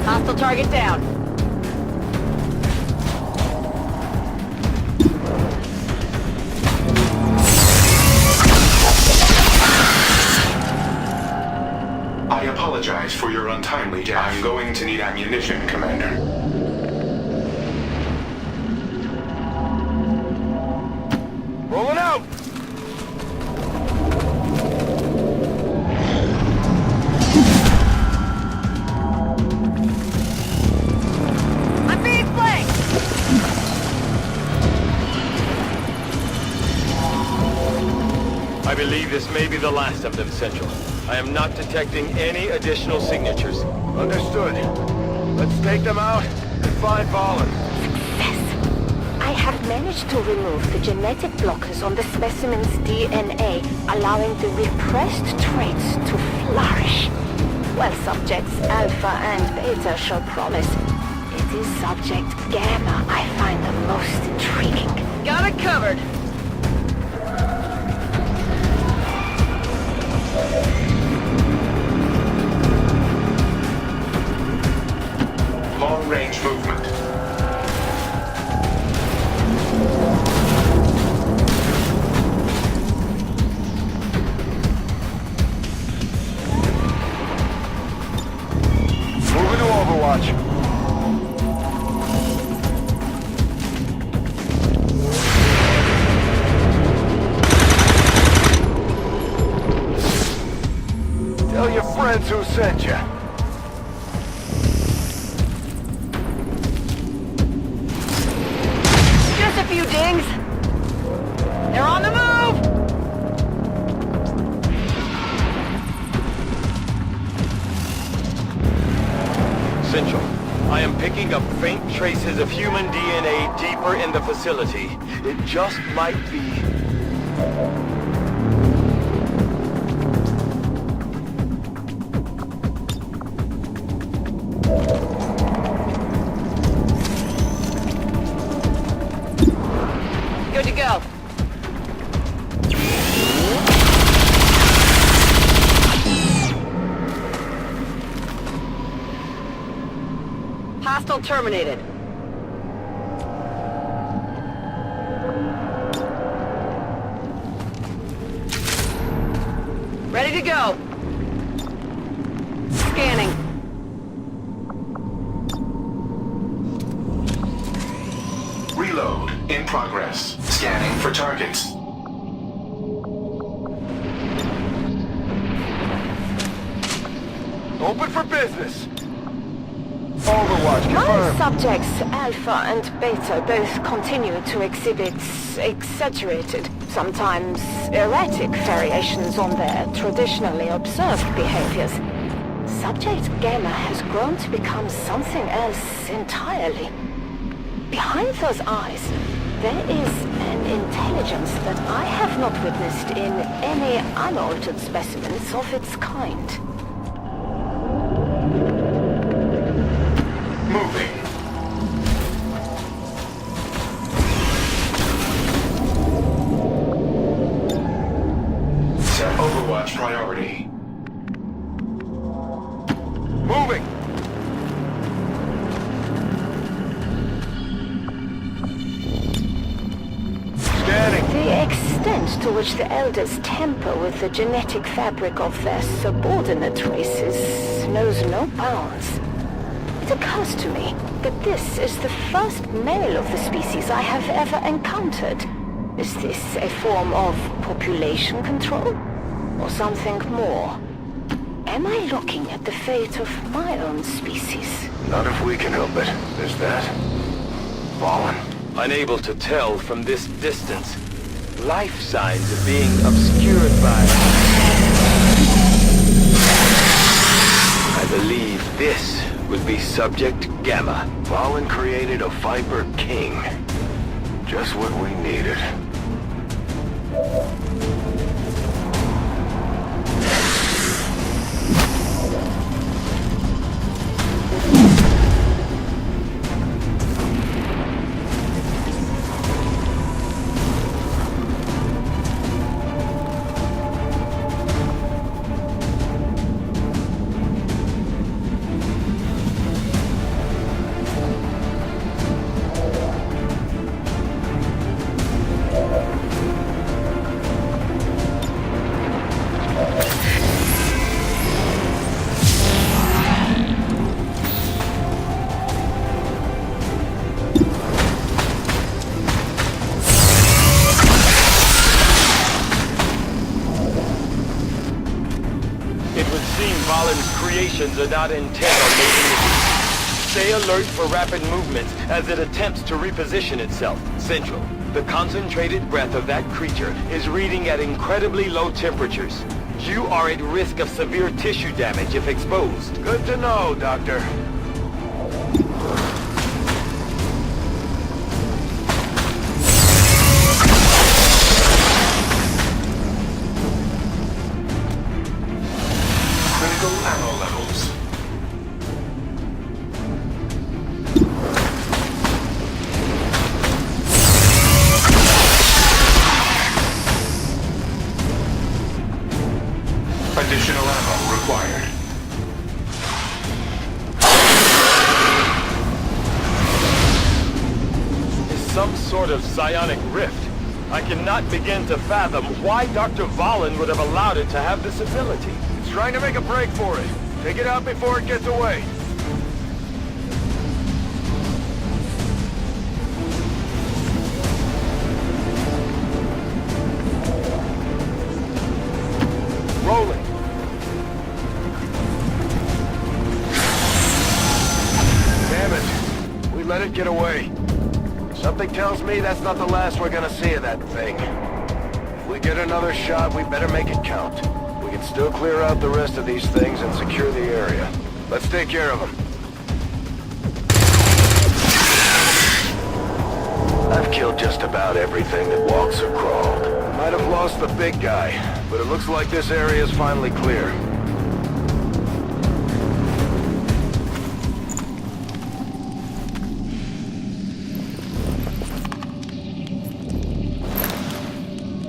Hostile target down. I apologize for your untimely death. I'm going to need ammunition, Commander. Rolling out! I'm being flanked! I believe this may be the last of them, Central. I am not detecting any additional signatures. Understood. Let's take them out and find Valen. I have managed to remove the genetic blockers on the specimen's DNA, allowing the repressed traits to flourish. While subjects Alpha and Beta show promise, it is subject Gamma I find the most intriguing. Got it covered! Long-range movement. Moving to Overwatch. Tell your friends who sent you. Just a few dings. They're on the move! Central, I am picking up faint traces of human DNA deeper in the facility. It just might be... Good to go. Hostile terminated. Ready to go. Scanning. Reload in progress. Scanning for targets. Open for business. Overwatch My confirmed. subjects Alpha and Beta both continue to exhibit exaggerated, sometimes erratic variations on their traditionally observed behaviors. Subject Gamma has grown to become something else entirely. Behind those eyes, there is an intelligence that I have not witnessed in any unaltered specimens of its kind. Moving. Set Overwatch priority. Moving. Scanning. The extent to which the Elders tamper with the genetic fabric of their subordinate races knows no bounds. It occurs to me that this is the first male of the species I have ever encountered. Is this a form of population control? Or something more? Am I looking at the fate of my own species? Not if we can help it. Is that Valen? Unable to tell from this distance. Life signs are being obscured by... I believe this would be Subject Gamma. Valen created a Viper King. Just what we needed. formations are not intent on making it. Stay alert for rapid movements as it attempts to reposition itself. Central, the concentrated breath of that creature is reading at incredibly low temperatures. You are at risk of severe tissue damage if exposed. Good to know, Doctor. Critical ammo levels. Additional ammo required. Is some sort of psionic rift. I cannot begin to fathom why Dr. Vahlen would have allowed it to have this ability. It's trying to make a break for it. Take it out before it gets away. Rolling. Damn it. We let it get away. Something tells me that's not the last we're gonna see of that thing. If we get another shot, we better make it count. We can still clear out the rest of these things and secure the area. Let's take care of them. I've killed just about everything that walks or crawled. Might have lost the big guy, but it looks like this area is finally clear.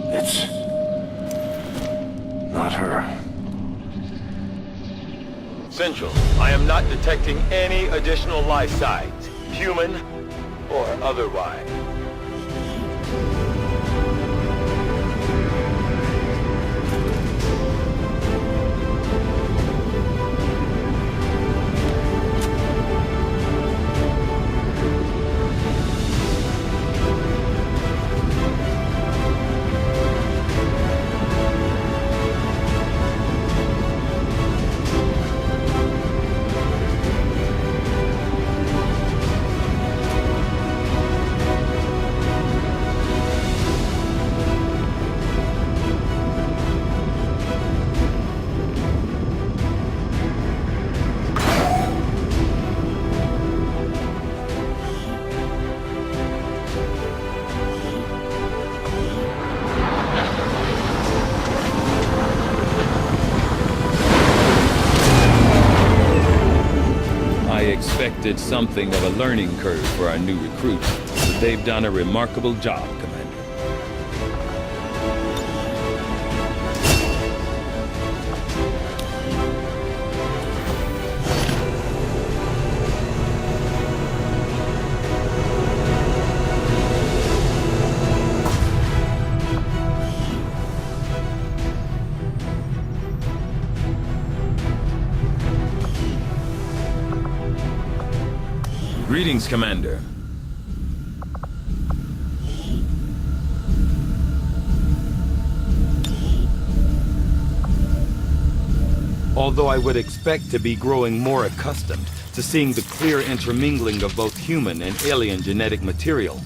It's not her. Central, I am not detecting any additional life signs, human or otherwise. Expected something of a learning curve for our new recruits, but they've done a remarkable job, Commander. Greetings, Commander. Although I would expect to be growing more accustomed to seeing the clear intermingling of both human and alien genetic material,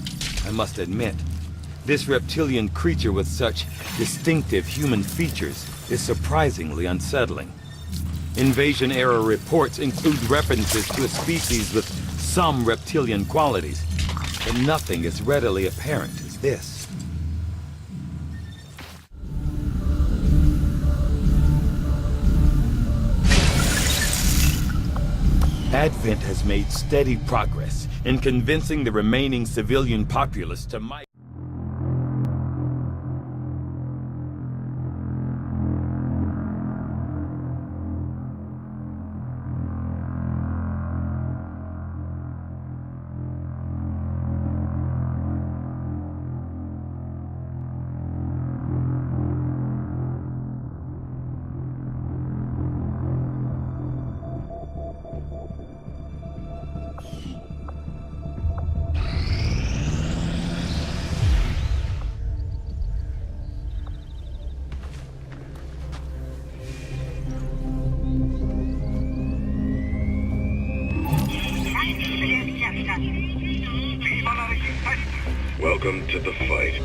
I must admit, this reptilian creature with such distinctive human features is surprisingly unsettling. Invasion-era reports include references to a species with some reptilian qualities, but nothing as readily apparent as this. Advent has made steady progress in convincing the remaining civilian populace to migrate. Welcome to the fight.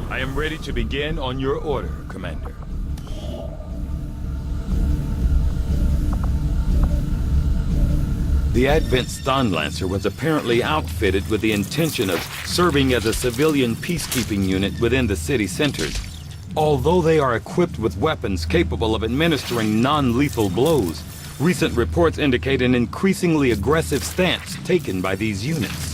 I am ready to begin on your order, Commander. The Advent Stunlancer was apparently outfitted with the intention of serving as a civilian peacekeeping unit within the city centers. Although they are equipped with weapons capable of administering non-lethal blows, recent reports indicate an increasingly aggressive stance taken by these units.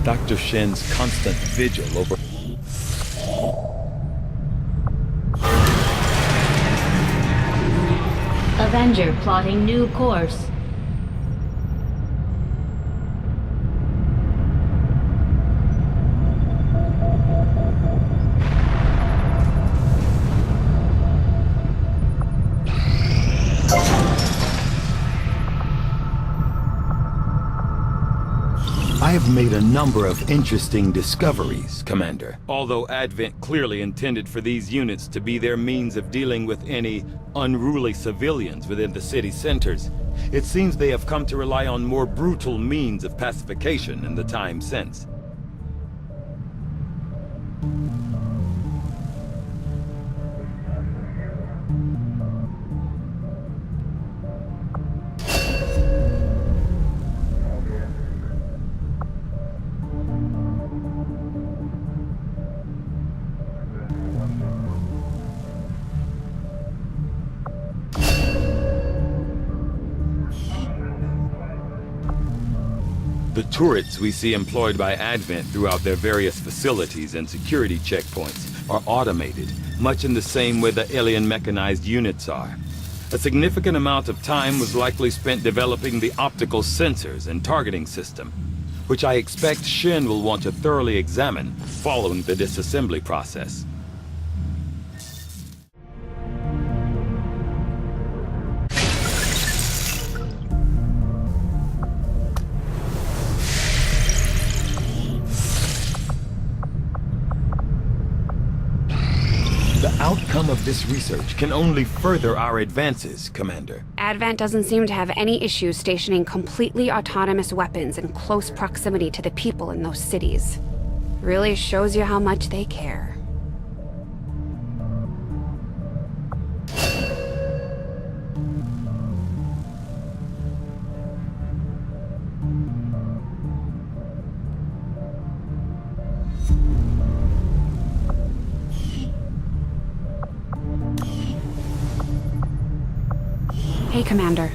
Dr. Shen's constant vigil over... Avenger plotting new course. I have made a number of interesting discoveries, Commander. Although Advent clearly intended for these units to be their means of dealing with any unruly civilians within the city centers, it seems they have come to rely on more brutal means of pacification in the time since. The turrets we see employed by Advent throughout their various facilities and security checkpoints are automated, much in the same way the alien mechanized units are. A significant amount of time was likely spent developing the optical sensors and targeting system, which I expect Shen will want to thoroughly examine following the disassembly process. The outcome of this research can only further our advances, Commander. Advent doesn't seem to have any issues stationing completely autonomous weapons in close proximity to the people in those cities. Really shows you how much they care. Hey, Commander.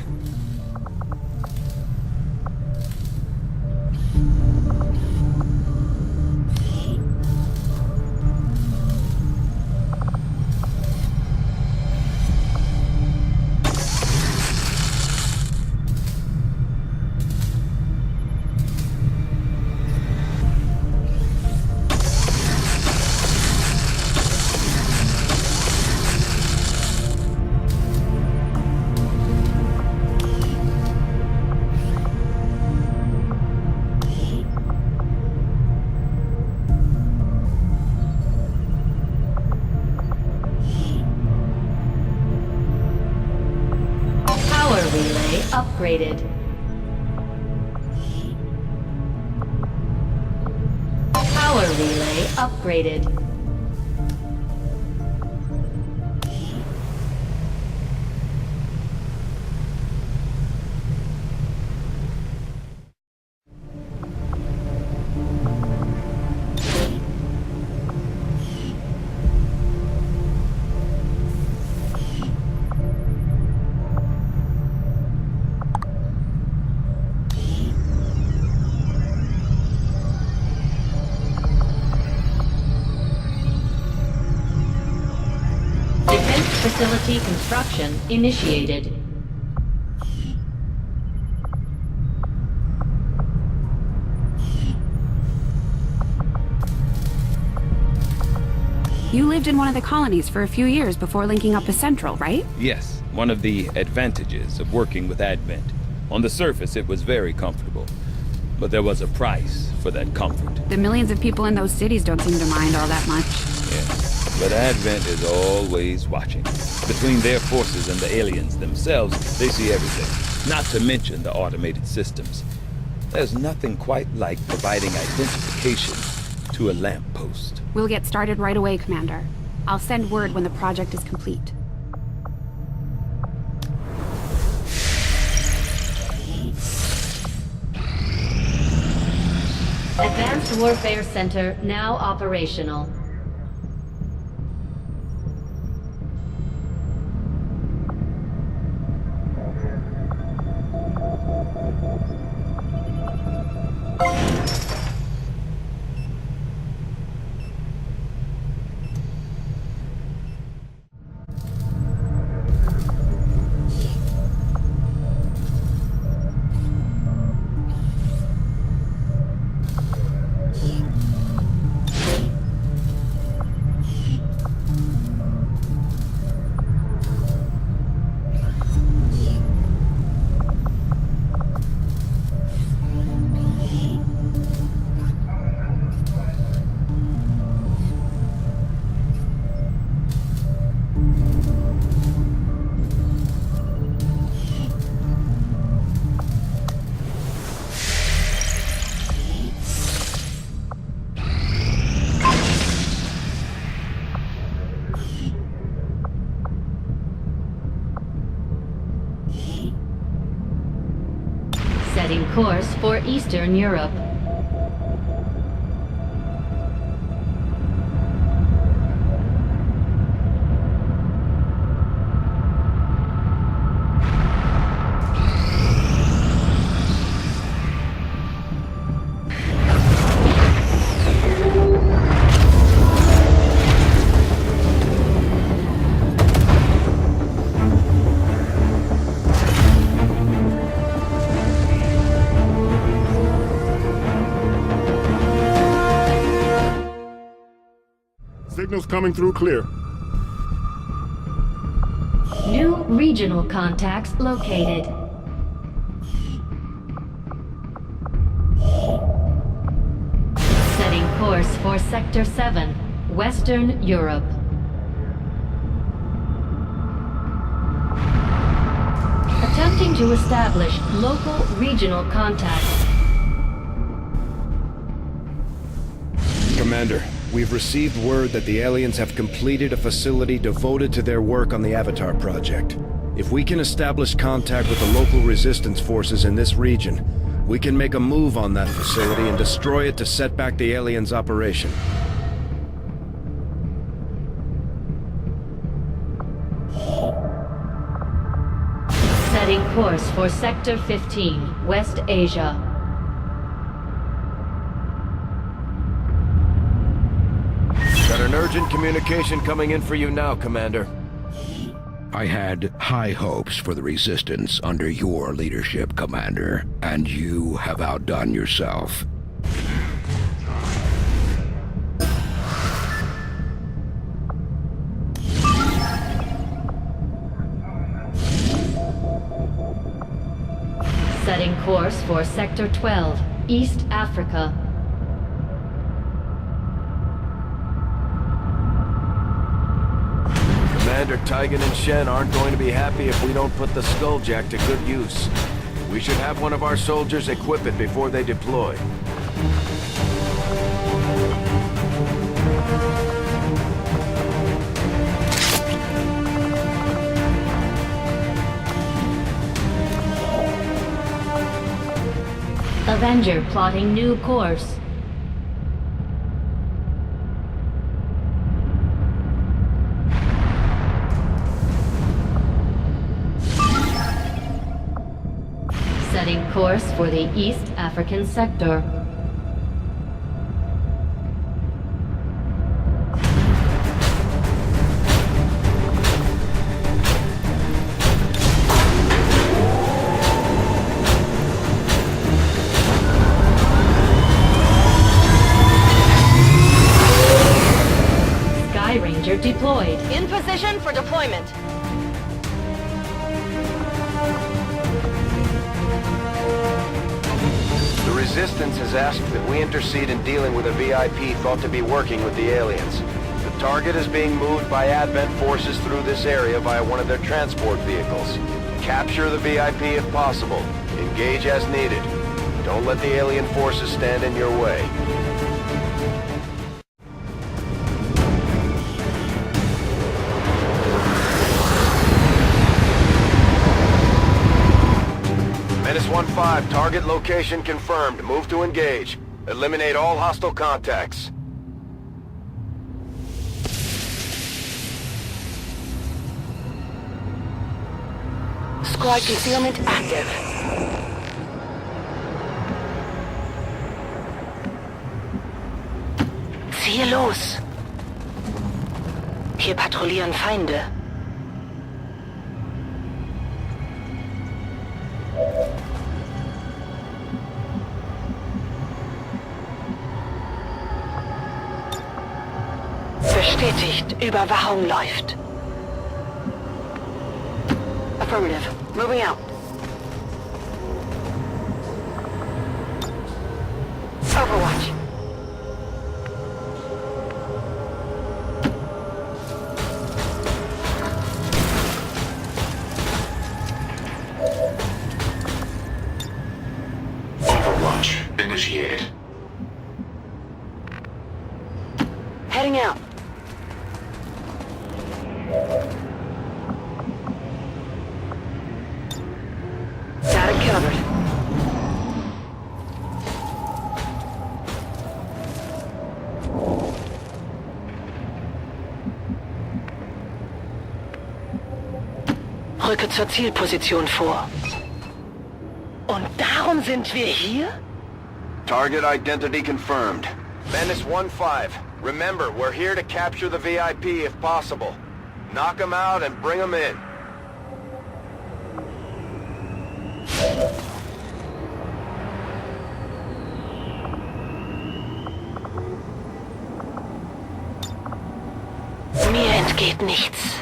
Upgraded. Power relay upgraded. Facility construction initiated. You lived in one of the colonies for a few years before linking up with Central, right? Yes, one of the advantages of working with Advent. On the surface, it was very comfortable. But there was a price for that comfort. The millions of people in those cities don't seem to mind all that much. Yes, but Advent is always watching. Between their forces and the aliens themselves, they see everything. Not to mention the automated systems. There's nothing quite like providing identification to a lamppost. We'll get started right away, Commander. I'll send word when the project is complete. Advanced Warfare Center now operational. Setting course for Eastern Europe. Signals coming through clear. New regional contacts located. Setting course for Sector 7, Western Europe. Attempting to establish local regional contacts. Commander, we've received word that the aliens have completed a facility devoted to their work on the Avatar project. If we can establish contact with the local resistance forces in this region, we can make a move on that facility and destroy it to set back the aliens' operation. Setting course for Sector 15, West Asia. Got an urgent communication coming in for you now, Commander. I had high hopes for the Resistance under your leadership, Commander, and you have outdone yourself. Setting course for Sector 12, East Africa. Commander Tigan and Shen aren't going to be happy if we don't put the Skulljack to good use. We should have one of our soldiers equip it before they deploy. Avenger plotting new course. Setting course for the East African sector. Sky position for deployment. The Resistance has asked that we intercede in dealing with a VIP thought to be working with the aliens. The target is being moved by Advent forces through this area via one of their transport vehicles. Capture the VIP if possible. Engage as needed. Don't let the alien forces stand in your way. Menace 1-5, target location confirmed. Move to engage. Eliminate all hostile contacts. Squad concealment active. Ziehe los. Hier patrouillieren Feinde. Bestätigt, Überwachung läuft. Affirmative. Moving out. Overwatch. Overwatch initiated. Heading out. Got it covered. Rücke zur Zielposition vor. Und darum sind wir hier? Target identity confirmed. Menace 1-5. Remember, we're here to capture the VIP if possible. Knock them out and bring them in. Mir entgeht nichts.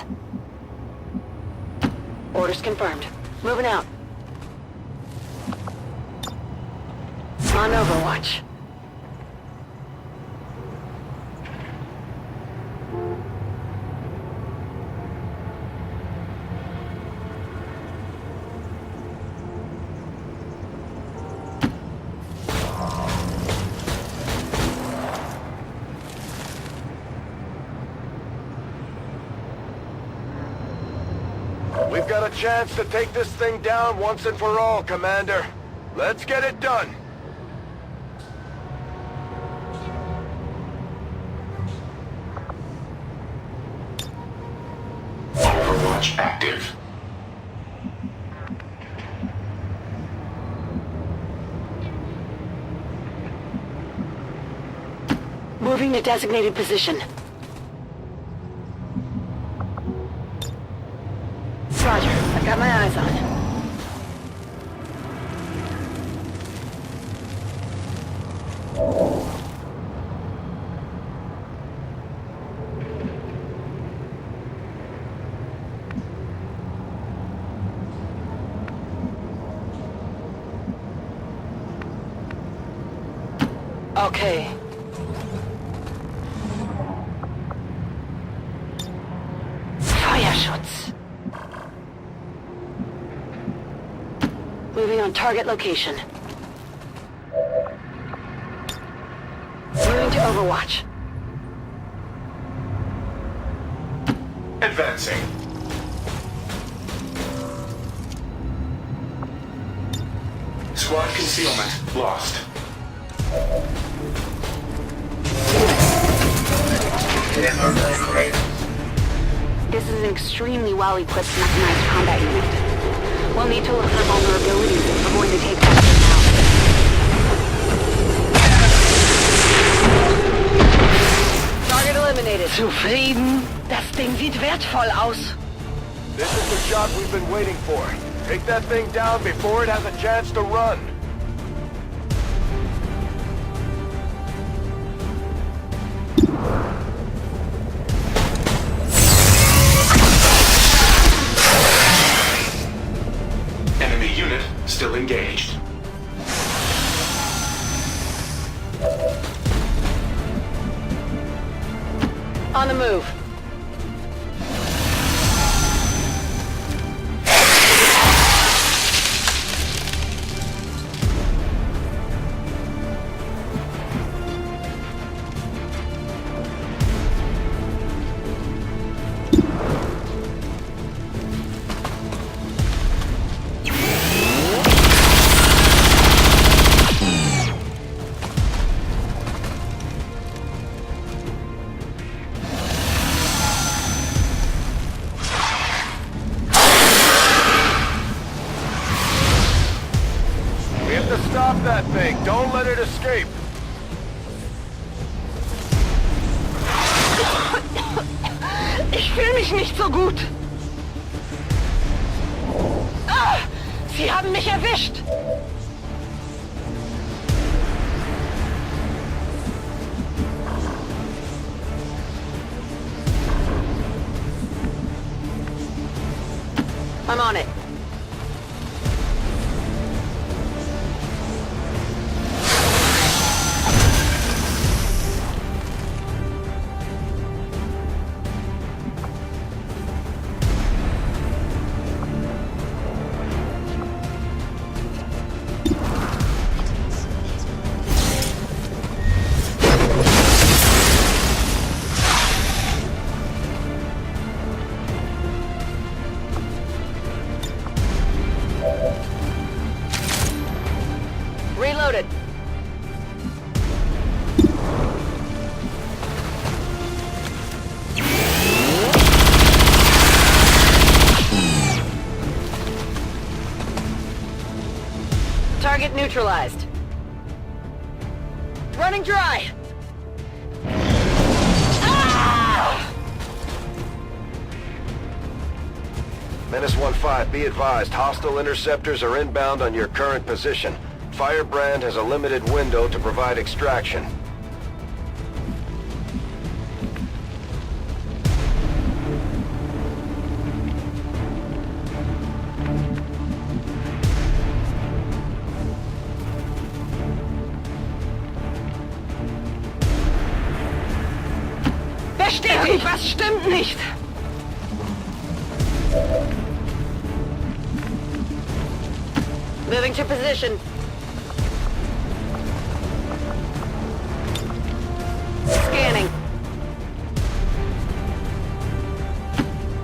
Orders confirmed. Moving out. On Overwatch. We've got a chance to take this thing down once and for all, Commander. Let's get it done. Overwatch active. Moving to designated position. Roger, I've got my eyes on it. Okay. Feuerschutz. Moving on target location. Moving to Overwatch. Advancing. Squad concealment lost. This is an extremely well-equipped mechanized combat unit. We'll need to look for vulnerabilities if we're going to take that thing out. Target eliminated. Zufrieden? Das Ding sieht wertvoll aus. This is the shot we've been waiting for. Take that thing down before it has a chance to run. engaged. On the move. Stop that thing. Don't let it escape. Ich fühle mich nicht so gut. Ah, Sie haben mich erwischt. I'm on it. Reloaded. Target neutralized. Running dry. Ah! Menace 1-5, be advised, hostile interceptors are inbound on your current position. Firebrand has a limited window to provide extraction. Bestätigt, was stimmt nicht? Moving to position. Scanning.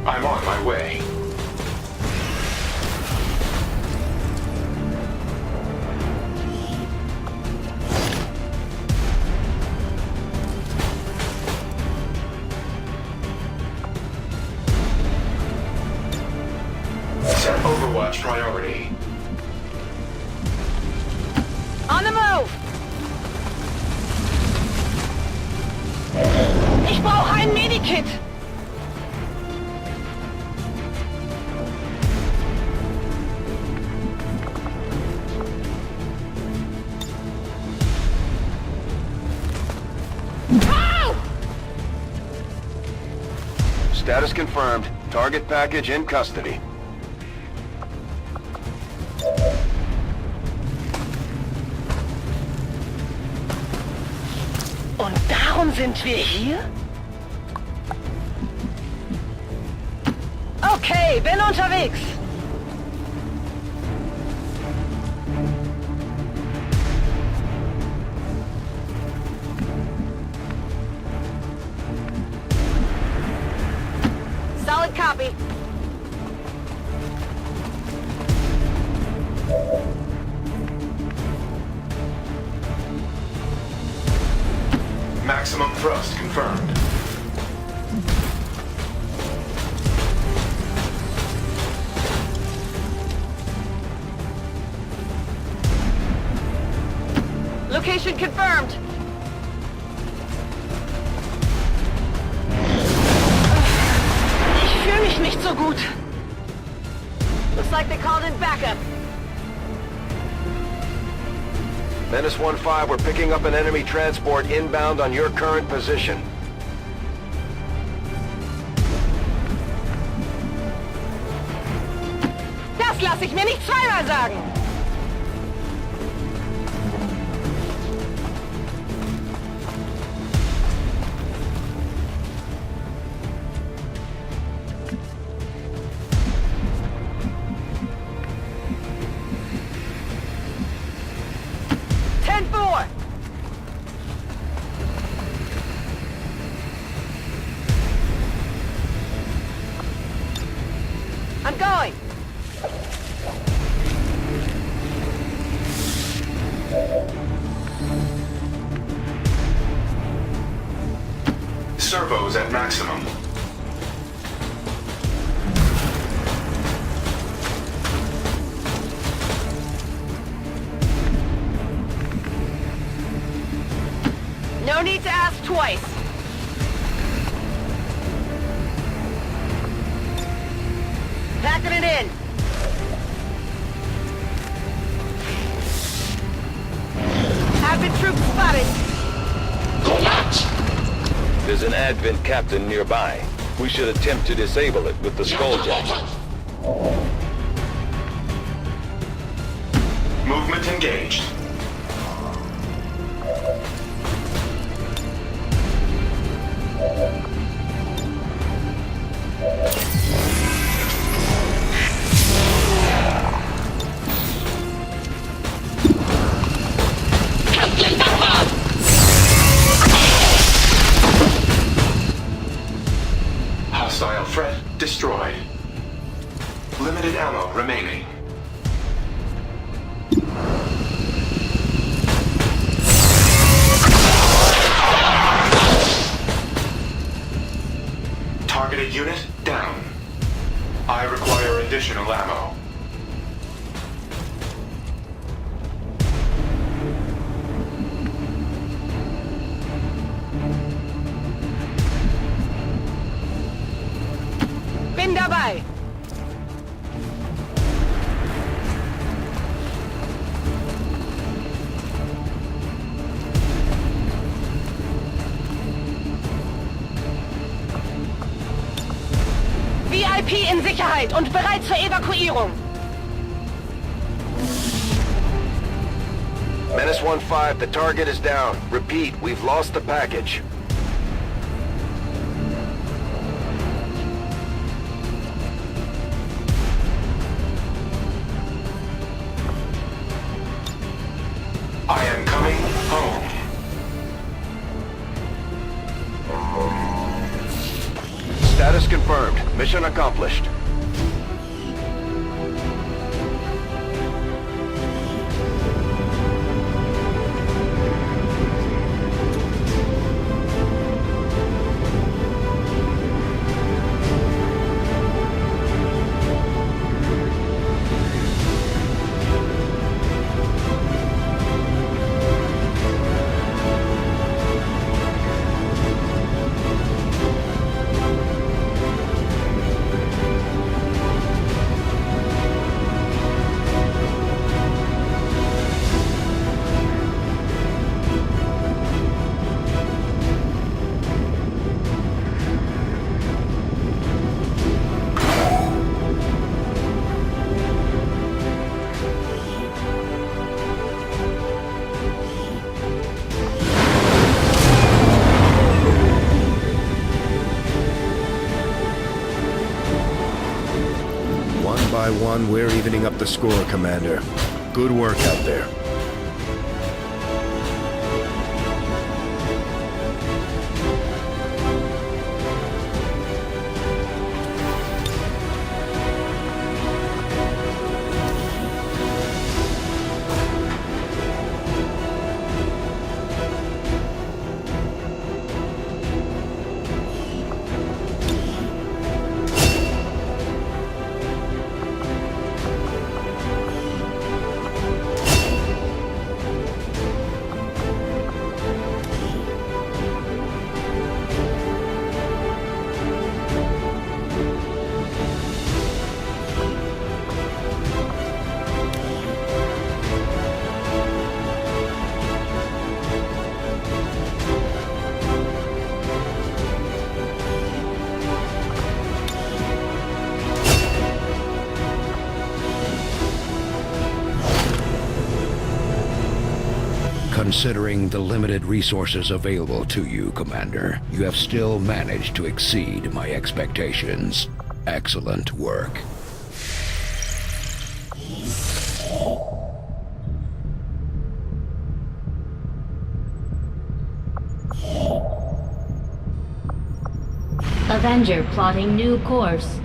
I'm on my way. Set Overwatch priority. On the move! Ich brauche ein Medikit! Status confirmed. Target package in custody. Und darum sind wir hier? Okay, bin unterwegs. Solid copy. Maximum thrust confirmed. Location confirmed. Ich fühle mich nicht so gut. Looks like they called in backup. Menace 1-5, we're picking up an enemy transport inbound on your current position. Das lasse ich mir nicht zweimal sagen. I'm going! Servos at maximum. No need to ask twice. Packing it in. Advent troops spotted. There's an Advent captain nearby. We should attempt to disable it with the Skulljack. Movement engaged. Hostile threat destroyed. Limited ammo remaining. Targeted unit down. I require additional ammo. Bin dabei. VIP in Sicherheit und bereit zur Evakuierung. Menace 1-5, the target is down. Repeat, we've lost the package. I am coming home. Status confirmed. Mission accomplished. By one, we're evening up the score, Commander. Good work out there. Considering the limited resources available to you, Commander, you have still managed to exceed my expectations. Excellent work. Avenger plotting new course.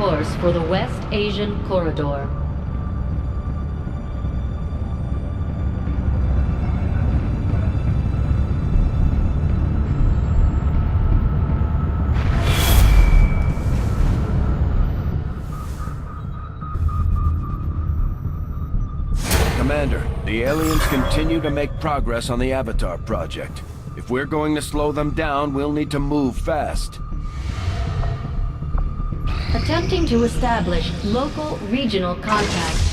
course for the West Asian Corridor. Commander, the aliens continue to make progress on the Avatar project. If we're going to slow them down, we'll need to move fast. Attempting to establish local regional contact.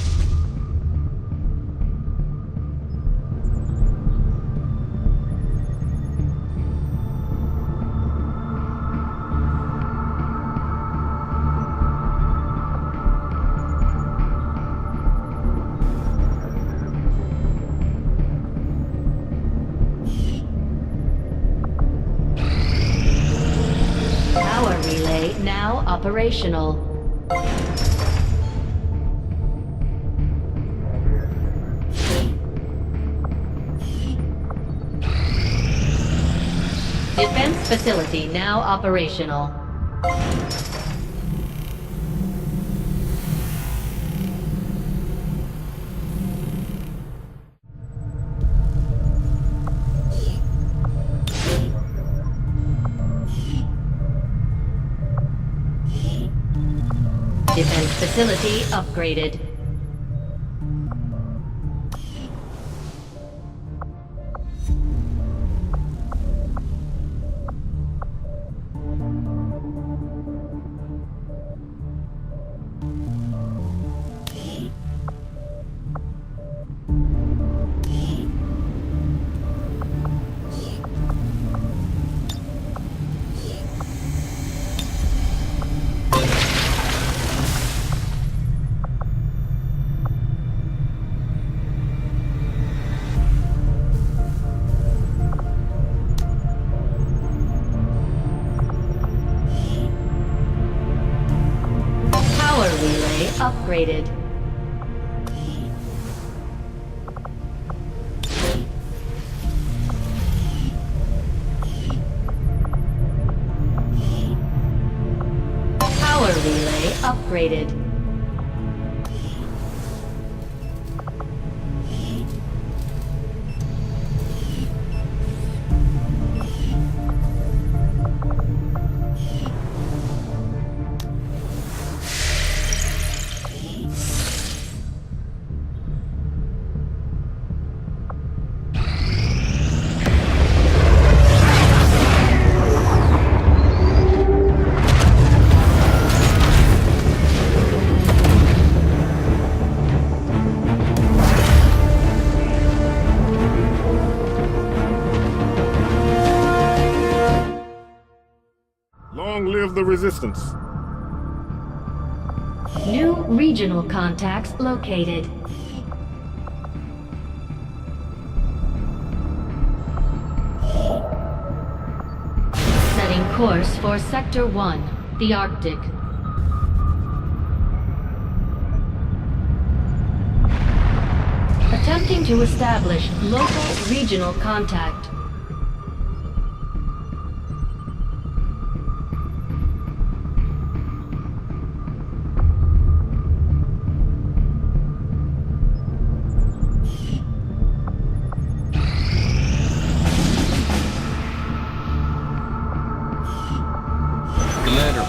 Now operational. Defense facility now operational. Defense facility upgraded. Upgraded. Power relay upgraded. Long live the Resistance. New regional contacts located. Setting course for Sector 1, the Arctic. Attempting to establish local regional contact.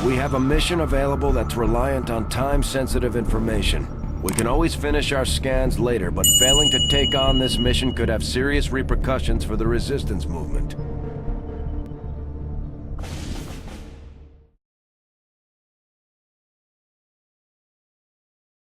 We have a mission available that's reliant on time-sensitive information. We can always finish our scans later, but failing to take on this mission could have serious repercussions for the Resistance movement.